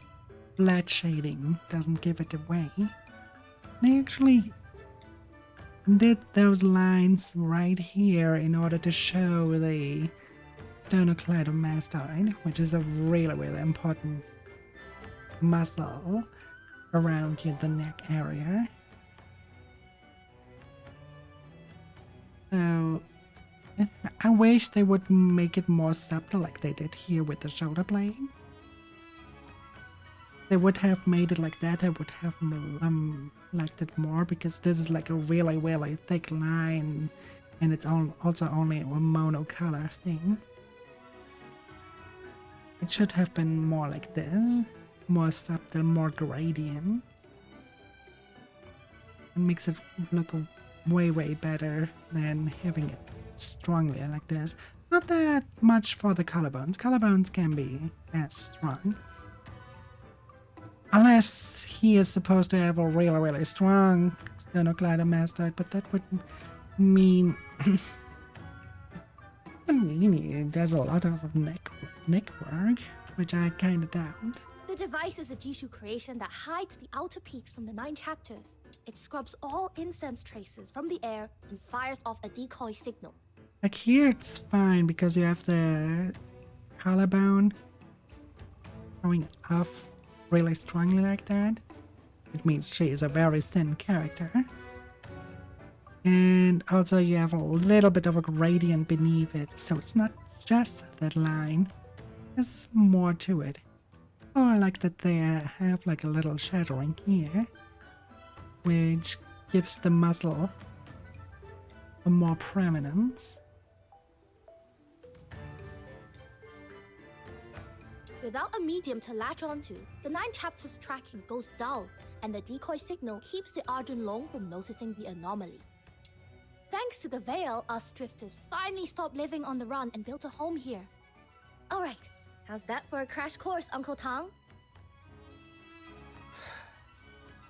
flat shading doesn't give it away, they actually did those lines right here in order to show the sternocleidomastoid, which is a really, really important muscle around the neck area. So I wish they would make it more subtle like they did here with the shoulder blades. They would have made it like that, I would have liked it more, because this is like a really, really thick line, and it's also only a monocolor thing. It should have been more like this, more subtle, more gradient. It makes it look way, way better than having it strongly like this. Not that much for the collarbones. Collarbones can be as strong. Unless he is supposed to have a really, really strong sternocleidomastoid, but that would mean... there's a lot of neck work, which I kinda doubt. The device is a Jishu creation that hides the outer peaks from the 9 chapters. It scrubs all incense traces from the air and fires off a decoy signal. Like here it's fine because you have the collarbone showing off really strongly like that. It means she is a very thin character. And also you have a little bit of a gradient beneath it, so it's not just that line. There's more to it. Oh, I like that they have like a little shadowing here, which gives the muscle a more prominence. Without a medium to latch onto, the 9 chapters tracking goes dull, and the decoy signal keeps the Arjun Long from noticing the anomaly. Thanks to the veil, us drifters finally stopped living on the run and built a home here. Alright, how's that for a crash course, Uncle Tang?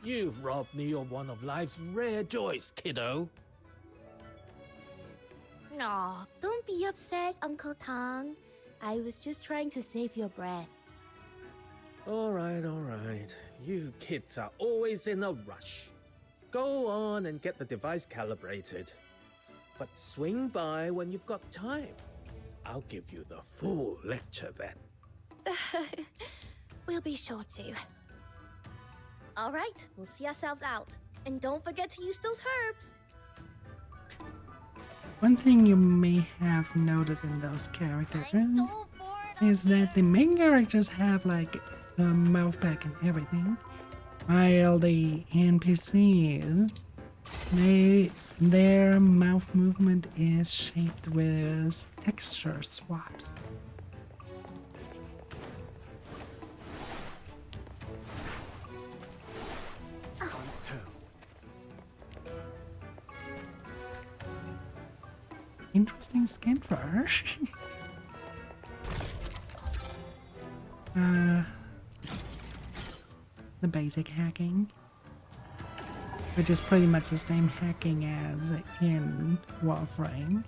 You've robbed me of one of life's rare joys, kiddo. Aw, don't be upset, Uncle Tang. I was just trying to save your breath. All right. You kids are always in a rush. Go on and get the device calibrated. But swing by when you've got time. I'll give you the full lecture then. We'll be sure to. All right, we'll see ourselves out. And don't forget to use those herbs. One thing you may have noticed in those characters is that the main characters have like a mouth pack and everything, while the NPCs, their mouth movement is shaped with texture swaps. Interesting skin fur. The basic hacking, which is pretty much the same hacking as in Warframe.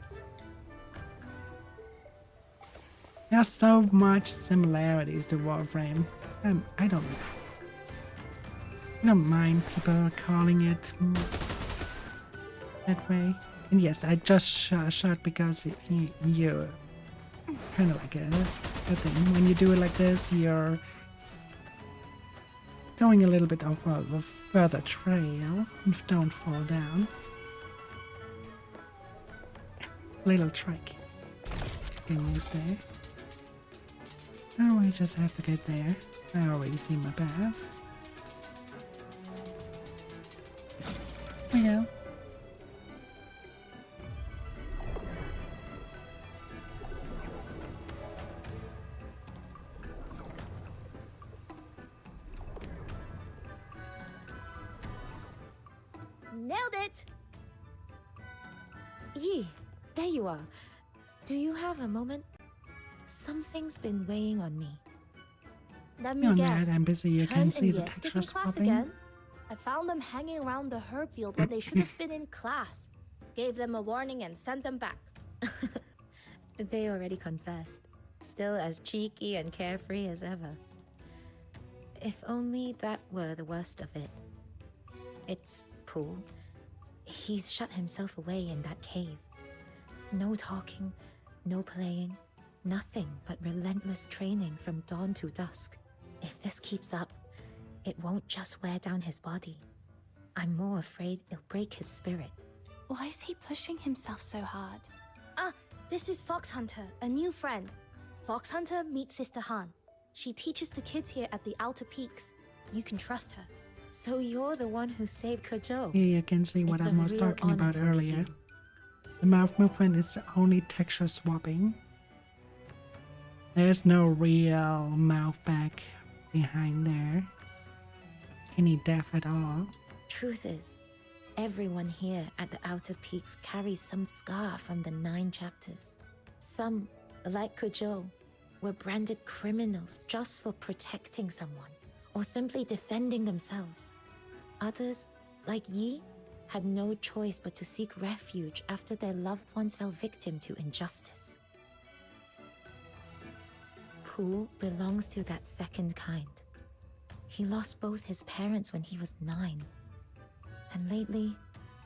There's so much similarities to Warframe. I don't mind people calling it that way. And yes, I just shot because you it's kind of like a thing. When you do it like this, you're going a little bit off of a further trail. Don't fall down. Little trick you can use there. Oh, I just have to get there. I already see my path. We go. Nailed it! Yi, there you are. Do you have a moment? Something's been weighing on me. Let You're me guess. mad, I'm busy. You Chen can see and the Ye texture skipping class swapping. again? I found them hanging around the herb field when they should have been in class. Gave them a warning and sent them back. They already confessed. Still as cheeky and carefree as ever. If only that were the worst of it. It's Pooh. He's shut himself away in that cave. No talking, no playing, nothing but relentless training from dawn to dusk. If this keeps up, it won't just wear down his body. I'm more afraid it'll break his spirit. Why is he pushing himself so hard? Ah, this is Fox Hunter, a new friend. Fox Hunter meets Sister Han. She teaches the kids here at the Outer Peaks. You can trust her. So you're the one who saved Kojo. Here you can see what It's I a was real talking honor about to meet earlier. you. The mouth movement is only texture swapping. There's no real mouth back behind there. Any depth at all. Truth is, everyone here at the Outer Peaks carries some scar from the 9 chapters. Some, like Kojo, were branded criminals just for protecting someone, or simply defending themselves. Others, like Yi, had no choice but to seek refuge after their loved ones fell victim to injustice. Pooh belongs to that second kind. He lost both his parents when he was 9. And lately,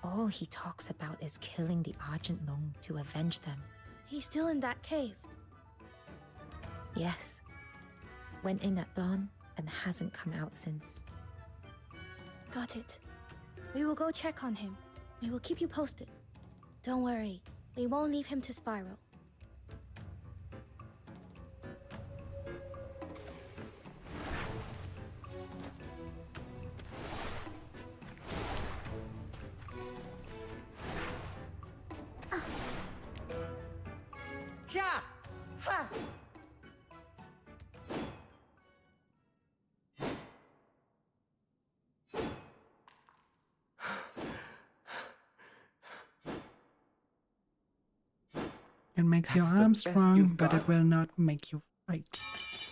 all he talks about is killing the Argent Long to avenge them. He's still in that cave. Yes. Went in at dawn and hasn't come out since. Got it. We will go check on him. We will keep you posted. Don't worry, we won't leave him to spiral. Yeah! Ha! It makes your That's the arms best strong, you've but it got. will not make you fight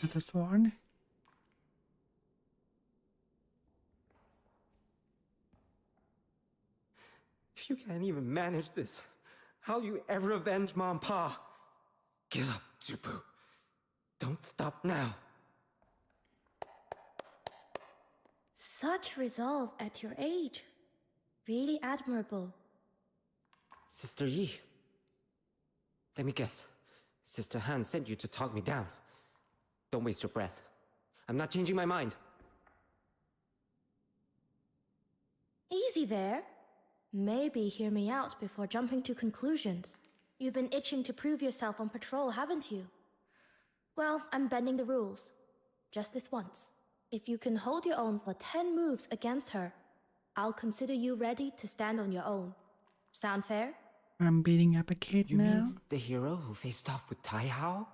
with a sword. If you can't even manage this, how'll you ever avenge Mom and Pa? Get up, Zubu. Don't stop now. Such resolve at your age. Really admirable. Sister Yi. Let me guess. Sister Han sent you to talk me down. Don't waste your breath. I'm not changing my mind. Easy there. Maybe hear me out before jumping to conclusions. You've been itching to prove yourself on patrol, haven't you? Well, I'm bending the rules. Just this once. If you can hold your own for 10 moves against her, I'll consider you ready to stand on your own. Sound fair? I'm beating up a kid You now. mean the hero who faced off with Tai Hao?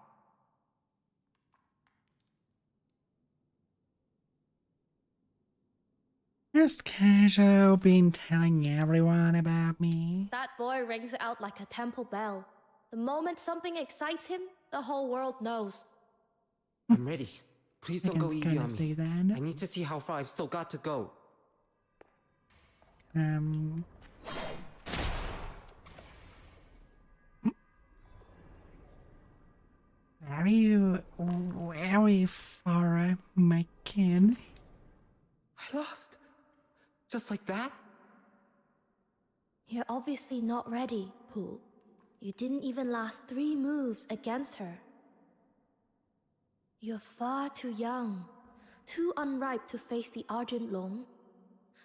Just casual, been telling everyone about me. That boy rings out like a temple bell. The moment something excites him, the whole world knows. I'm ready. Please I don't go can easy kinda on see me. that. I need to see how far I've still got to go. Very far, my kid. I lost. Just like that? You're obviously not ready, Pooh. You didn't even last 3 moves against her. You're far too young, too unripe to face the Argent Long.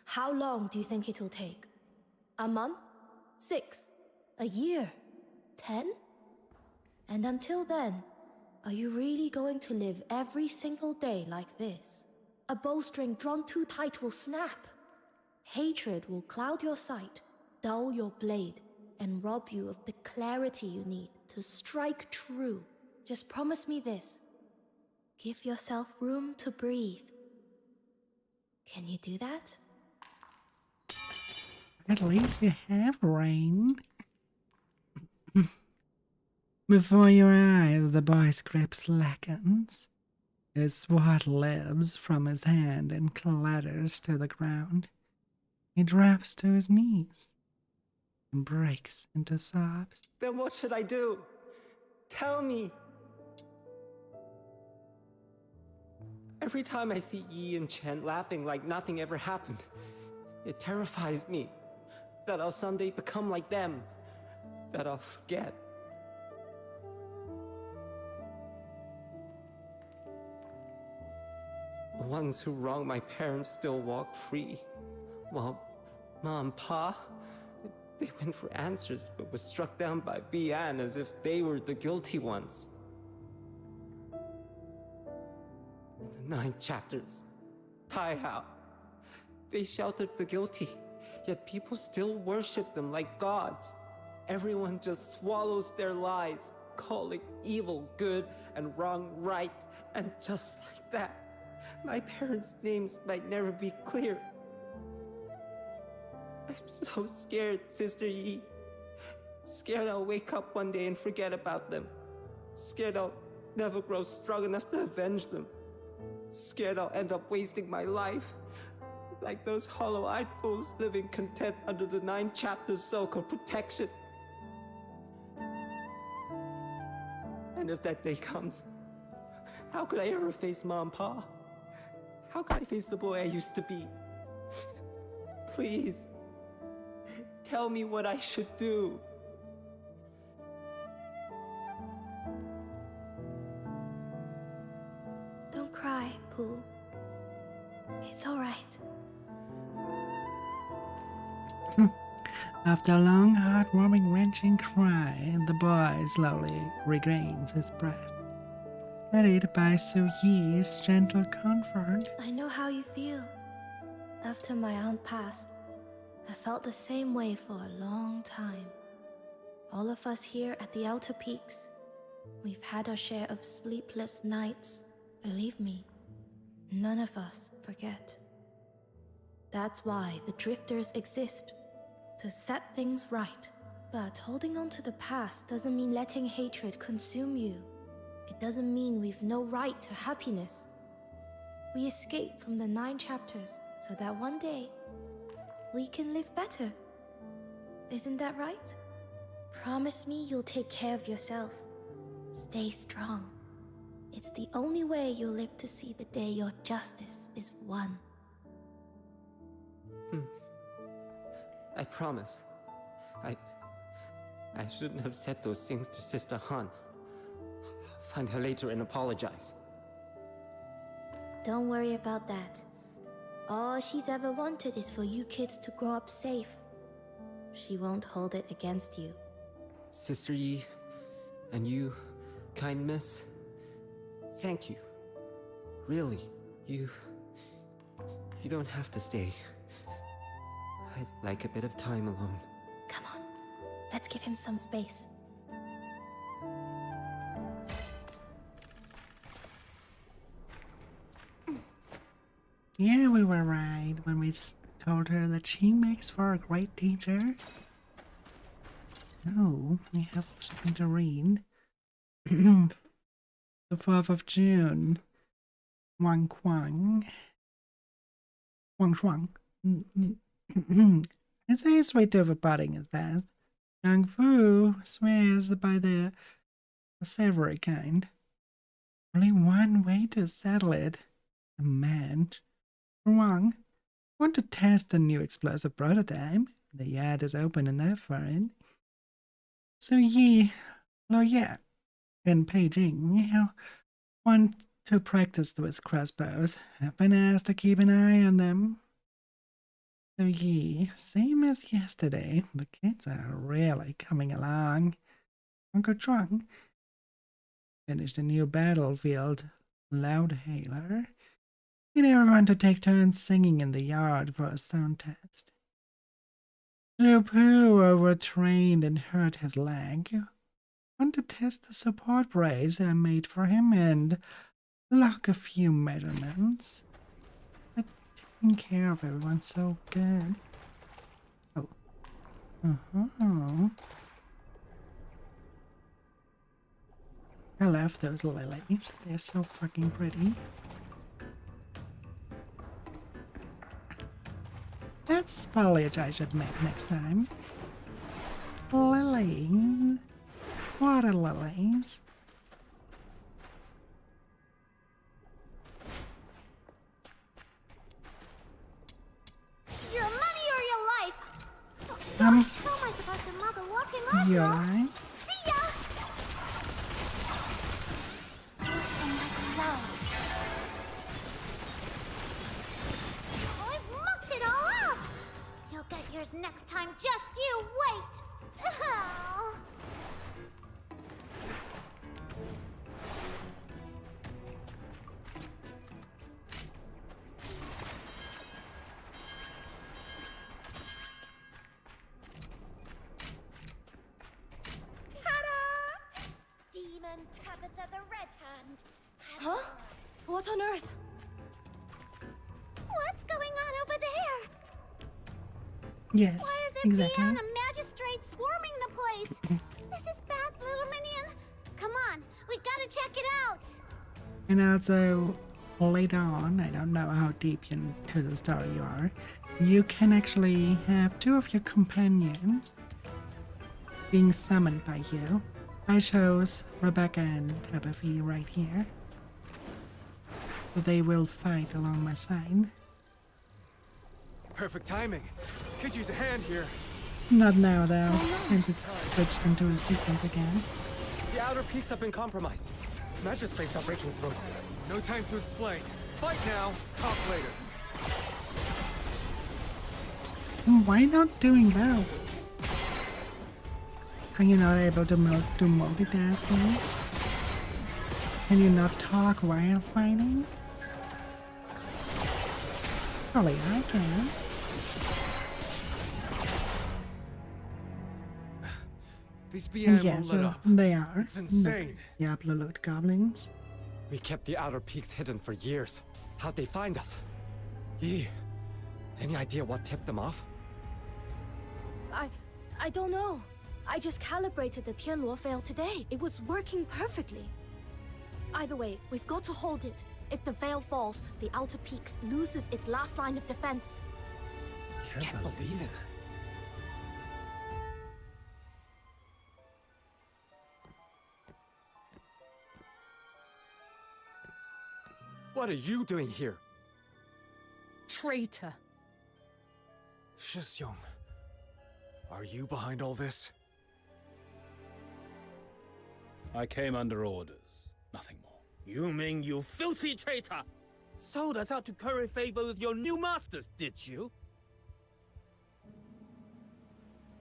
How long do you think it'll take? A month? 6? A year? 10? And until then, are you really going to live every single day like this? A bowstring drawn too tight will snap. Hatred will cloud your sight, dull your blade, and rob you of the clarity you need to strike true. Just promise me this. Give yourself room to breathe. Can you do that? At least you have rain. Before your eyes, the boy's grip slackens. His sword leaps from his hand and clatters to the ground. He drops to his knees and breaks into sobs. Then what should I do? Tell me. Every time I see Yi and Chen laughing like nothing ever happened, it terrifies me that I'll someday become like them, that I'll forget. The ones who wronged my parents still walk free, while Ma and Pa, they went for answers but were struck down by Bian as if they were the guilty ones. In the 9 chapters, Tai Hao, they sheltered the guilty, yet people still worship them like gods. Everyone just swallows their lies, calling evil good and wrong right, and just like that, my parents' names might never be clear. I'm so scared, Sister Yi. Scared I'll wake up one day and forget about them. Scared I'll never grow strong enough to avenge them. Scared I'll end up wasting my life, like those hollow-eyed fools living content under the 9 chapters so-called protection. And if that day comes, how could I ever face Ma and Pa? How could I face the boy I used to be? Please, tell me what I should do. Don't cry, Pooh. It's all right. After a long, heartwarming, wrenching cry, the boy slowly regains his breath, led by Su Yi's gentle comfort. I know how you feel. After my aunt passed, I felt the same way for a long time. All of us here at the Outer Peaks, we've had our share of sleepless nights. Believe me, none of us forget. That's why the Drifters exist, to set things right. But holding on to the past doesn't mean letting hatred consume you. It doesn't mean we've no right to happiness. We escape from the 9 chapters so that one day we can live better. Isn't that right? Promise me you'll take care of yourself. Stay strong. It's the only way you'll live to see the day your justice is won. I promise. I shouldn't have said those things to Sister Han. Find her later and apologize. Don't worry about that. All she's ever wanted is for you kids to grow up safe. She won't hold it against you. Sister Yi, and you, kind miss, thank you. Really, you don't have to stay. I'd like a bit of time alone. Come on, let's give him some space. Yeah, we were right when we told her that she makes for a great teacher. Oh, we have something to read. The 4th of June. Wang Shuang. I say sweet overbutting is best. Yang Fu swears by the savory kind. Only one way to settle it. A match. Wang, want to test a new explosive prototype? The yard is open enough for it. So Yi, Luoye, and Peijing want to practice with crossbows. I've been asked to keep an eye on them. So Yi, same as yesterday, the kids are really coming along. Uncle Trung finished a new battlefield loudhailer. Get everyone to take turns singing in the yard for a sound test. Zhu Pu overtrained and hurt his leg. Want to test the support brace I made for him and lock a few measurements. But taking care of everyone so good. Oh. I love those lilies. They're so fucking pretty. That's foliage I should make next time. Lilies. Water lilies. Your money or your life? How am I supposed to mug a walking You're arsenal? right. See ya! Loosen my gloves. I've mucked it all up! You'll get yours next time, just you wait! Oh. Demon Tabitha the Red Hand. Huh? What on earth? What's going on over there? Yes, Why are there exactly. Piana magistrates swarming the place? This is bad, little minion. Come on, we gotta check it out. And also, later on, I don't know how deep into the story you are, you can actually have two of your companions being summoned by you. I chose Rebecca and Tabitha right here. So they will fight along my side. Perfect timing. Could use a hand here. Not now though, since it's switched into a sequence again. The outer peaks have been compromised. Magistrates are breaking through. No time to explain. Fight now, talk later. Why not doing both? Are you not able to do multitasking? Can you not talk while fighting? Surely I can. These BM Yes, won't let up. they are. It's insane. Diablo loot goblins. We kept the outer peaks hidden for years. How'd they find us? Yi, any idea what tipped them off? I don't know. I just calibrated the Tianluo veil today. It was working perfectly. Either way, we've got to hold it. If the veil falls, the Outer Peaks loses its last line of defense. Can't believe it. What are you doing here? Traitor. Shisyong, are you behind all this? I came under orders, nothing more. You mean you filthy traitor? Sold us out to curry favor with your new masters, did you?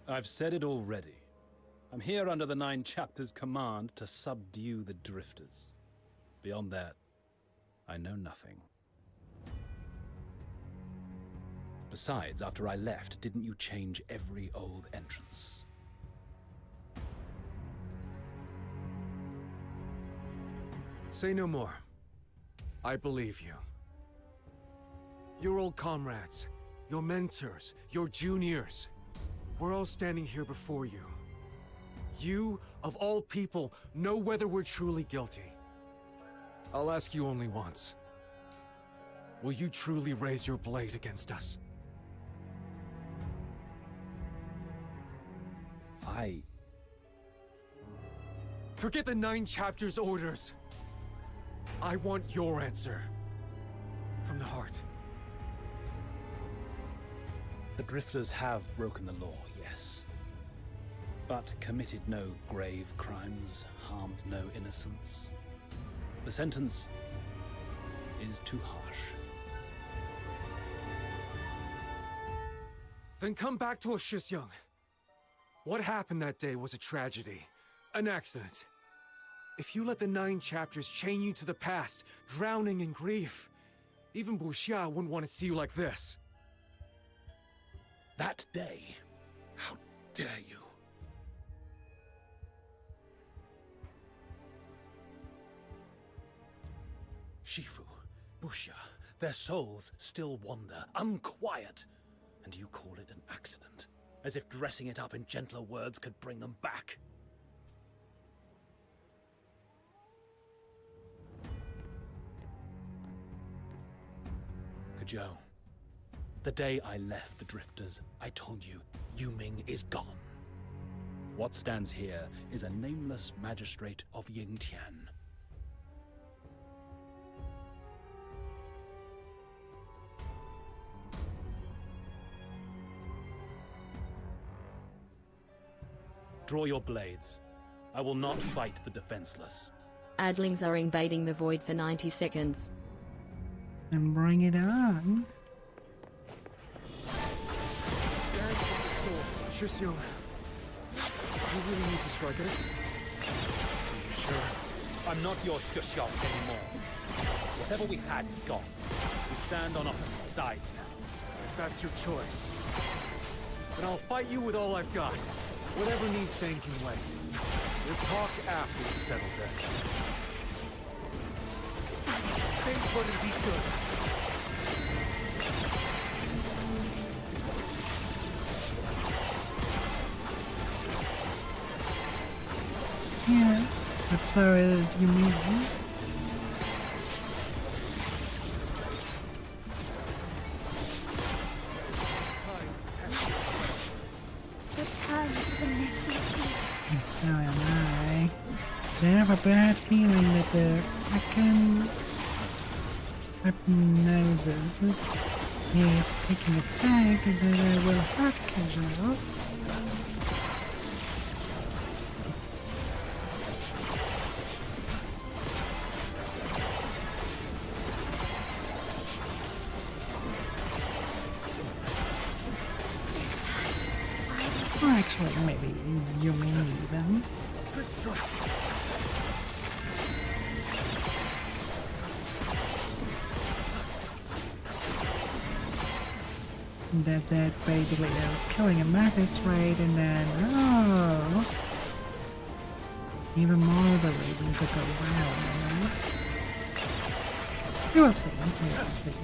I've said it already. I'm here under the 9 chapters' command to subdue the drifters. Beyond that, I know nothing. Besides, after I left, didn't you change every old entrance? Say no more. I believe you. Your old comrades, your mentors, your juniors, we're all standing here before you. You, of all people, know whether we're truly guilty. I'll ask you only once. Will you truly raise your blade against us? Forget the 9 chapters orders. I want your answer. From the heart. The drifters have broken the law, yes. But committed no grave crimes, harmed no innocents. The sentence is too harsh. Then come back to us, Shisyong. What happened that day was a tragedy. An accident. If you let the 9 chapters chain you to the past, drowning in grief, even Buxia wouldn't want to see you like this. That day? How dare you? Shifu, Buxia, their souls still wander, unquiet. And you call it an accident, as if dressing it up in gentler words could bring them back. Kujou, the day I left the Drifters, I told you, Yuming is gone. What stands here is a nameless magistrate of Yingtian. Draw your blades. I will not fight the defenseless. Adlings are invading the void for 90 seconds. And bring it on. Shisyong, you really need to strike at us? Are you sure? I'm not your Shisyong anymore. Whatever we had is gone. We stand on opposite sides now. If that's your choice, then I'll fight you with all I've got. Whatever needs saying can wait. We'll talk after we've settled this. Stay put and be good. Yes, but so is Yuming. Return to the misty sea. And so am I. I have a bad feeling that the second hypnosis is taking effect and that I will hurt Kujou. Or actually, maybe Yuming even. Good strike. That basically is killing a magistrate and then, oh, even more of the reason to go around. We will see, we will see.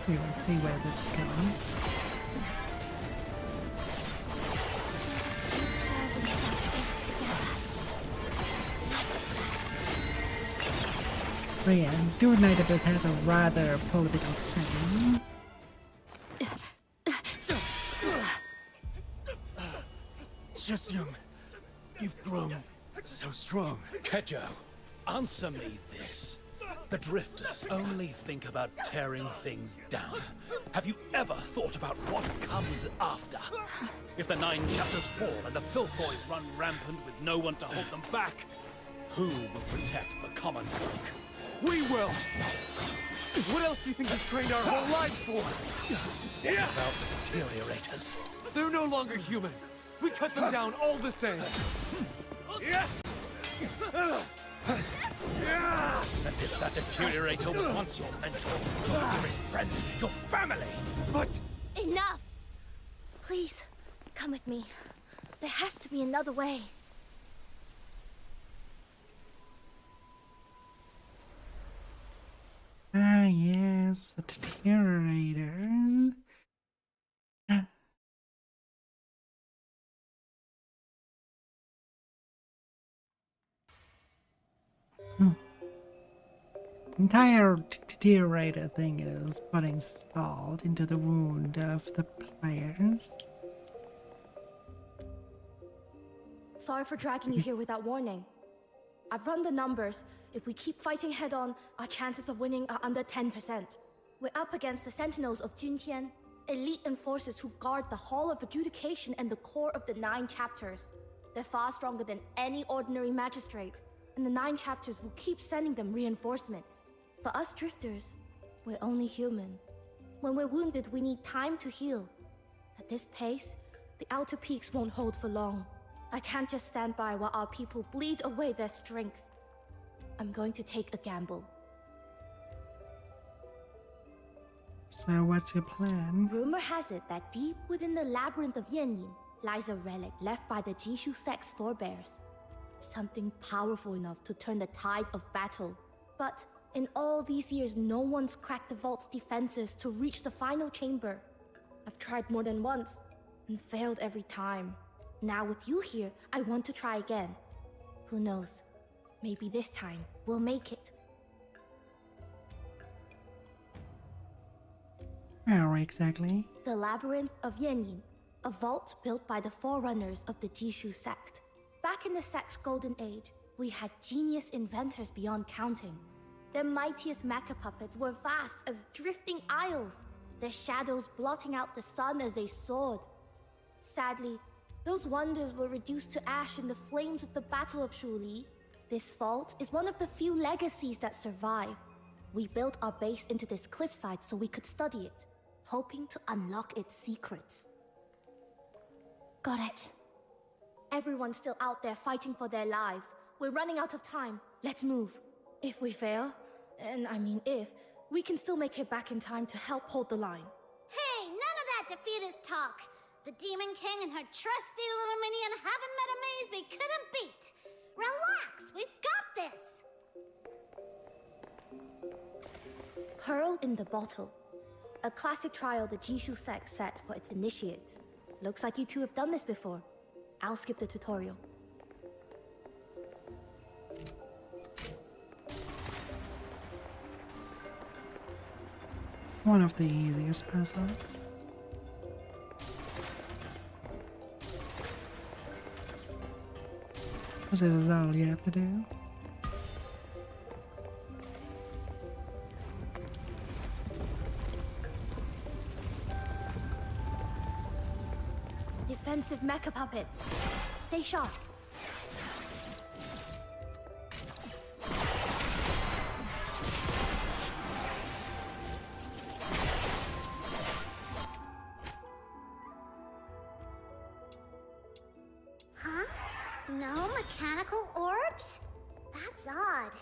We will see where this is going. But yeah, Dual Knight Abyss has a rather political setting. Shisyong, you've grown so strong. Kujou, answer me this. The Drifters only think about tearing things down. Have you ever thought about what comes after? If the 9 chapters fall and the Filthoids run rampant with no one to hold them back, who will protect the common folk? We will! What else do you think we've trained our whole lives for? What about the Deteriorators? They're no longer human. We cut them down all the same. And if that Deteriorator was once your mentor, your dearest friend, your family! But... Enough! Please, come with me. There has to be another way. Ah, yes, the Deteriorators. Entire Deteriorator thing is putting salt into the wound of the players. Sorry for dragging you here without warning. I've run the numbers. If we keep fighting head-on, our chances of winning are under 10%. We're up against the Sentinels of Juntian, elite enforcers who guard the Hall of Adjudication and the core of the 9 chapters. They're far stronger than any ordinary magistrate, and the 9 chapters will keep sending them reinforcements. But us Drifters, we're only human. When we're wounded, we need time to heal. At this pace, the Outer Peaks won't hold for long. I can't just stand by while our people bleed away their strength. I'm going to take a gamble. So what's your plan? Rumor has it that deep within the labyrinth of Yanyin lies a relic left by the Jishu sect's forebears. Something powerful enough to turn the tide of battle. But in all these years, no one's cracked the vault's defenses to reach the final chamber. I've tried more than once, and failed every time. Now with you here, I want to try again. Who knows? Maybe this time, we'll make it. Where exactly? The Labyrinth of Yanyin, a vault built by the forerunners of the Jishu sect. Back in the sect's golden age, we had genius inventors beyond counting. Their mightiest mecha puppets were vast as drifting isles, their shadows blotting out the sun as they soared. Sadly, those wonders were reduced to ash in the flames of the Battle of Shuli. This vault is one of the few legacies that survive. We built our base into this cliffside so we could study it, hoping to unlock its secrets. Got it. Everyone's still out there fighting for their lives. We're running out of time. Let's move. If we fail, and I mean if, we can still make it back in time to help hold the line. Hey, none of that defeatist talk. The Demon King and her trusty little minion haven't met a maze we couldn't beat. Relax, we've got this. Pearl in the Bottle. A classic trial the Jishu sect set for its initiates. Looks like you two have done this before. I'll skip the tutorial. One of the easiest puzzles. This is all you have to do. Defensive mecha puppets. Stay sharp. Huh? No mechanical orbs? That's odd.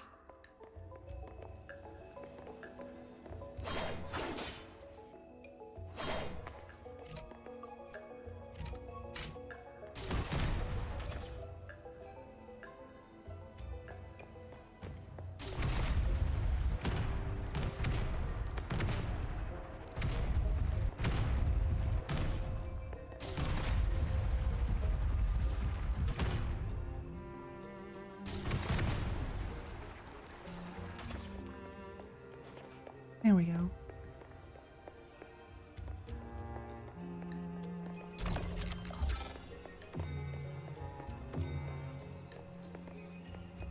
There we go.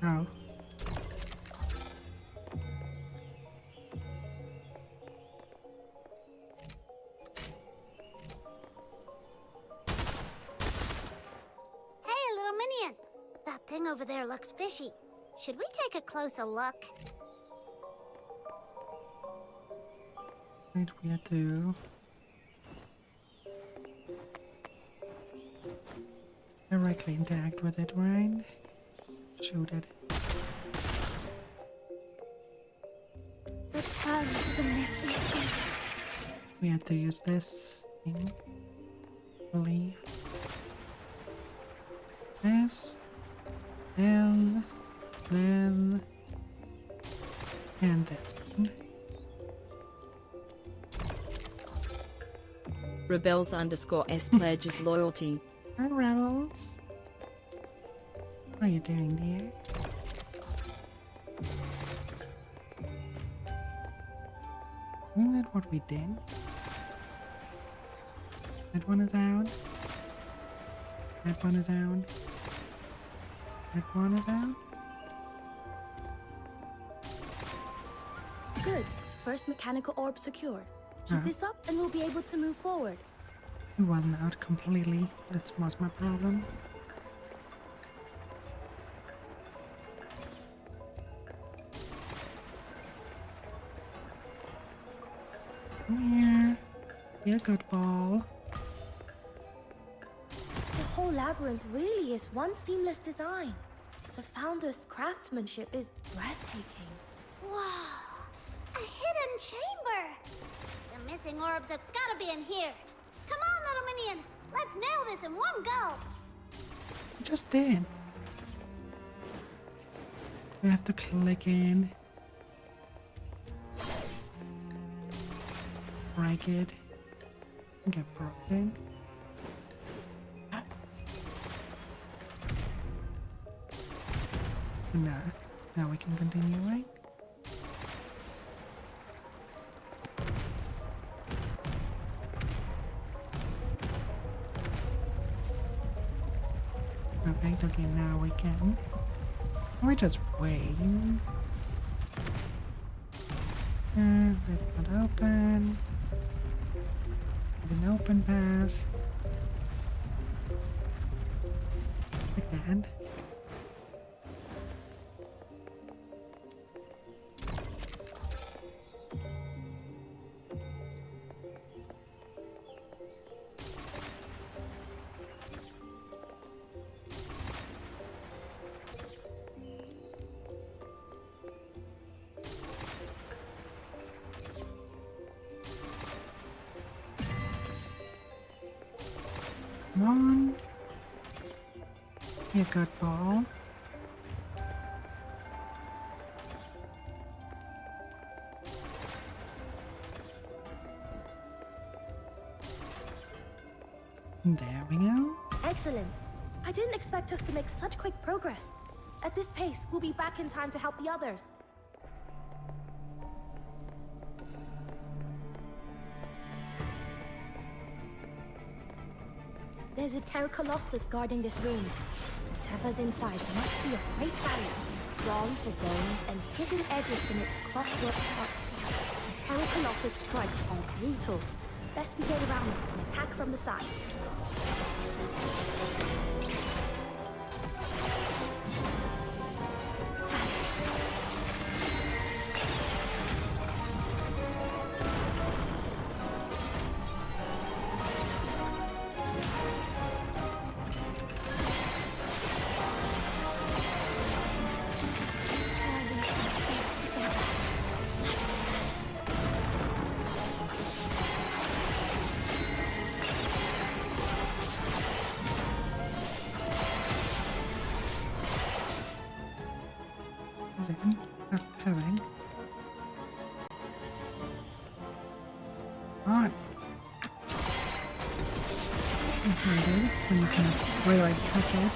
Oh. over there looks fishy. Should we take a closer look? Right, we have to directly interact with it, right? Shoot at it. Return to the misty sea. We have to use this thing. Believe. This. Then. And then. Rebels_S pledges loyalty. Hi, Rebels. What are you doing there? Isn't that what we did? That one is out. That one is out. That one is out. Good. First mechanical orb secured. Keep Ah. this up and we'll be able to move forward. It wasn't out completely. That was my problem. Yeah. Be a good ball. The whole labyrinth really is one seamless design. The founder's craftsmanship is breathtaking. Wow! A hidden chamber! The missing orbs have gotta be in here. Come on, little minion! Let's nail this in one go! I just did. We have to click in. Break it. Get broken. Now we can continue, right? Perfect, okay, now we can. We just wait. Leave it open. An open path. Like that. Come on. You good ball. There we go. Excellent. I didn't expect us to make such quick progress. At this pace, we'll be back in time to help the others. There's a Terra Colossus guarding this room. Whatever's inside must be a great barrier. Bronze for bones and hidden edges in its clockwork parts. The Terra Colossus strikes are brutal. Best we get around it and attack from the side. Second, not having. On. That's really good when you can really touch it.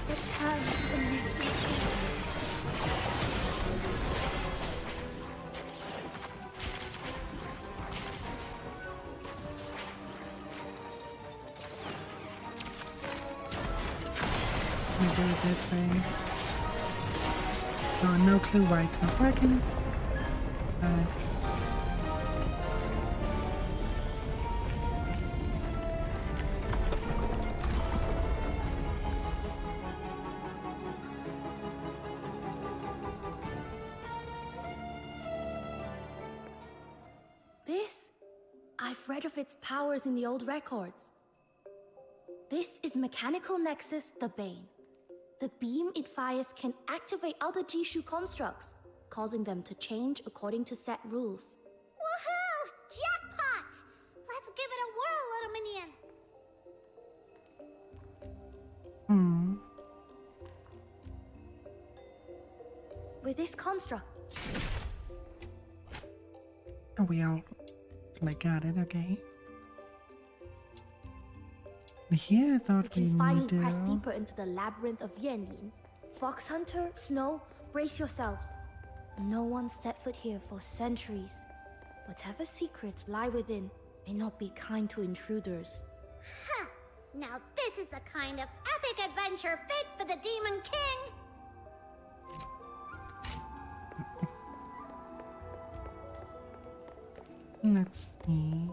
Return to the misty sea. me do it this way. Oh, no clue why it's not working. But This? I've read of its powers in the old records. This is Mechanical Nexus, the Bane. The beam it fires can activate other Jishu constructs, causing them to change according to set rules. Woohoo! Jackpot! Let's give it a whirl, little minion. With this construct, oh, we all got it, okay. Here I thought we can finally need press to... deeper into the labyrinth of Yanyin. Fox Hunter, Snow, brace yourselves. No one set foot here for centuries. Whatever secrets lie within may not be kind to intruders. Ha! Now this is the kind of epic adventure fit for the Demon King! Let's see.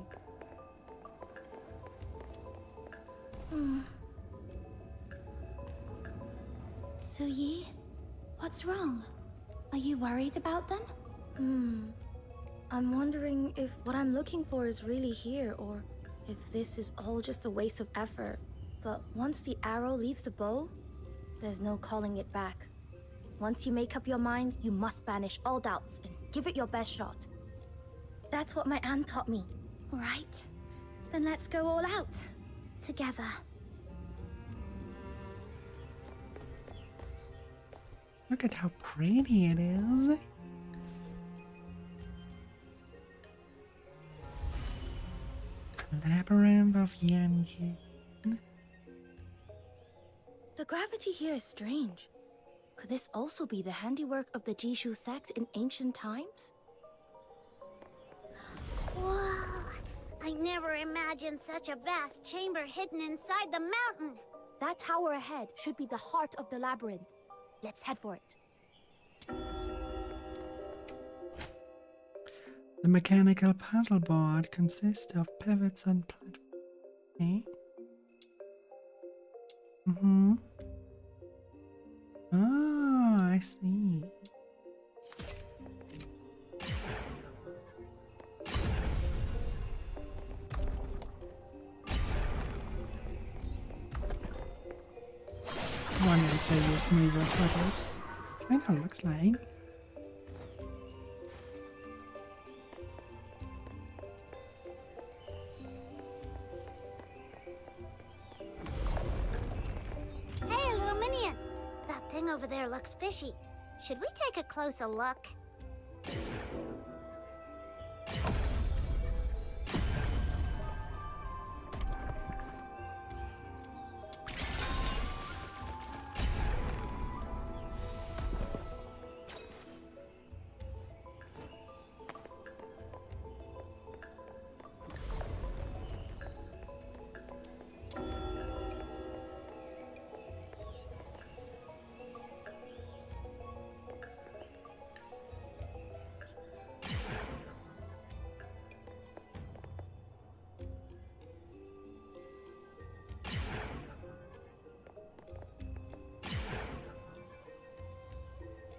Suyi, what's wrong? Are you worried about them? I'm wondering if what I'm looking for is really here, or if this is all just a waste of effort. But once the arrow leaves the bow, there's no calling it back. Once you make up your mind, you must banish all doubts and give it your best shot. That's what my aunt taught me. Right. Then let's go all out. Together. Look at how pretty it is. Labyrinth of Yanyin. The gravity here is strange. Could this also be the handiwork of the Jishu sect in ancient times? Whoa! I never imagined such a vast chamber hidden inside the mountain. That tower ahead should be the heart of the labyrinth. Let's head for it. The mechanical puzzle board consists of pivots and platforms. Okay. Oh, I see. Wonder if they used mover for this. Kinda looks like. Hey, little minion! That thing over there looks fishy. Should we take a closer look?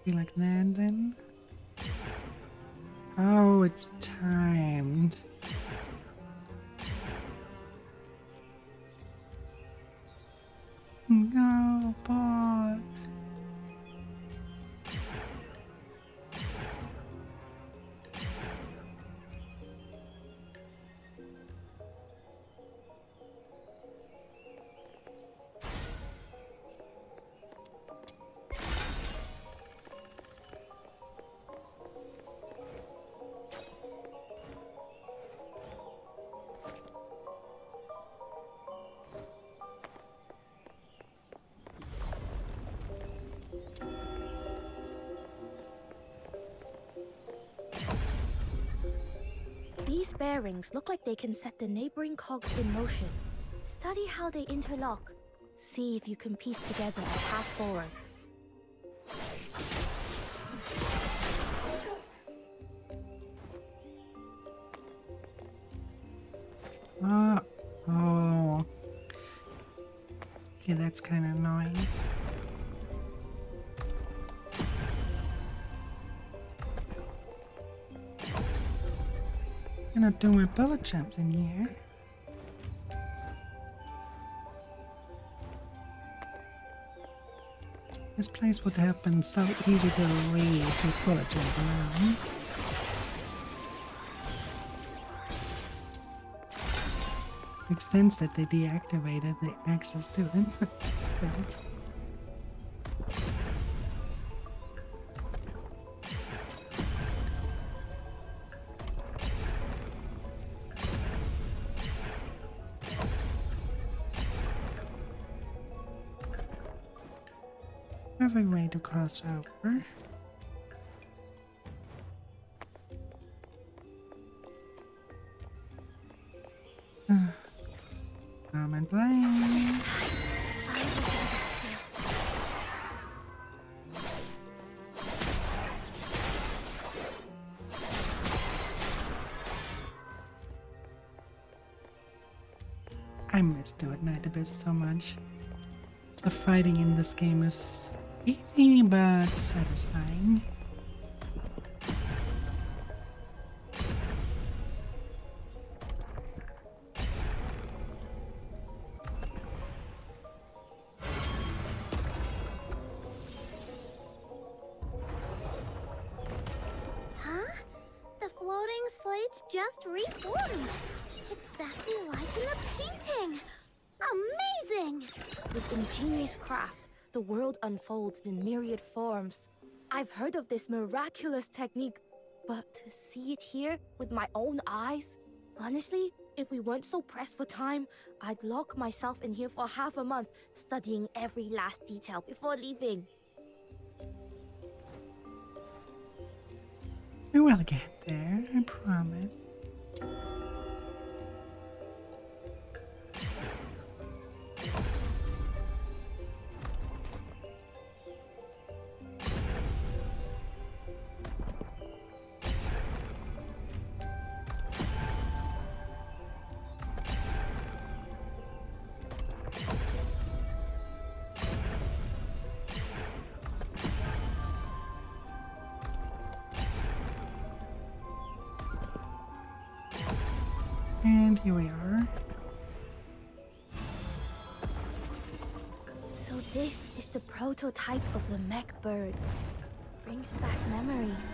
Be like that then. Oh, it's timed. No, boy. These bearings look like they can set the neighboring cogs in motion. Study how they interlock. See if you can piece together a path forward. Oh. Okay, that's kind of annoying. I'm not doing my bullet jumps in here. This place would have been so easy to read with bullet jumps around. Makes sense that they deactivated the access to them. Well. Perfect way to cross over. Come and play. I miss Do It Night Abyss so much. The fighting in this game is easy but satisfying. Slates just reformed. Exactly like in the painting. Amazing! With ingenious craft, the world unfolds in myriad forms. I've heard of this miraculous technique, but to see it here with my own eyes? Honestly, if we weren't so pressed for time, I'd lock myself in here for half a month, studying every last detail before leaving. We will get there, I promise. And here we are. So this is the prototype of the mech bird. Brings back memories.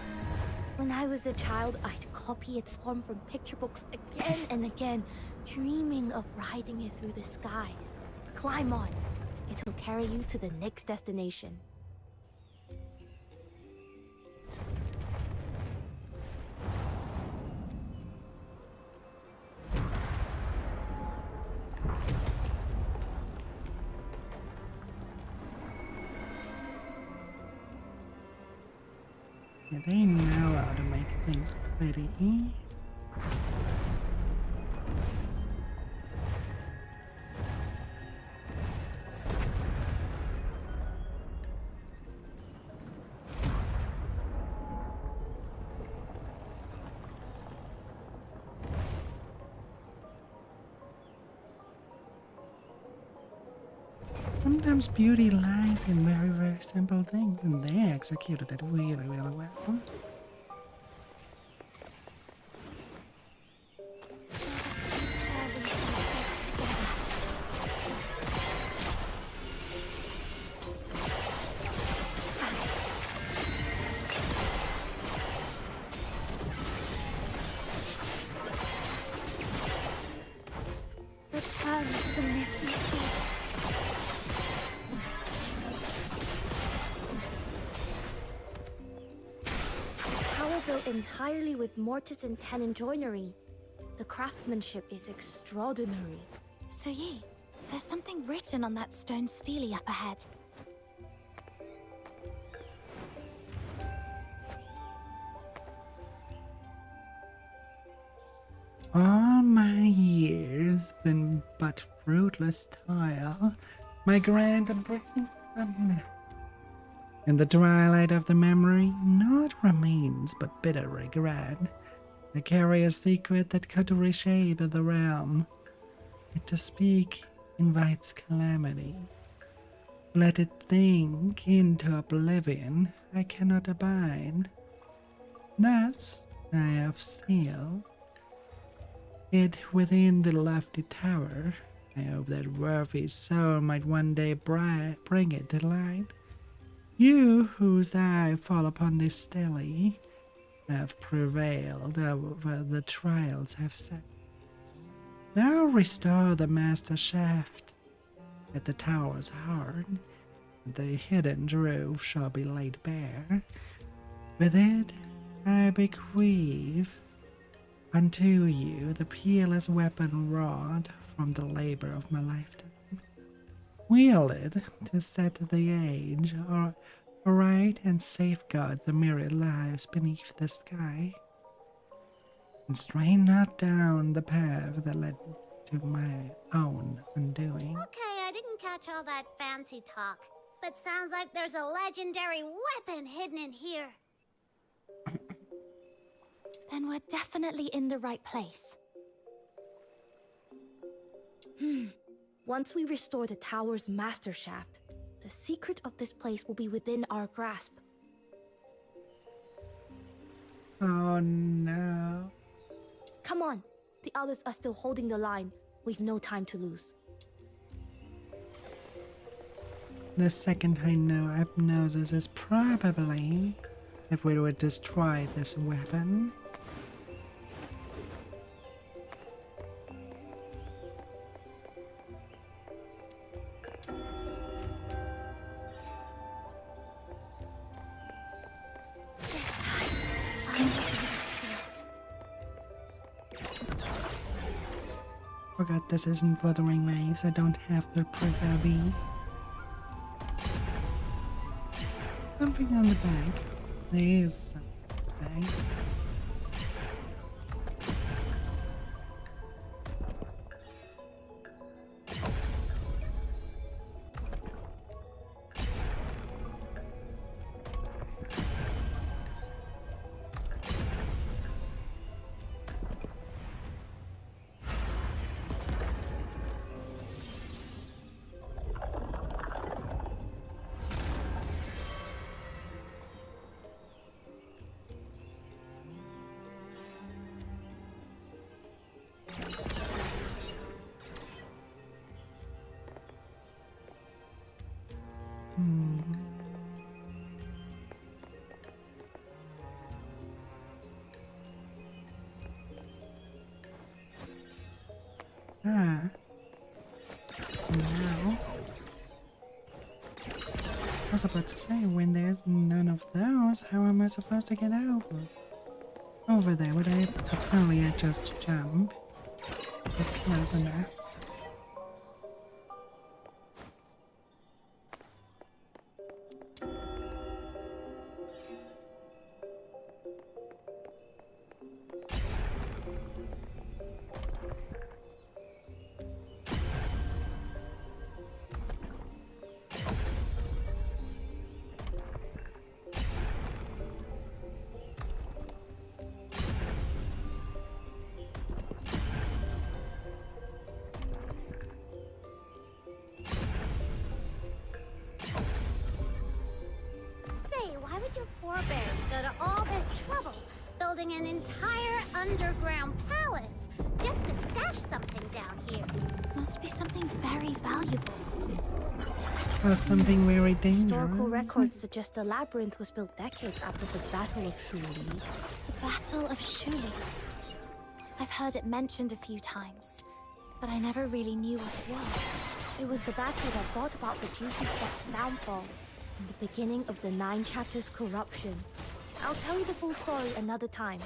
When I was a child, I'd copy its form from picture books again and again, dreaming of riding it through the skies. Climb on. It'll carry you to the next destination. Yeah, they know how to make things pretty. Sometimes beauty lies in very, very simple things, and they executed it really, really well. Return to the misty sea. Built entirely with mortise and tenon joinery. The craftsmanship is extraordinary. So Yi, there's something written on that stone stele up ahead. All my years been but fruitless toil, My grand in the twilight of the memory, naught remains but bitter regret. I carry a secret that could reshape the realm. Yet to speak invites calamity. Let it think into oblivion I cannot abide. Thus I have sealed it within the lofty tower. I hope that worthy soul might one day bring it to light. You, whose eye fall upon this stele, have prevailed over the trials have set. Now restore the master shaft at the tower's heart. The hidden roof shall be laid bare. With it I bequeath unto you the peerless weapon wrought from the labor of my lifetime. Wield it to set the age, or right and safeguard the myriad lives beneath the sky. And strain not down the path that led to my own undoing. Okay, I didn't catch all that fancy talk, but sounds like there's a legendary weapon hidden in here. Then we're definitely in the right place. Once we restore the tower's master shaft, the secret of this place will be within our grasp. Oh no. Come on, the others are still holding the line. We've no time to lose. The second I know hypnosis is probably if we would destroy this weapon. Forgot this isn't Wuthering Waves. I don't have the preserve. Something on the back. There is something. Now, I was about to say, when there's none of those, how am I supposed to get over there? Would I probably just jump? Get close enough. Your forebears go to all this trouble, building an entire underground palace, just to stash something down here. Must be something very valuable. Or something very dangerous. Historical records suggest the labyrinth was built decades after the Battle of Shuli. The Battle of Shuli. I've heard it mentioned a few times, but I never really knew what it was. It was the battle that brought about the Juicy Sect's downfall. And the beginning of the 9 chapters corruption. I'll tell you the full story another time.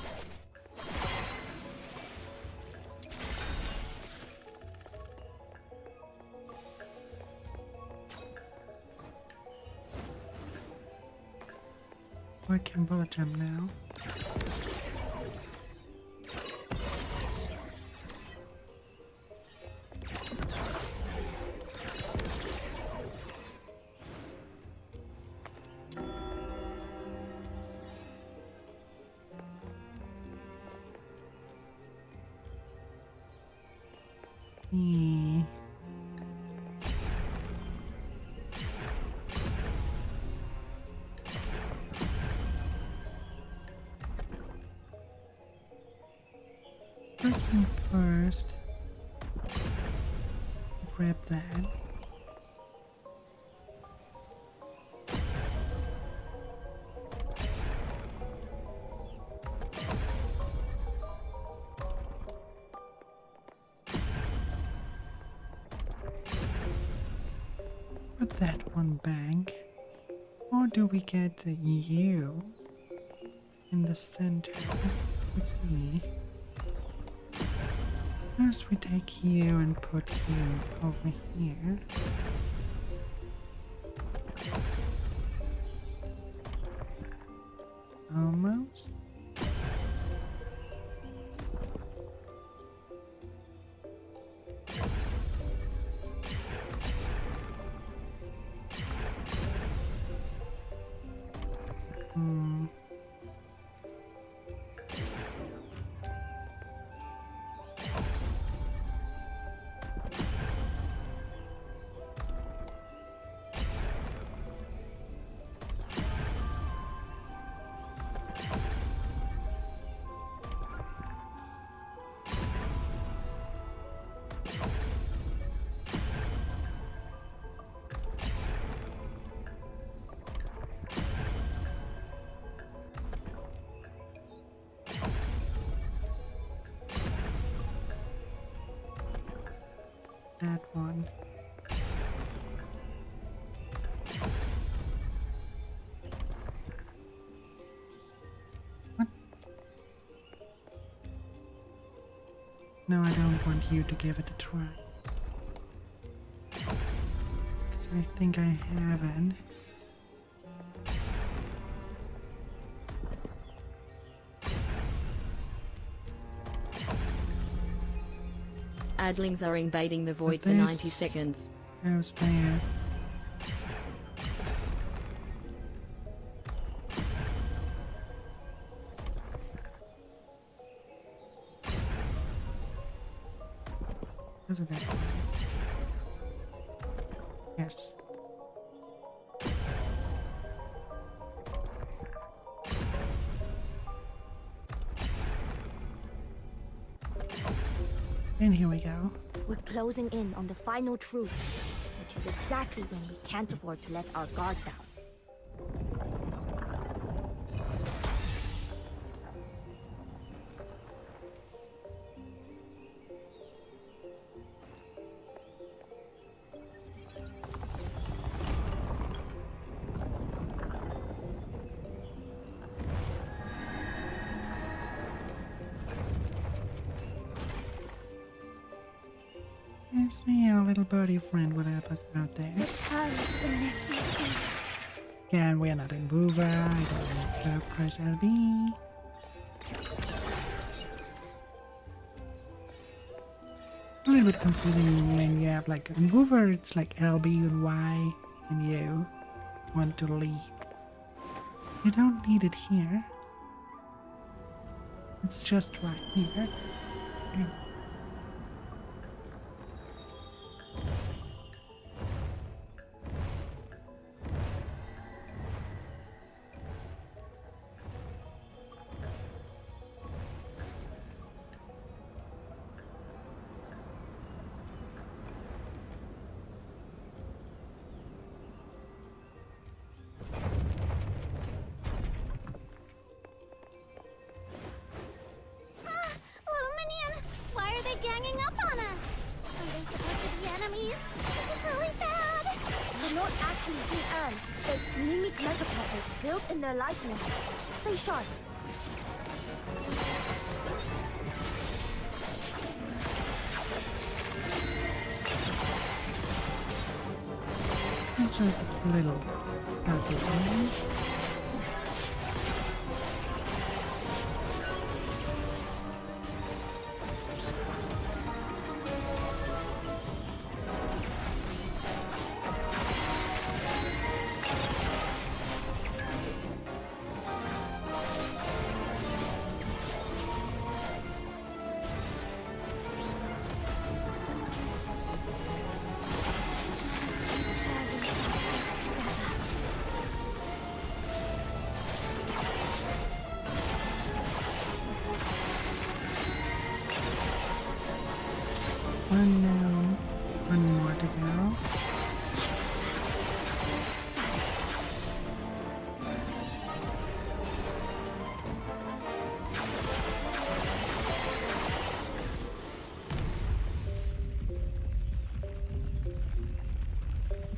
I can bullet jump now. see. First thing first. Grab that. Put that one back. Or do we get the U in the center? Let's see. First we take U and put U over here. Almost. That one. What? No, I don't want you to give it a try. Because I think I haven't. Adlings are invading the void for 90 seconds. How's that? Look at that. Yes. And here we go. We're closing in on the final truth, which is exactly when we can't afford to let our guard down. I see our little birdie friend would help us out there. Return to the misty sea. Yeah, and we're not in Woover. I don't know Press LB. A little bit confusing when you have like in Woover it's like LB and Y and you want to leave. You don't need it here. It's just right here. Built in their likeness. Stay sharp. It's just a little puzzle. unknown. One more to go.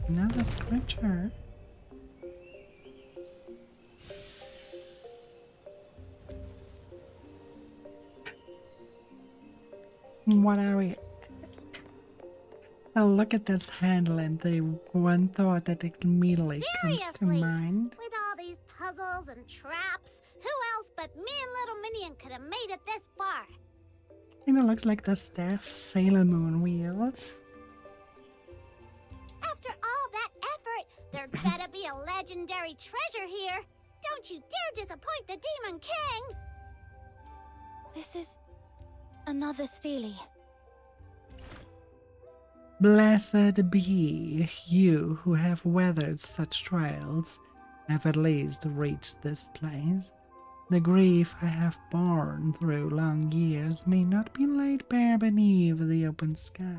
Another scripture. What are we? Oh, look at this handle, and the one thought that immediately comes to mind. With all these puzzles and traps, who else but me and Little Minion could have made it this far? Kinda looks like the staff Sailor Moon wheels. After all that effort, there'd better be a legendary treasure here. Don't you dare disappoint the Demon King! This is another Steely. Blessed be you who have weathered such trials, have at least reached this place. The grief I have borne through long years may not be laid bare beneath the open sky.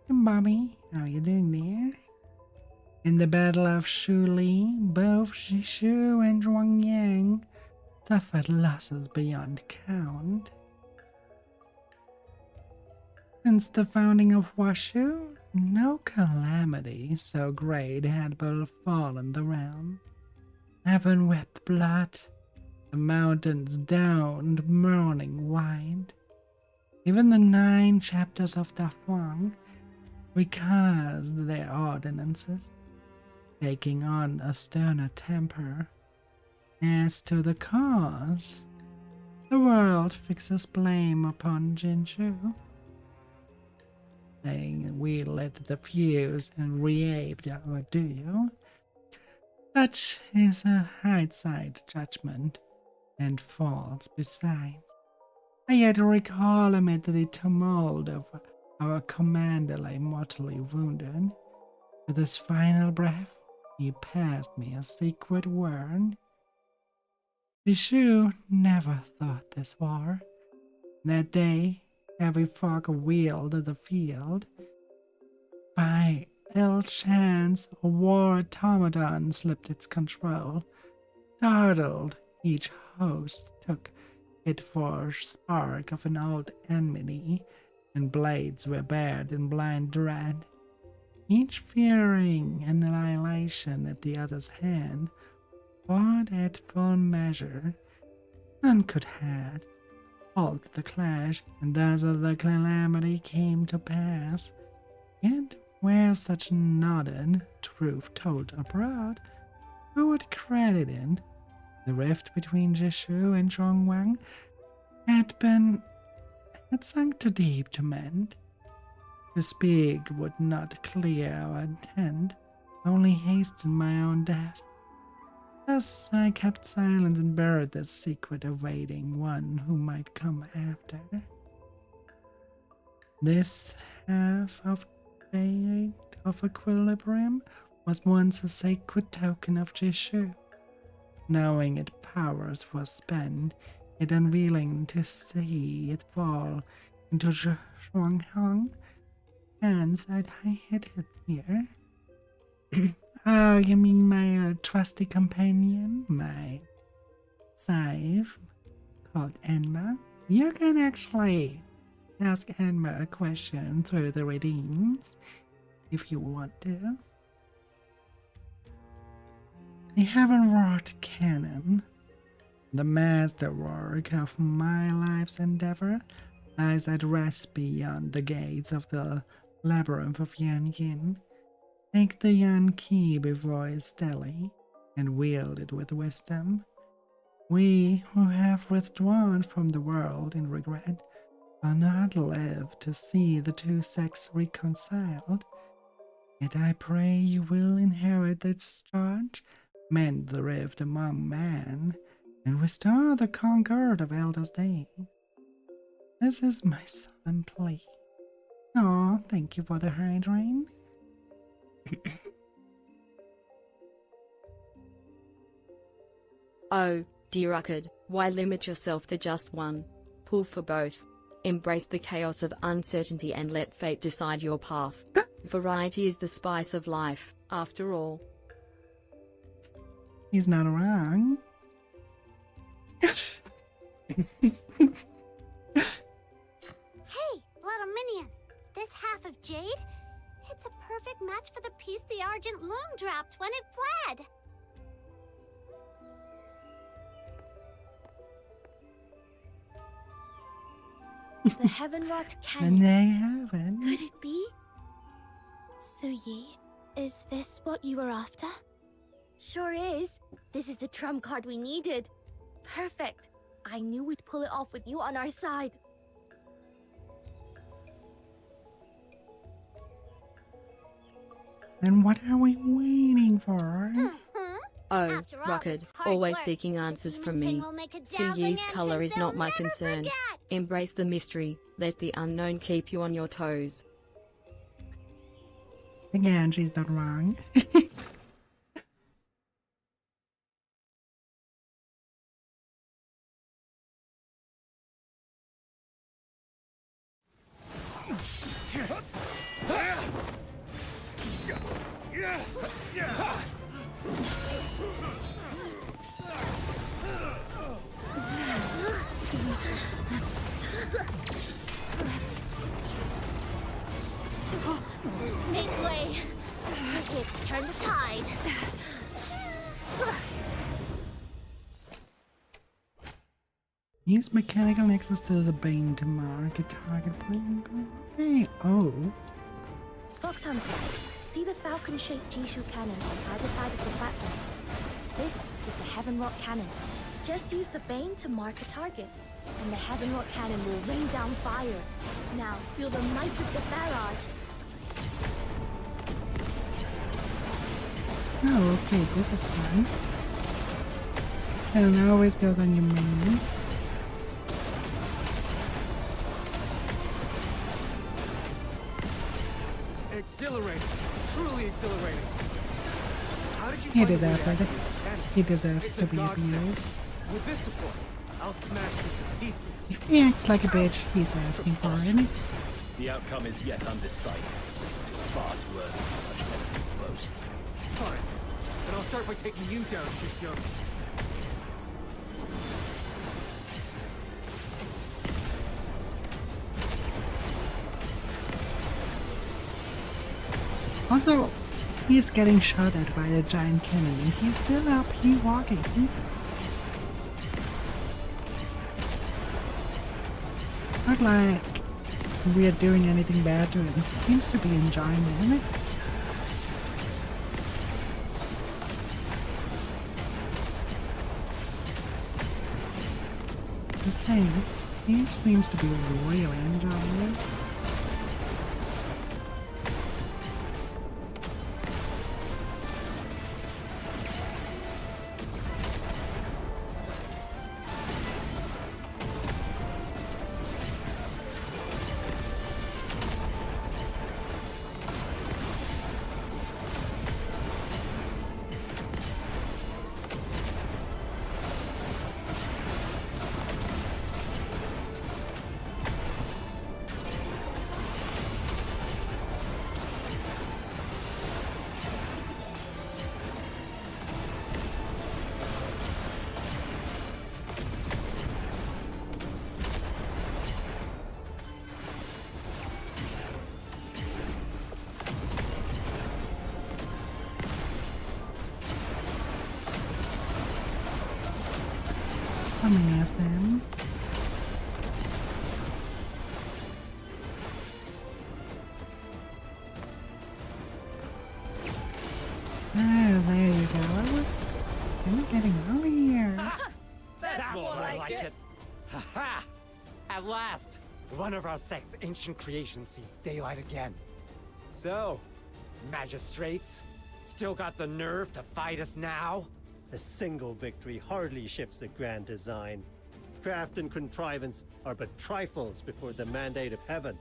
Bobby, how are you doing there? In the Battle of Shuli, both Jishu and Zhuangyang suffered losses beyond count. Since the founding of Washu, no calamity so great had befallen the realm. Heaven wept blood, the mountains downed mourning wide. Even the 9 chapters of Da Huang recast their ordinances, taking on a sterner temper. As to the cause, the world fixes blame upon Jinshu, saying we lit the fuse and reaped our due. Such is a hindsight judgment, and false besides. I yet recall amid the tumult of our commander lay mortally wounded. With his final breath, he passed me a secret word. Jishu never thought this war. That day, every fog wheeled the field. By ill chance, a war automaton slipped its control. Startled, each host took it for spark of an old enmity, and blades were bared in blind dread. Each fearing annihilation at the other's hand, fought at full measure. None could had halt the clash, and thus the calamity came to pass. Yet where such nodded truth told abroad, who would credit it? The rift between Jishu and Zhongwang had sunk too deep to mend. To speak would not clear our intent, only hasten my own death. Thus I kept silence and buried the secret, awaiting one who might come after. This half of state of equilibrium was once a sacred token of Jishu. Knowing its powers were spent, yet unwilling to see it fall into Zhuanghang, hence I hid it here. Oh, you mean my trusty companion, my scythe, called Enma? You can actually ask Enma a question through the redeems, if you want to. The heaven-wrought cannon, the masterwork of my life's endeavor, lies at rest beyond the gates of the labyrinth of Yanyin. Take the Yan key before it steadily, and wield it with wisdom. We who have withdrawn from the world in regret will not live to see the two sects reconciled. Yet I pray you will inherit its charge, mend the rift among men, and restore the concord of Elder's days. This is my solemn plea. Aw, thank you for the hydrant. Oh, dear Uckard, why limit yourself to just one? Pull for both. Embrace the chaos of uncertainty and let fate decide your path. Variety is the spice of life, after all. He's not wrong. Hey, little minion. This half of jade? It's a perfect match for the piece the Argent Loom dropped when it fled. The Heavenwrought And Cannon. they haven't. Could it be? Suyi, is this what you were after? Sure is. This is the trump card we needed. Perfect. I knew we'd pull it off with you on our side. Then what are we waiting for? Oh, After all Rocket, this hard always work, seeking answers the from human me. thing will make a dazzling Suyi's color entrance is not they'll my never concern. forget. Embrace the mystery, let the unknown keep you on your toes. Again, she's not wrong. Make way. We're here to turn the tide. Use mechanical nexus to the Bane to mark a target. Okay. Oh. Fox Hunter, see the falcon-shaped Jishu cannon on either side of the platform. This is the Heavenwrought Cannon. Just use the Bane to mark a target, and the Heavenwrought Cannon will rain down fire. Now, feel the might of the barrage. Oh, okay, this is fun. And it always goes on your main. Exhilarating. Truly exhilarating. How did you He find a way deserves to it. activate the cannon? He deserves It's to a be godsend. abused. With this support, I'll smash them to pieces. If he acts like a bitch, he's asking for it. The outcome is yet undecided. It is far too early for such empty boasts. Fine. Then I'll start by taking you down, Shisyong. Also, he's getting shot at by a giant cannon and he's still up here walking. Not like we are doing anything bad to him. He seems to be enjoying it. Just saying, he seems to be really enjoying it. Coming after him. Oh, there you go. I was getting over here. That's more like it. Ha ha! At last, one of our sect's ancient creations sees daylight again. So, magistrates, still got the nerve to fight us now? A single victory hardly shifts the grand design. Craft and contrivance are but trifles before the mandate of heaven.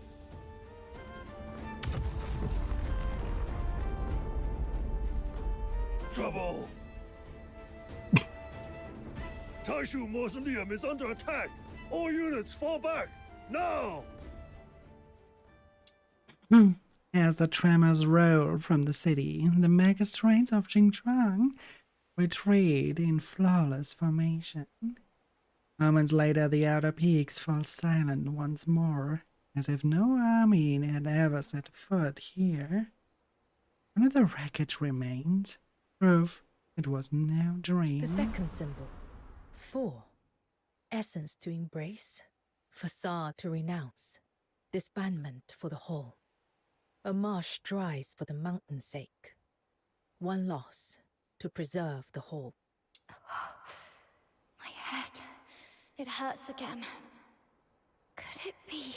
Trouble! Taishu Mausoleum is under attack! All units fall back! No! As the tremors rolled from the city, the magistrates of Xingchuang retreat in flawless formation. Moments later, the outer peaks fall silent once more, as if no army had ever set foot here. Only the wreckage remained, proof it was no dream. The second symbol, Thor. Essence to embrace, facade to renounce, disbandment for the whole. A marsh strives for the mountain's sake. One loss to preserve the whole. My head. It hurts again. Could it be?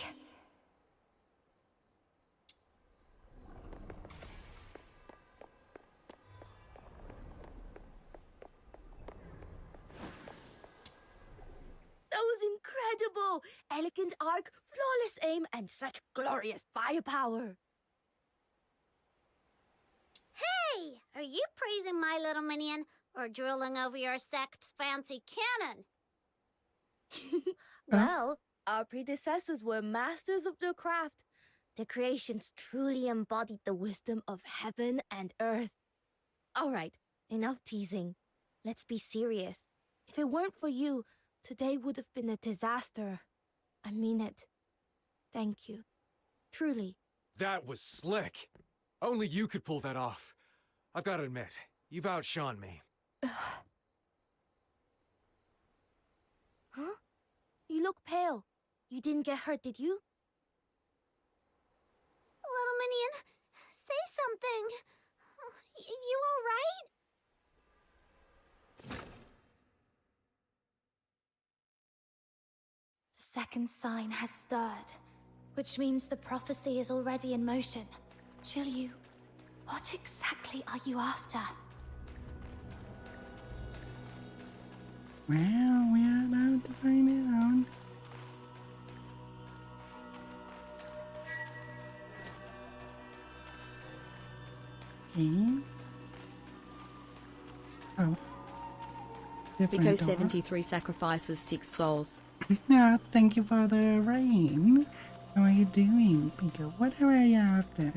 That was incredible! Elegant arc, flawless aim, and such glorious firepower! Hey! Are you praising my little minion, or drooling over your sect's fancy cannon? Well, our predecessors were masters of their craft. Their creations truly embodied the wisdom of heaven and earth. Alright, enough teasing. Let's be serious. If it weren't for you, today would have been a disaster. I mean it. Thank you. Truly. That was slick. Only you could pull that off. I've got to admit, you've outshone me. Huh? You look pale. You didn't get hurt, did you? Little minion, say something. You alright? The second sign has stirred, which means the prophecy is already in motion. Zhiyu, what exactly are you after? Well, we are about to find out. Okay. Oh. Different Pico door. 73 sacrifices 6 souls. No, thank you for the rain. How are you doing, Pico? What are you after?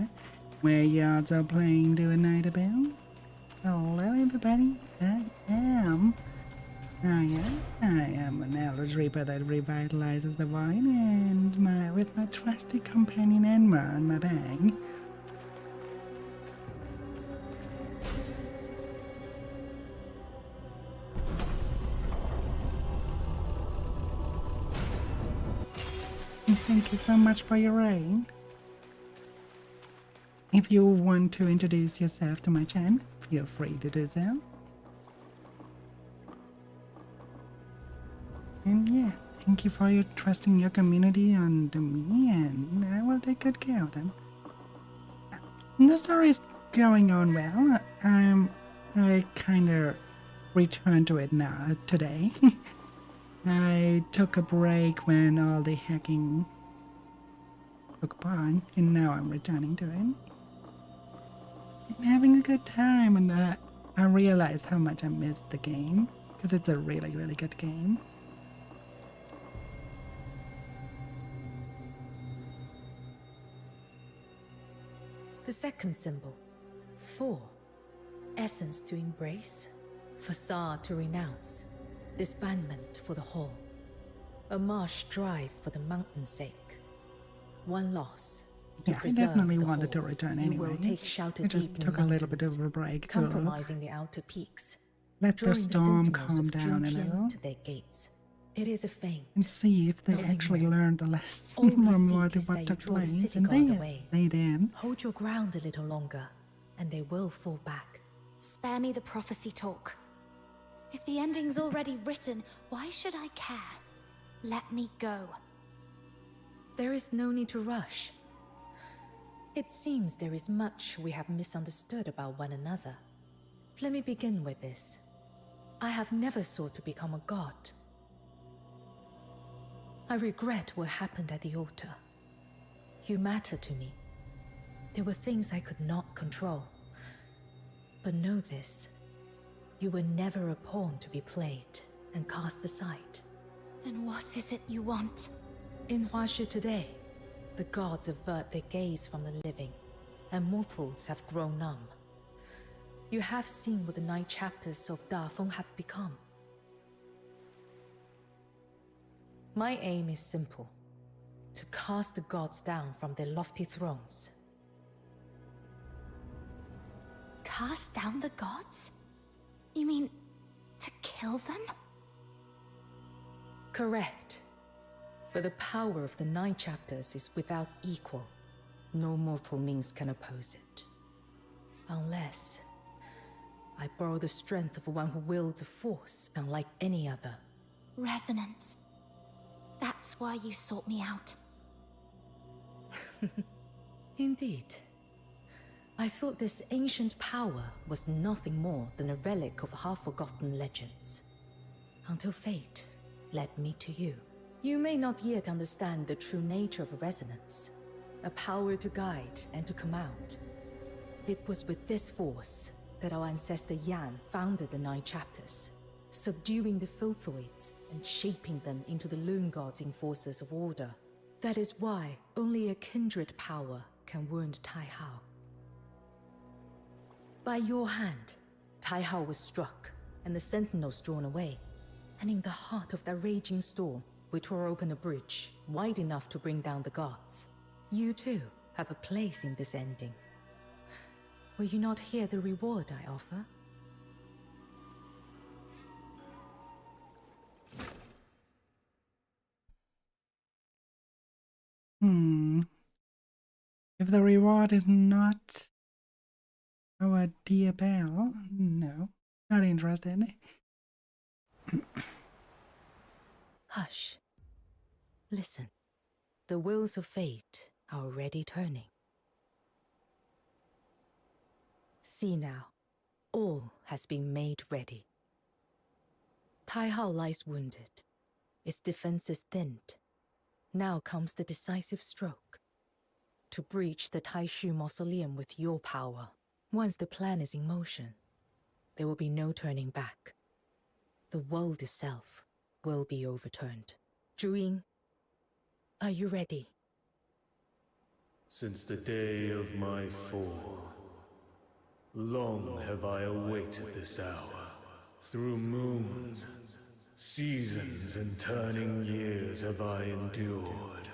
Where you also playing to a night about? Hello, everybody. I am an Eldritch Reaper that revitalizes the vine, and with my trusty companion Enma on my back. Thank you so much for your raid. If you want to introduce yourself to my channel, feel free to do so. And yeah, thank you for your trusting your community onto me, and I will take good care of them. The story is going on well. I kind of returned to it now today. I took a break when all the hacking took part, and now I'm returning to it. I'm having a good time, and I realized how much I missed the game, because it's a really, really good game. The second symbol, Thor. Essence to embrace, facade to renounce, disbandment for the whole. A marsh strives for the mountain's sake. One loss to Yeah, I preserve definitely the wanted to whole. return You anyway. will take shelter I just deep in took the a little bit mountains, of a break to compromising the outer peaks. let the drawing storm sentinels calm of down a Zhongtian little to their gates. It is a feint. and see if they Nothing actually more. learned a lesson All we from seek what is that you took draw the place, city and guard away. they did. Hold your ground a little longer, and they will fall back. Spare me the prophecy talk. If the ending's already written, why should I care? Let me go. There is no need to rush. It seems there is much we have misunderstood about one another. Let me begin with this. I have never sought to become a god. I regret what happened at the altar. You matter to me. There were things I could not control. But know this. You were never a pawn to be played and cast aside. Then what is it you want? In Huashu today, the gods avert their gaze from the living, and mortals have grown numb. You have seen what the 9 chapters of Dafeng have become. My aim is simple: to cast the gods down from their lofty thrones. Cast down the gods? You mean to kill them? Correct. But the power of the 9 chapters is without equal. No mortal means can oppose it. Unless I borrow the strength of one who wields a force unlike any other. Resonance. That's why you sought me out. Indeed. I thought this ancient power was nothing more than a relic of half-forgotten legends. Until fate led me to you. You may not yet understand the true nature of resonance, a power to guide and to command. It was with this force that our ancestor Yan founded the 9 chapters, subduing the Filthoids and shaping them into the Loon Gods enforcers of order. That is why only a kindred power can wound Tai Hao. By your hand, Tai Hao was struck, and the sentinels drawn away. And in the heart of that raging storm, we tore open a bridge wide enough to bring down the gods. You too have a place in this ending. Will you not hear the reward I offer? If the reward is not our dear Belle, no, not interested. Hush. Listen. The wheels of fate are already turning. See now, all has been made ready. Tai Hao lies wounded. Its defenses thinned. Now comes the decisive stroke. To breach the Taishu mausoleum with your power. Once the plan is in motion, there will be no turning back. The world itself will be overturned. Zhu Ying, are you ready? Since the day of my fall, long have I awaited this hour. Through moons, seasons, and turning years have I endured.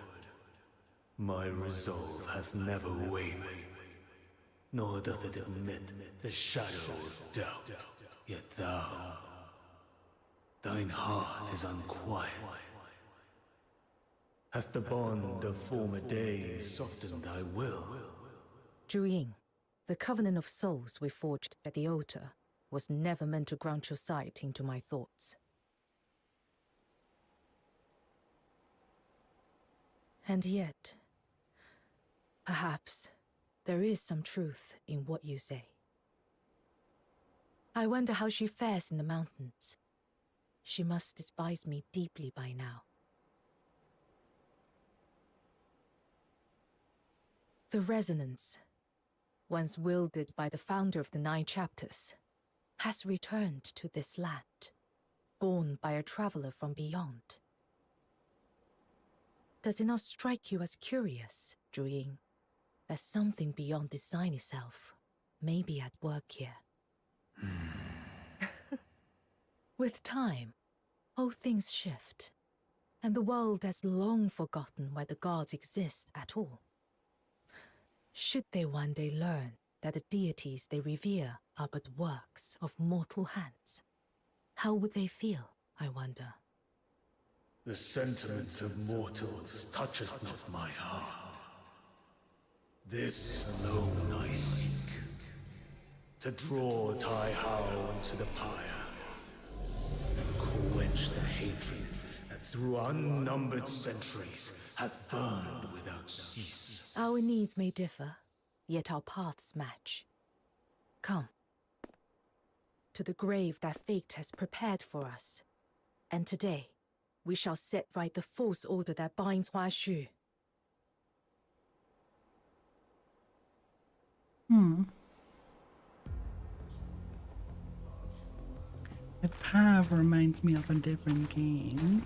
My resolve hath never wavered, nor doth it admit the shadow of doubt. Yet thou, thine heart is unquiet. Hath the bond of former days softened thy will? Zhu Ying, the covenant of souls we forged at the altar was never meant to grant your sight into my thoughts. And yet, perhaps there is some truth in what you say. I wonder how she fares in the mountains. She must despise me deeply by now. The resonance, once wielded by the founder of the 9 chapters, has returned to this land, born by a traveler from beyond. Does it not strike you as curious, Zhu Ying, that something beyond design itself may be at work here? With time, all things shift, and the world has long forgotten why the gods exist at all. Should they one day learn that the deities they revere are but works of mortal hands, how would they feel, I wonder? The sentiment of mortals toucheth not my heart. This alone I seek, to draw Tai Hao into the pyre, and quench the hatred that through unnumbered centuries hath burned without cease. Our needs may differ, yet our paths match. Come. To the grave that fate has prepared for us. And today, we shall set right the false order that binds Huashu. That path reminds me of a different game.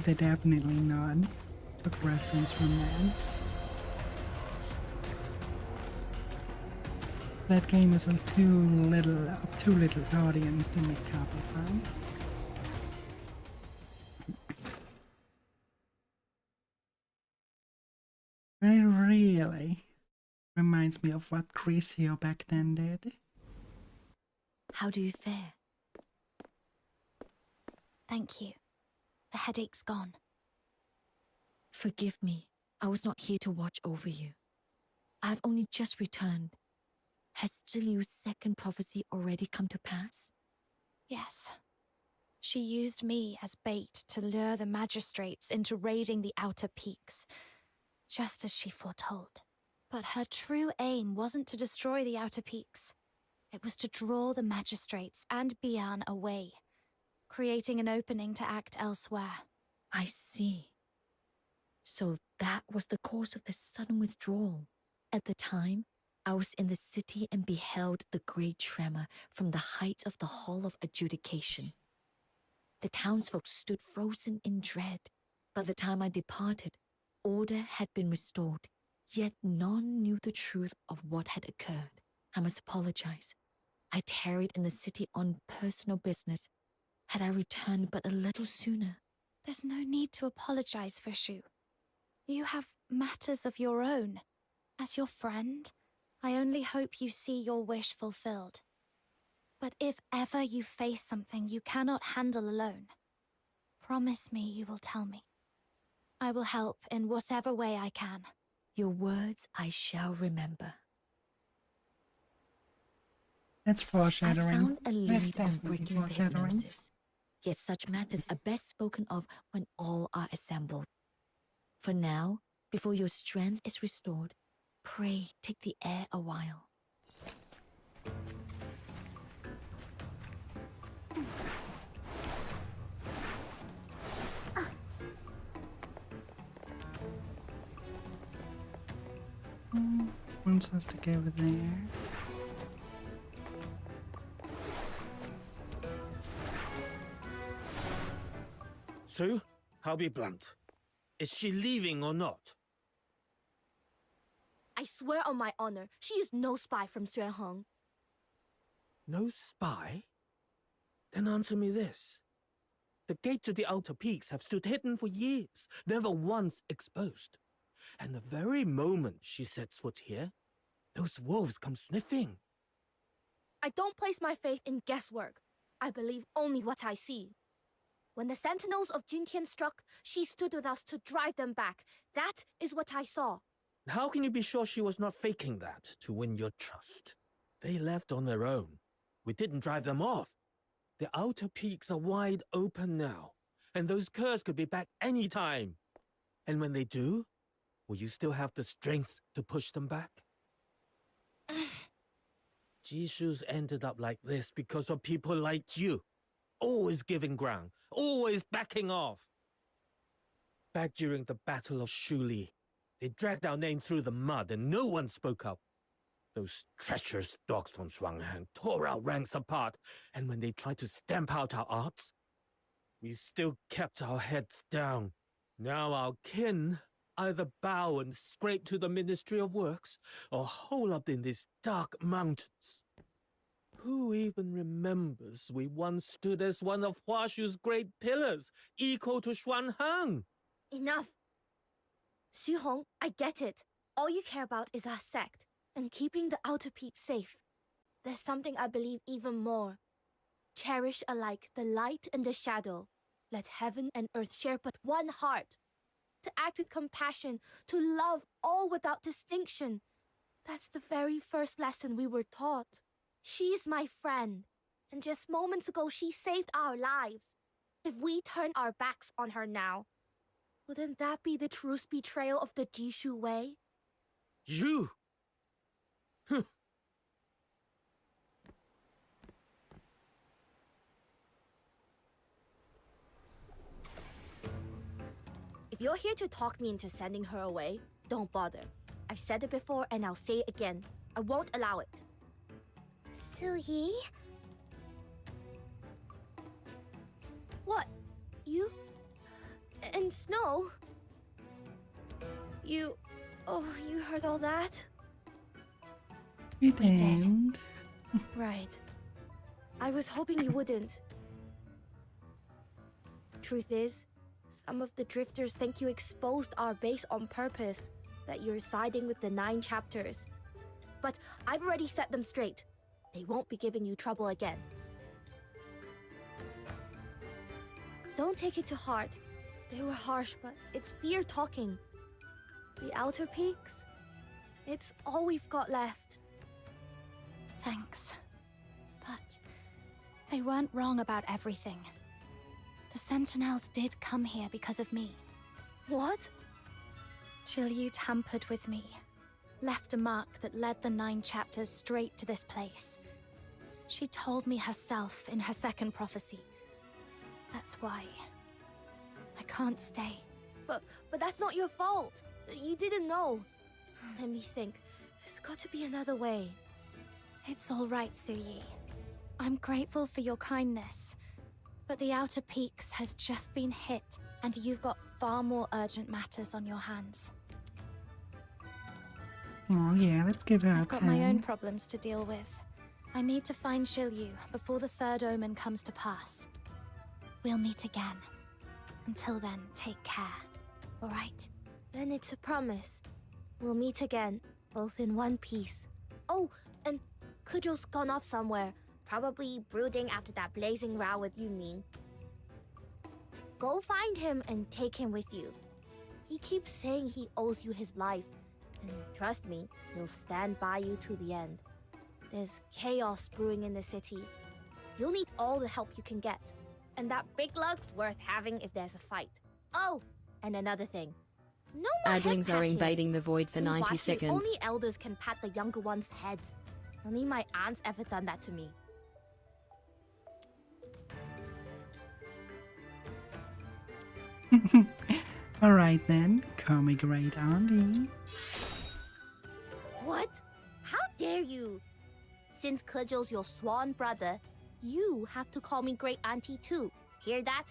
they definitely not took reference from that. That game is a too little audience to make copy from. But it really reminds me of what Crisio back then did. How do you fare? Thank you. The headache's gone. Forgive me. I was not here to watch over you. I have only just returned. Has Ziliu's second prophecy already come to pass? Yes. She used me as bait to lure the magistrates into raiding the outer peaks, just as she foretold. But her true aim wasn't to destroy the outer peaks. It was to draw the magistrates and Bian away, creating an opening to act elsewhere. I see. So that was the cause of the sudden withdrawal. At the time, I was in the city and beheld the great tremor from the heights of the Hall of Adjudication. The townsfolk stood frozen in dread. By the time I departed, order had been restored, yet none knew the truth of what had occurred. I must apologize. I tarried in the city on personal business. Had I returned but a little sooner. There's no need to apologize for Shu. You have matters of your own. As your friend, I only hope you see your wish fulfilled. But if ever you face something you cannot handle alone, promise me you will tell me. I will help in whatever way I can. Your words I shall remember. That's foreshadowing. I found a lead on definitely breaking the foreshadowing. hypnosis. Yet such matters are best spoken of when all are assembled. For now, before your strength is restored, pray take the air a while. Wants us to go there. Sue, I'll be blunt. Is she leaving or not? I swear on my honor, she is no spy from Xuanheng. No spy? Then answer me this. The gate to the outer peaks have stood hidden for years, never once exposed. And the very moment she sets foot here, those wolves come sniffing. I don't place my faith in guesswork. I believe only what I see. When the sentinels of Jintian struck, she stood with us to drive them back. That is what I saw. How can you be sure she was not faking that to win your trust? They left on their own. We didn't drive them off. The outer peaks are wide open now, and those curs could be back any time. And when they do, will you still have the strength to push them back? Jishu's ended up like this because of people like you. Always giving ground, always backing off. Back during the Battle of Shuli, they dragged our name through the mud and no one spoke up. Those treacherous dogs from Xuanheng tore our ranks apart, and when they tried to stamp out our arts, we still kept our heads down. Now our kin either bow and scrape to the Ministry of Works, or hole up in these dark mountains. Who even remembers we once stood as one of Huashu's great pillars, equal to Xuanheng? Enough. Xu Hong, I get it. All you care about is our sect, and keeping the outer peak safe. There's something I believe even more. Cherish alike the light and the shadow. Let heaven and earth share but one heart. To act with compassion, to love all without distinction. That's the very first lesson we were taught. She's my friend, and just moments ago she saved our lives. If we turn our backs on her now, wouldn't that be the truest betrayal of the Jishu way? You! If you're here to talk me into sending her away, don't bother. I've said it before and I'll say it again. I won't allow it. Suyi? What? You? And Snow? You... Oh, you heard all that? We did. did. Right. I was hoping you wouldn't. Truth is, some of the drifters think you exposed our base on purpose, that you're siding with the 9 chapters. But I've already set them straight. They won't be giving you trouble again. Don't take it to heart. They were harsh, but it's fear talking. The Outer Peaks? It's all we've got left. Thanks. But they weren't wrong about everything. The Sentinels did come here because of me. What? Shiryu tampered with me. Left a mark that led the 9 chapters straight to this place. She told me herself in her second prophecy. That's why I can't stay. But that's not your fault. You didn't know. Let me think. There's got to be another way. It's all right, Suyi. I'm grateful for your kindness. But the Outer Peaks has just been hit, and you've got far more urgent matters on your hands. Oh yeah, let's give her a I've got my own problems to deal with. I need to find Shiryu before the third omen comes to pass. We'll meet again. Until then, take care. All right? Then it's a promise. We'll meet again, both in one piece. Oh, and Kujo's gone off somewhere. Probably brooding after that blazing row with Yumin. Go find him and take him with you. He keeps saying he owes you his life. And trust me, he'll stand by you to the end. There's chaos brewing in the city. You'll need all the help you can get. And that big lug's worth having if there's a fight. Oh, and another thing. No more Adlings head are patting. invading the void for In 90 Huaxi, seconds. Only elders can pat the younger ones' heads. Only my aunt's ever done that to me. Alright then, call me Great Auntie. What? How dare you? Since Kujo's your swan brother, you have to call me Great Auntie too. Hear that?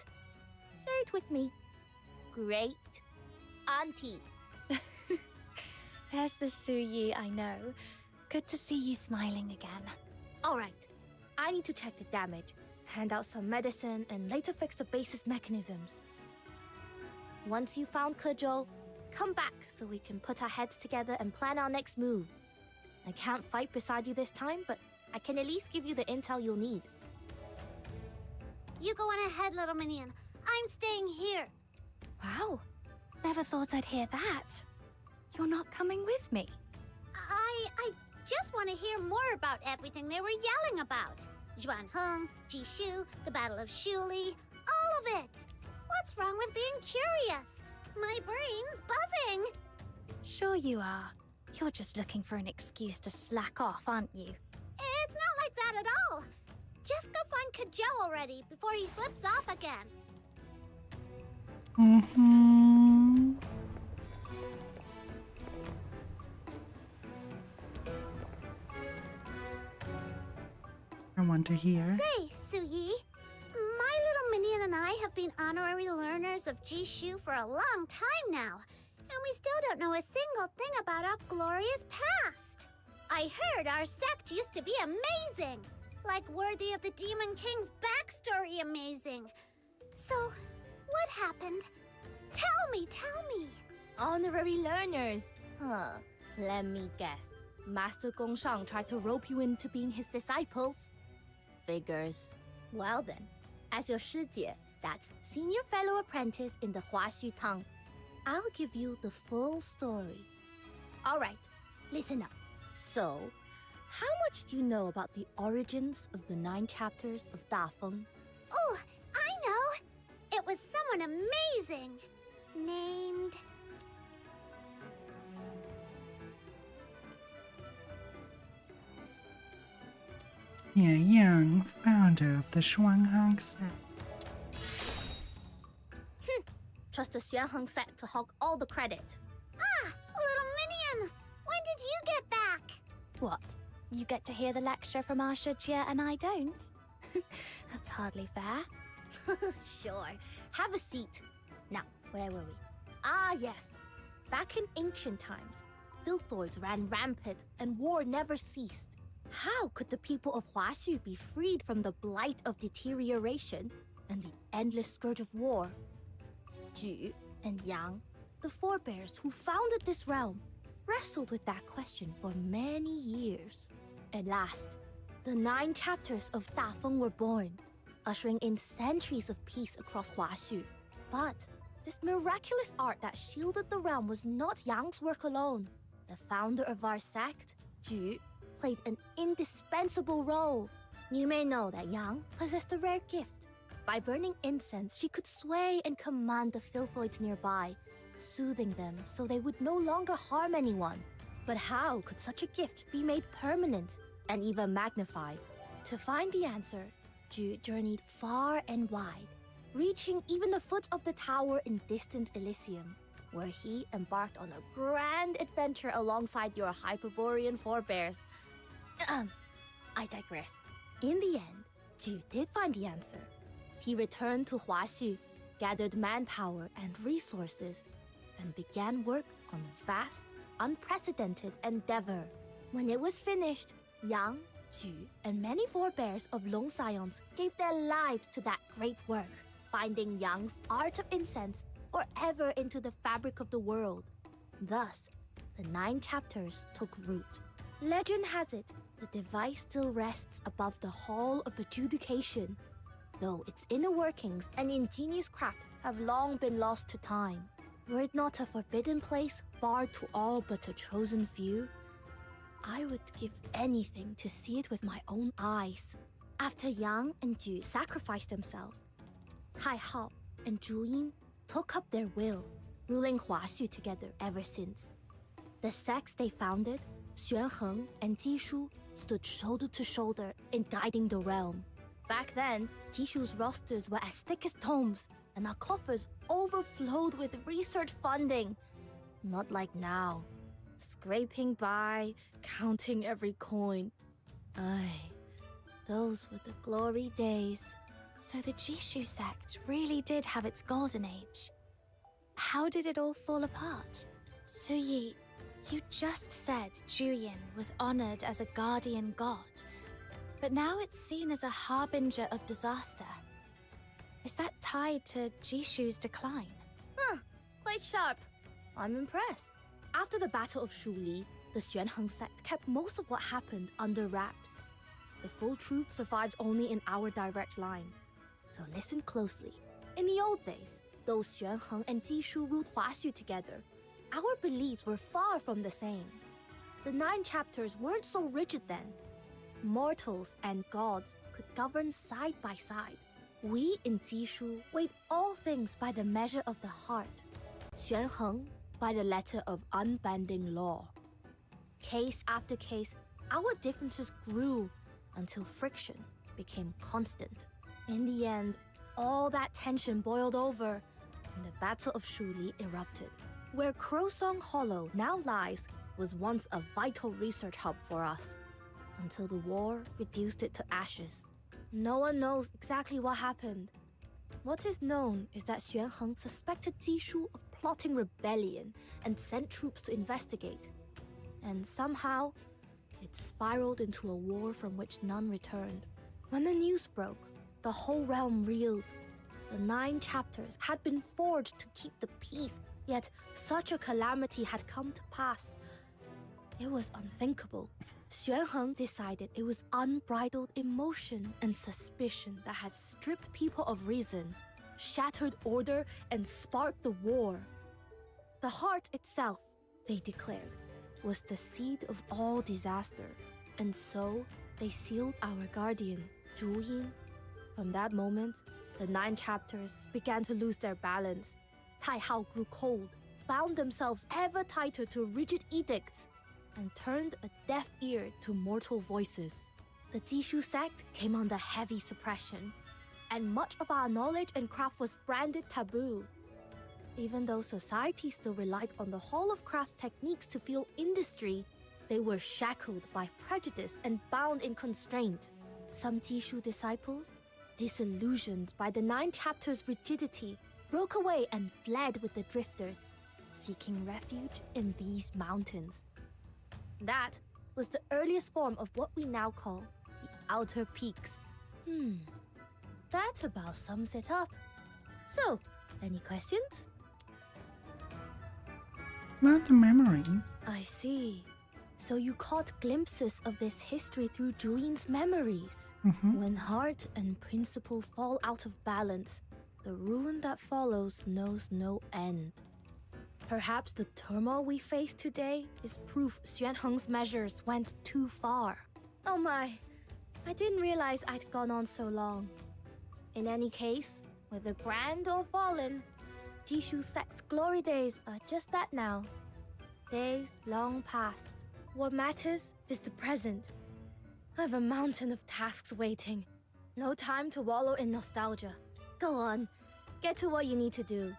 Say it with me. Great Auntie. There's the Suyi I know. Good to see you smiling again. Alright. I need to check the damage, hand out some medicine, and later fix the base's mechanisms. Once you found Kujo, come back so we can put our heads together and plan our next move. I can't fight beside you this time, but I can at least give you the intel you'll need. You go on ahead, little minion. I'm staying here. Wow. Never thought I'd hear that. You're not coming with me. I just want to hear more about everything they were yelling about. Zhuanheng, Jishu, the Battle of Shuli, all of it. What's wrong with being curious? My brain's buzzing. Sure you are. You're just looking for an excuse to slack off, aren't you? It's not like that at all. Just go find Kujo already before he slips off again. I want to hear. Say, Suyi, my little minion and I have been honorary learners of Jishu for a long time now, and we still don't know a single thing about our glorious past. I heard our sect used to be amazing, like worthy of the Demon King's backstory amazing. So, what happened? Tell me. Honorary learners. Huh. Let me guess. Master Gongshang tried to rope you into being his disciples? Figures. Well then, as your Shijie, that's senior fellow apprentice in the Huaxi Tang, I'll give you the full story. Alright, listen up. So, how much do you know about the origins of the 9 chapters of Dafeng? Oh, I know! It was someone amazing! Named... Yeah, Young, founder of the Shuanghang sect. Trust the Xuanheng sect to hog all the credit. Ah, little minion! When did you get back? What? You get to hear the lecture from our Shijie and I don't? That's hardly fair. Sure. Have a seat. Now, Where were we? Ah, yes. Back in ancient times, filthoids ran rampant and war never ceased. How could the people of Huaxu be freed from the blight of deterioration and the endless scourge of war? Ju and Yang, the forebears who founded this realm, wrestled with that question for many years. At last, the 9 chapters of Dafeng were born, ushering in centuries of peace across Huaxu. But this miraculous art that shielded the realm was not Yang's work alone. The founder of our sect, Ju, played an indispensable role. You may know that Yang possessed a rare gift. By burning incense, she could sway and command the filthoids nearby, soothing them so they would no longer harm anyone. But how could such a gift be made permanent and even magnified? To find the answer, Ju journeyed far and wide, reaching even the foot of the tower in distant Elysium, where he embarked on a grand adventure alongside your Hyperborean forebears. I digress. In the end, Ju did find the answer. He returned to Huaxu, gathered manpower and resources, and began work on a vast, unprecedented endeavor. When it was finished, Yang, Ju, and many forebears of Long Scions gave their lives to that great work, binding Yang's art of incense forever into the fabric of the world. Thus, the 9 chapters took root. Legend has it, the device still rests above the Hall of Adjudication, though its inner workings and ingenious craft have long been lost to time. Were it not a forbidden place, barred to all but a chosen few, I would give anything to see it with my own eyes. After Yang and Ju sacrificed themselves, Tai Hao and Zhu Yin took up their will, ruling Huaxu together ever since. The sects they founded, Xuan Heng and Jishu, stood shoulder to shoulder in guiding the realm. Back then, Jishu's rosters were as thick as tomes, and our coffers overflowed with research funding. Not like now, scraping by, counting every coin. Aye, those were the glory days. So the Jishu sect really did have its golden age. How did it all fall apart? Su Yi, you just said Juyin was honored as a guardian god, but now it's seen as a harbinger of disaster. Is that tied to Jishu's decline? Quite sharp. I'm impressed. After the Battle of Shuli, the Xuanheng sect kept most of what happened under wraps. The full truth survives only in our direct line. So listen closely. In the old days, those Xuanheng and Jishu ruled Huaxu together. Our beliefs were far from the same. The 9 chapters weren't so rigid then. Mortals and gods could govern side by side. We in Jishu weighed all things by the measure of the heart. Xuanheng by the letter of unbending law. Case after case, our differences grew until friction became constant. In the end, all that tension boiled over, and the Battle of Shuli erupted. Where Crowsong Hollow now lies was once a vital research hub for us, until the war reduced it to ashes. No one knows exactly what happened. What is known is that Xuanheng suspected Jishu of plotting rebellion and sent troops to investigate. And somehow, it spiraled into a war from which none returned. When the news broke, the whole realm reeled. The 9 chapters had been forged to keep the peace, yet such a calamity had come to pass. It was unthinkable. Xuanheng decided it was unbridled emotion and suspicion that had stripped people of reason, shattered order, and sparked the war. The heart itself, they declared, was the seed of all disaster, and so they sealed our guardian, Zhu Yin. From that moment, the 9 chapters began to lose their balance. Tai Hao grew cold, bound themselves ever tighter to rigid edicts, and turned a deaf ear to mortal voices. The Jishu sect came under heavy suppression, and much of our knowledge and craft was branded taboo. Even though society still relied on the Hall of Crafts techniques to fuel industry, they were shackled by prejudice and bound in constraint. Some Jishu disciples, disillusioned by the 9 chapters' rigidity, broke away and fled with the drifters, seeking refuge in these mountains. That was the earliest form of what we now call the Outer Peaks. That about sums it up. So, any questions? Not the memory. I see. So you caught glimpses of this history through Julian's memories. When heart and principle fall out of balance, the ruin that follows knows no end. Perhaps the turmoil we face today is proof Xuanheng's measures went too far. Oh my, I didn't realize I'd gone on so long. In any case, whether grand or fallen, Jishu sect's glory days are just that now. Days long past. What matters is the present. I have a mountain of tasks waiting. No time to wallow in nostalgia. Go on, get to what you need to do.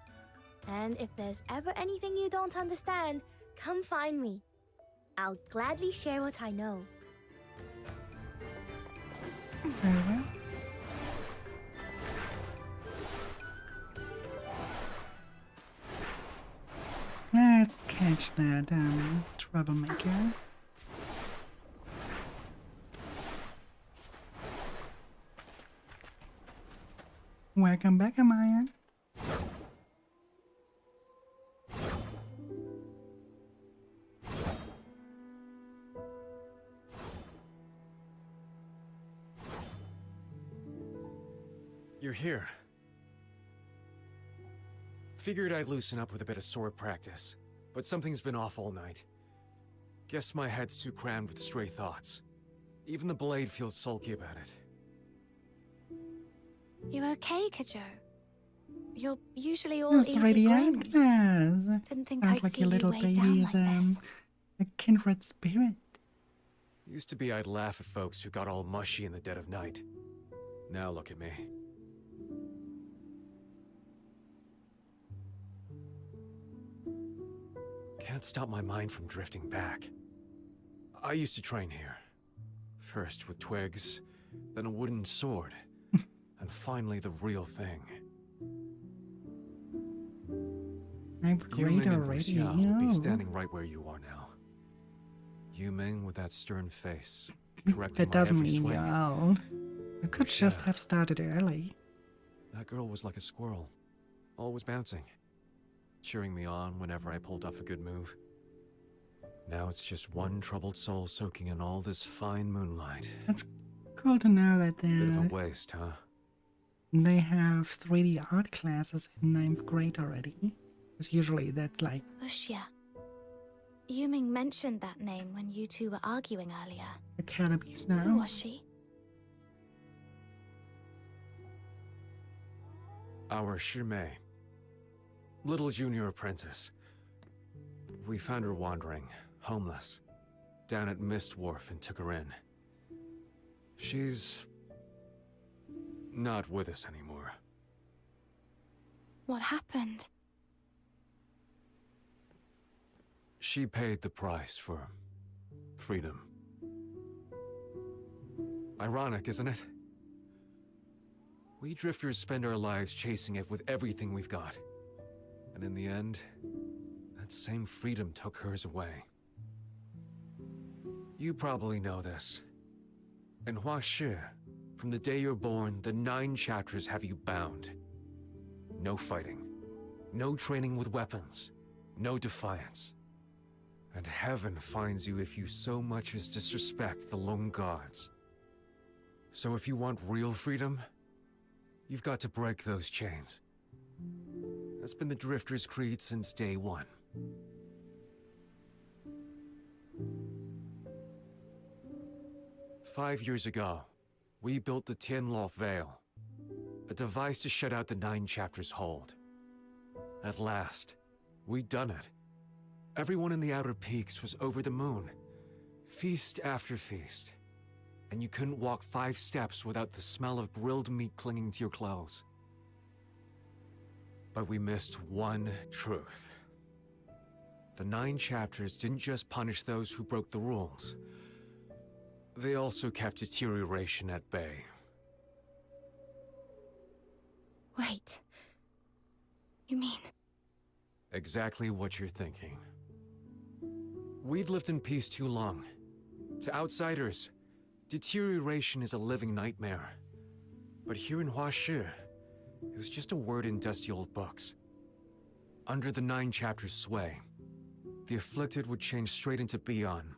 And if there's ever anything you don't understand, come find me. I'll gladly share what I know. Very well. Let's catch that troublemaker. Welcome back, Amaya. You're here. Figured I'd loosen up with a bit of sword practice, but something's been off all night. Guess my head's too crammed with stray thoughts. Even the blade feels sulky about it. You okay, Kajo? You're usually all That's easy already grins. Agnes. Didn't think Sounds I'd like see your you little weighed down baby's like this. a kindred spirit. Used to be I'd laugh at folks who got all mushy in the dead of night. Now look at me. Can't stop my mind from drifting back. I used to train here. First with twigs, then a wooden sword, and finally the real thing. I'm Yu great Ming and already. Wuxia will be Oh. standing right where you are now. Yu Ming with that stern face, correcting That my doesn't every mean swing. you're old. I could just have started early. That girl was like a squirrel, always bouncing, cheering me on whenever I pulled off a good move. Now it's just one troubled soul soaking in all this fine moonlight. It's cool to know that Bit of a waste, huh? they have 3D art classes in 9th grade already. Because usually that's like Wuxia. Yuming mentioned that name when you two were arguing earlier. academies now. Who was she? Our Shimei. Little junior apprentice. We found her wandering, homeless, down at Mist Wharf and took her in. She's not with us anymore. What happened? She paid the price for freedom. Ironic, isn't it? We drifters spend our lives chasing it with everything we've got. And in the end, that same freedom took hers away. You probably know this. In Huashi, from the day you're born, the 9 chapters have you bound. No fighting. No training with weapons. No defiance. And heaven finds you if you so much as disrespect the Lone Gods. So if you want real freedom, you've got to break those chains. That's been the Drifter's creed since day one. Five years ago, we built the Tianluo Veil, a device to shut out the 9 chapters' hold. At last, we'd done it. Everyone in the Outer Peaks was over the moon, feast after feast, and you couldn't walk 5 steps without the smell of grilled meat clinging to your clothes. But we missed one truth. The 9 chapters didn't just punish those who broke the rules. They also kept deterioration at bay. Wait. You mean? Exactly what you're thinking. We'd lived in peace too long. To outsiders, deterioration is a living nightmare. But here in Huashi, it was just a word in dusty old books. Under the 9 chapters' sway, the afflicted would change straight into Beyond,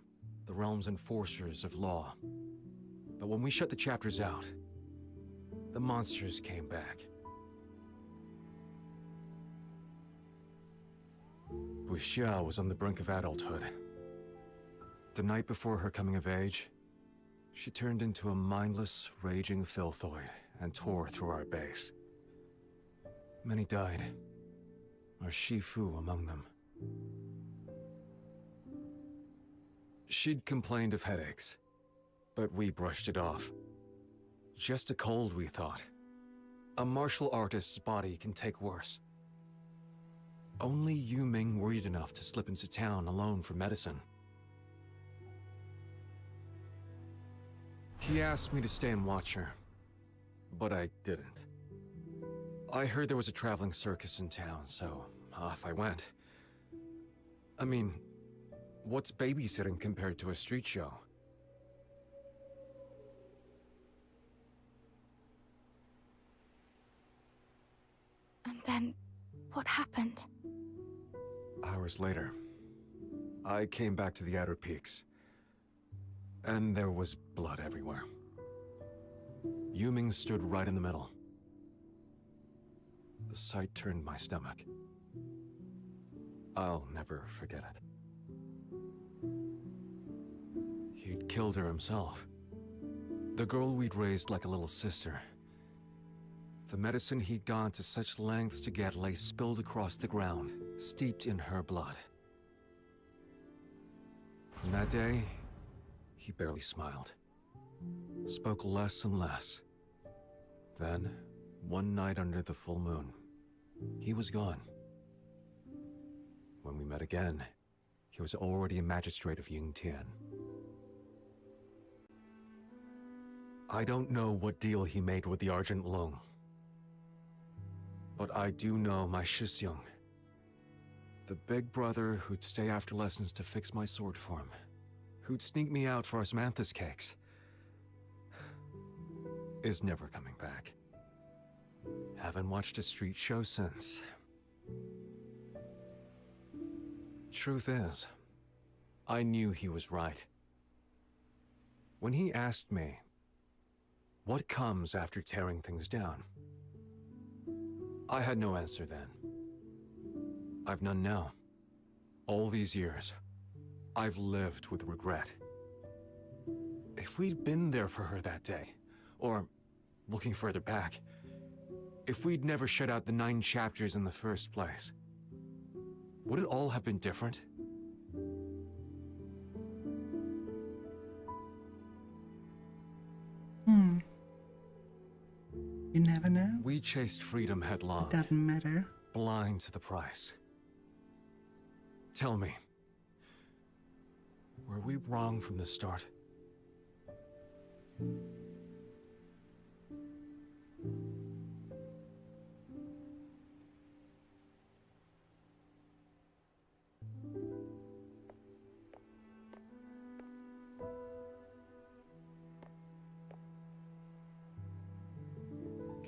the realm's enforcers of law. But when we shut the chapters out, the monsters came back. Wuxia was on the brink of adulthood. The night before her coming of age, she turned into a mindless, raging filthoid and tore through our base. Many died, our Shifu among them. She'd complained of headaches, but we brushed it off. Just a cold, we thought. A martial artist's body can take worse. Only Yu Ming worried enough to slip into town alone for medicine. He asked me to stay and watch her, but I didn't. I heard there was a traveling circus in town, so off I went. I mean, what's babysitting compared to a street show? And then, what happened? Hours later, I came back to the Outer Peaks, and there was blood everywhere. Yu Ming stood right in the middle. The sight turned my stomach. I'll never forget it. He'd killed her himself. The girl we'd raised like a little sister. The medicine he'd gone to such lengths to get lay spilled across the ground, steeped in her blood. From that day, he barely smiled. Spoke less and less. Then, one night under the full moon, he was gone. When we met again, he was already a magistrate of Yingtian. I don't know what deal he made with the Argent Lung. But I do know my Shixiong, the big brother who'd stay after lessons to fix my sword form, who'd sneak me out for osmanthus cakes, is never coming back. Haven't watched a street show since. Truth is, I knew he was right. When he asked me, what comes after tearing things down? I had no answer then. I've none now. All these years, I've lived with regret. If we'd been there for her that day, or, looking further back, if we'd never shut out the 9 chapters in the first place, would it all have been different? You never know. We chased freedom headlong. It doesn't matter. Blind to the price. Tell me, were we wrong from the start?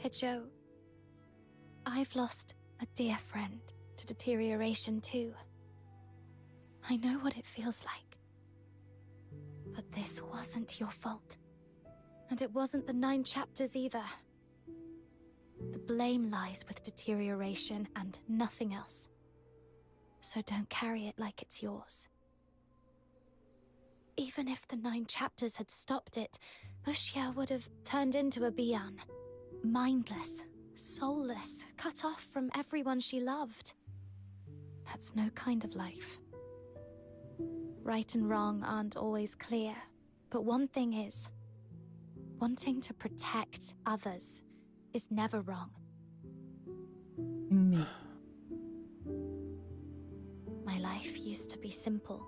Kejo, I've lost a dear friend to deterioration too. I know what it feels like. But this wasn't your fault. And it wasn't the 9 chapters either. The blame lies with deterioration and nothing else. So don't carry it like it's yours. Even if the 9 chapters had stopped it, Wuxia would have turned into a Bian. Mindless, soulless, cut off from everyone she loved. That's no kind of life. Right and wrong aren't always clear, but one thing is, wanting to protect others is never wrong. My life used to be simple.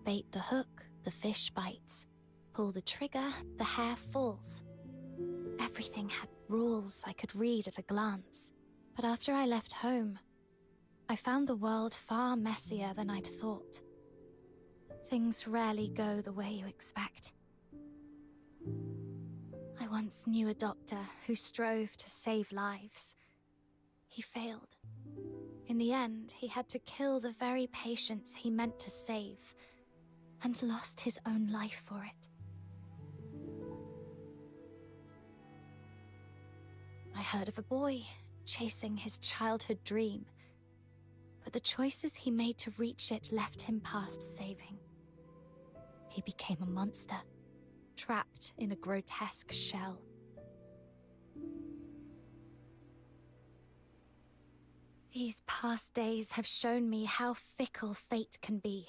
Bait the hook, the fish bites. Pull the trigger, the hare falls. Everything had rules I could read at a glance, But after I left home, I found the world far messier than I'd thought. Things rarely go the way you expect. I once knew a doctor who strove to save lives. He failed. In the end, he had to kill the very patients he meant to save, and lost his own life for it. I heard of a boy chasing his childhood dream, but the choices he made to reach it left him past saving. He became a monster, trapped in a grotesque shell. These past days have shown me how fickle fate can be.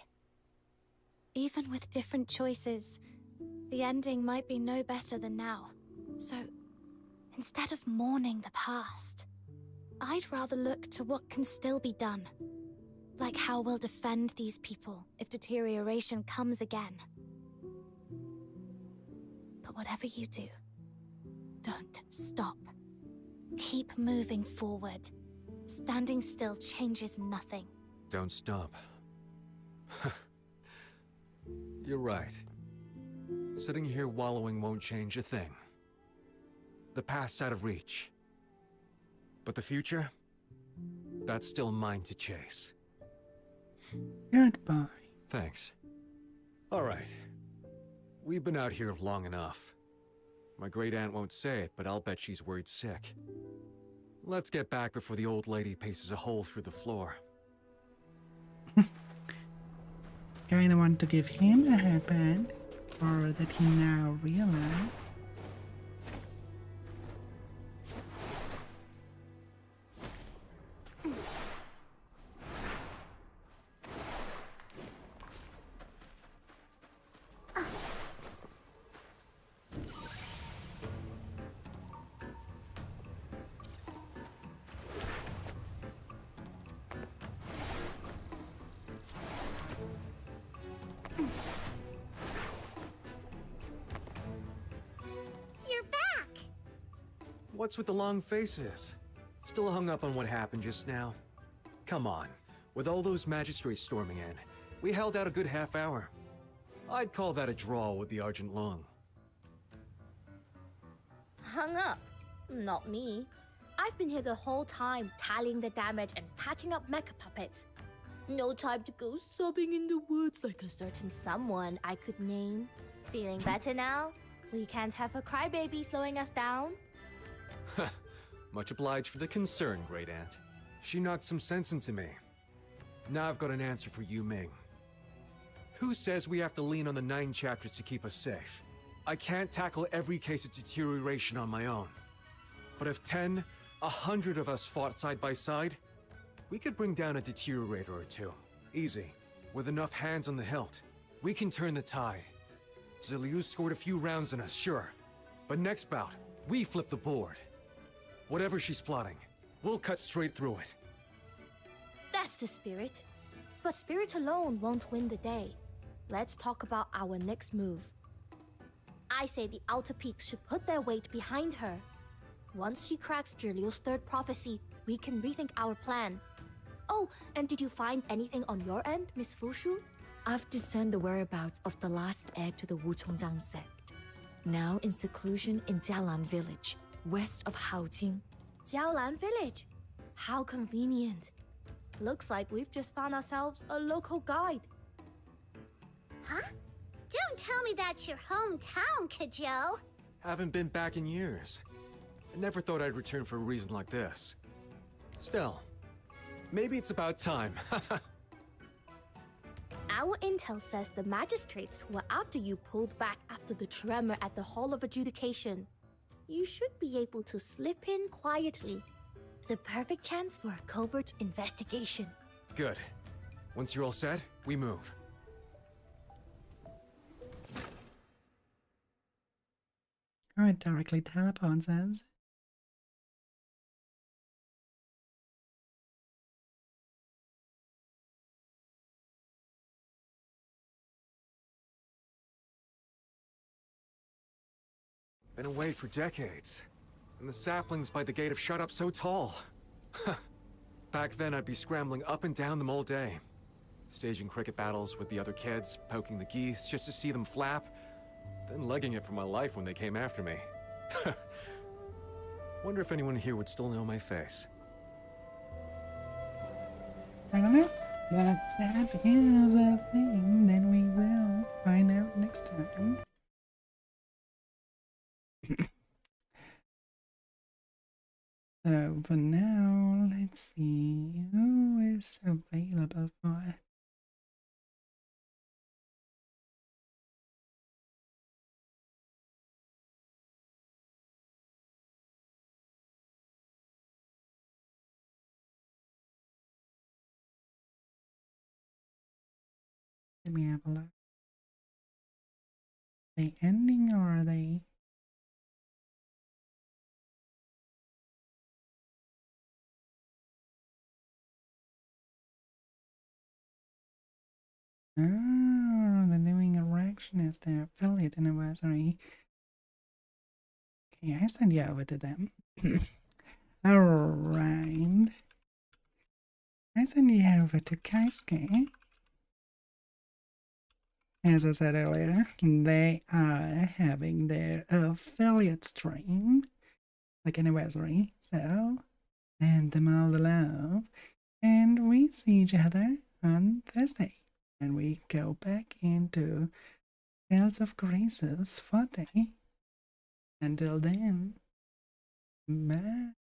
Even with different choices, the ending might be no better than now. So, instead of mourning the past, I'd rather look to what can still be done. Like how we'll defend these people if deterioration comes again. But whatever you do, don't stop. Keep moving forward. Standing still changes nothing. Don't stop. You're right. Sitting here wallowing won't change a thing. The past's out of reach. But the future? That's still mine to chase. Goodbye. Thanks. All right. We've been out here long enough. My great-aunt won't say it, but I'll bet she's worried sick. Let's get back before the old lady paces a hole through the floor. Kinda want to give him the headband, or that he now realized. What's with the long faces? Still hung up on what happened just now? Come on. With all those magistrates storming in, we held out a good half hour. I'd call that a draw with the Argent Lung. Hung up? Not me. I've been here the whole time, tallying the damage and patching up mecha puppets. No time to go sobbing in the woods like a certain someone I could name. Feeling better now? We can't have a crybaby slowing us down. Much obliged for the concern, Great Aunt. She knocked some sense into me. Now I've got an answer for Yu Ming. Who says we have to lean on the 9 chapters to keep us safe? I can't tackle every case of deterioration on my own. But if 10, 100 of us fought side by side, we could bring down a deteriorator or two. Easy. With enough hands on the hilt, we can turn the tide. Ziliu scored a few rounds in us, sure. But next bout, we flip the board. Whatever she's plotting, we'll cut straight through it. That's the spirit. But spirit alone won't win the day. Let's talk about our next move. I say the Outer Peaks should put their weight behind her. Once she cracks Zhiliu's 3rd prophecy, we can rethink our plan. Oh, and did you find anything on your end, Miss Fushu? I've discerned the whereabouts of the last heir to the Wuchongjiang sect. Now in seclusion in Jialan village, west of Haojing. Jialan village? How convenient. Looks like we've just found ourselves a local guide. Huh? Don't tell me that's your hometown, Kajou. Haven't been back in years. I never thought I'd return for a reason like this. Still, maybe it's about time. Our intel says the magistrates who were after you pulled back after the tremor at the Hall of Adjudication. You should be able to slip in quietly. The perfect chance for a covert investigation. Good. Once you're all set, we move. Alright, directly teleport says. Been away for decades. And the saplings by the gate have shot up so tall. Back then, I'd be scrambling up and down them all day. Staging cricket battles with the other kids, poking the geese just to see them flap, then legging it for my life when they came after me. Wonder if anyone here would still know my face. I don't know. But that is a thing that we will find out next time. So for now, let's see who is available for us. Let me have a look. Are they ending or are they? Oh, they're doing a reaction as their affiliate anniversary. Okay, I send you over to them. Alright. I send you over to Keisuke. As I said earlier, they are having their affiliate stream, like anniversary, so send them all the love, and we see each other on Thursday, and we go back into Tales of Graces 40. Until then, bye.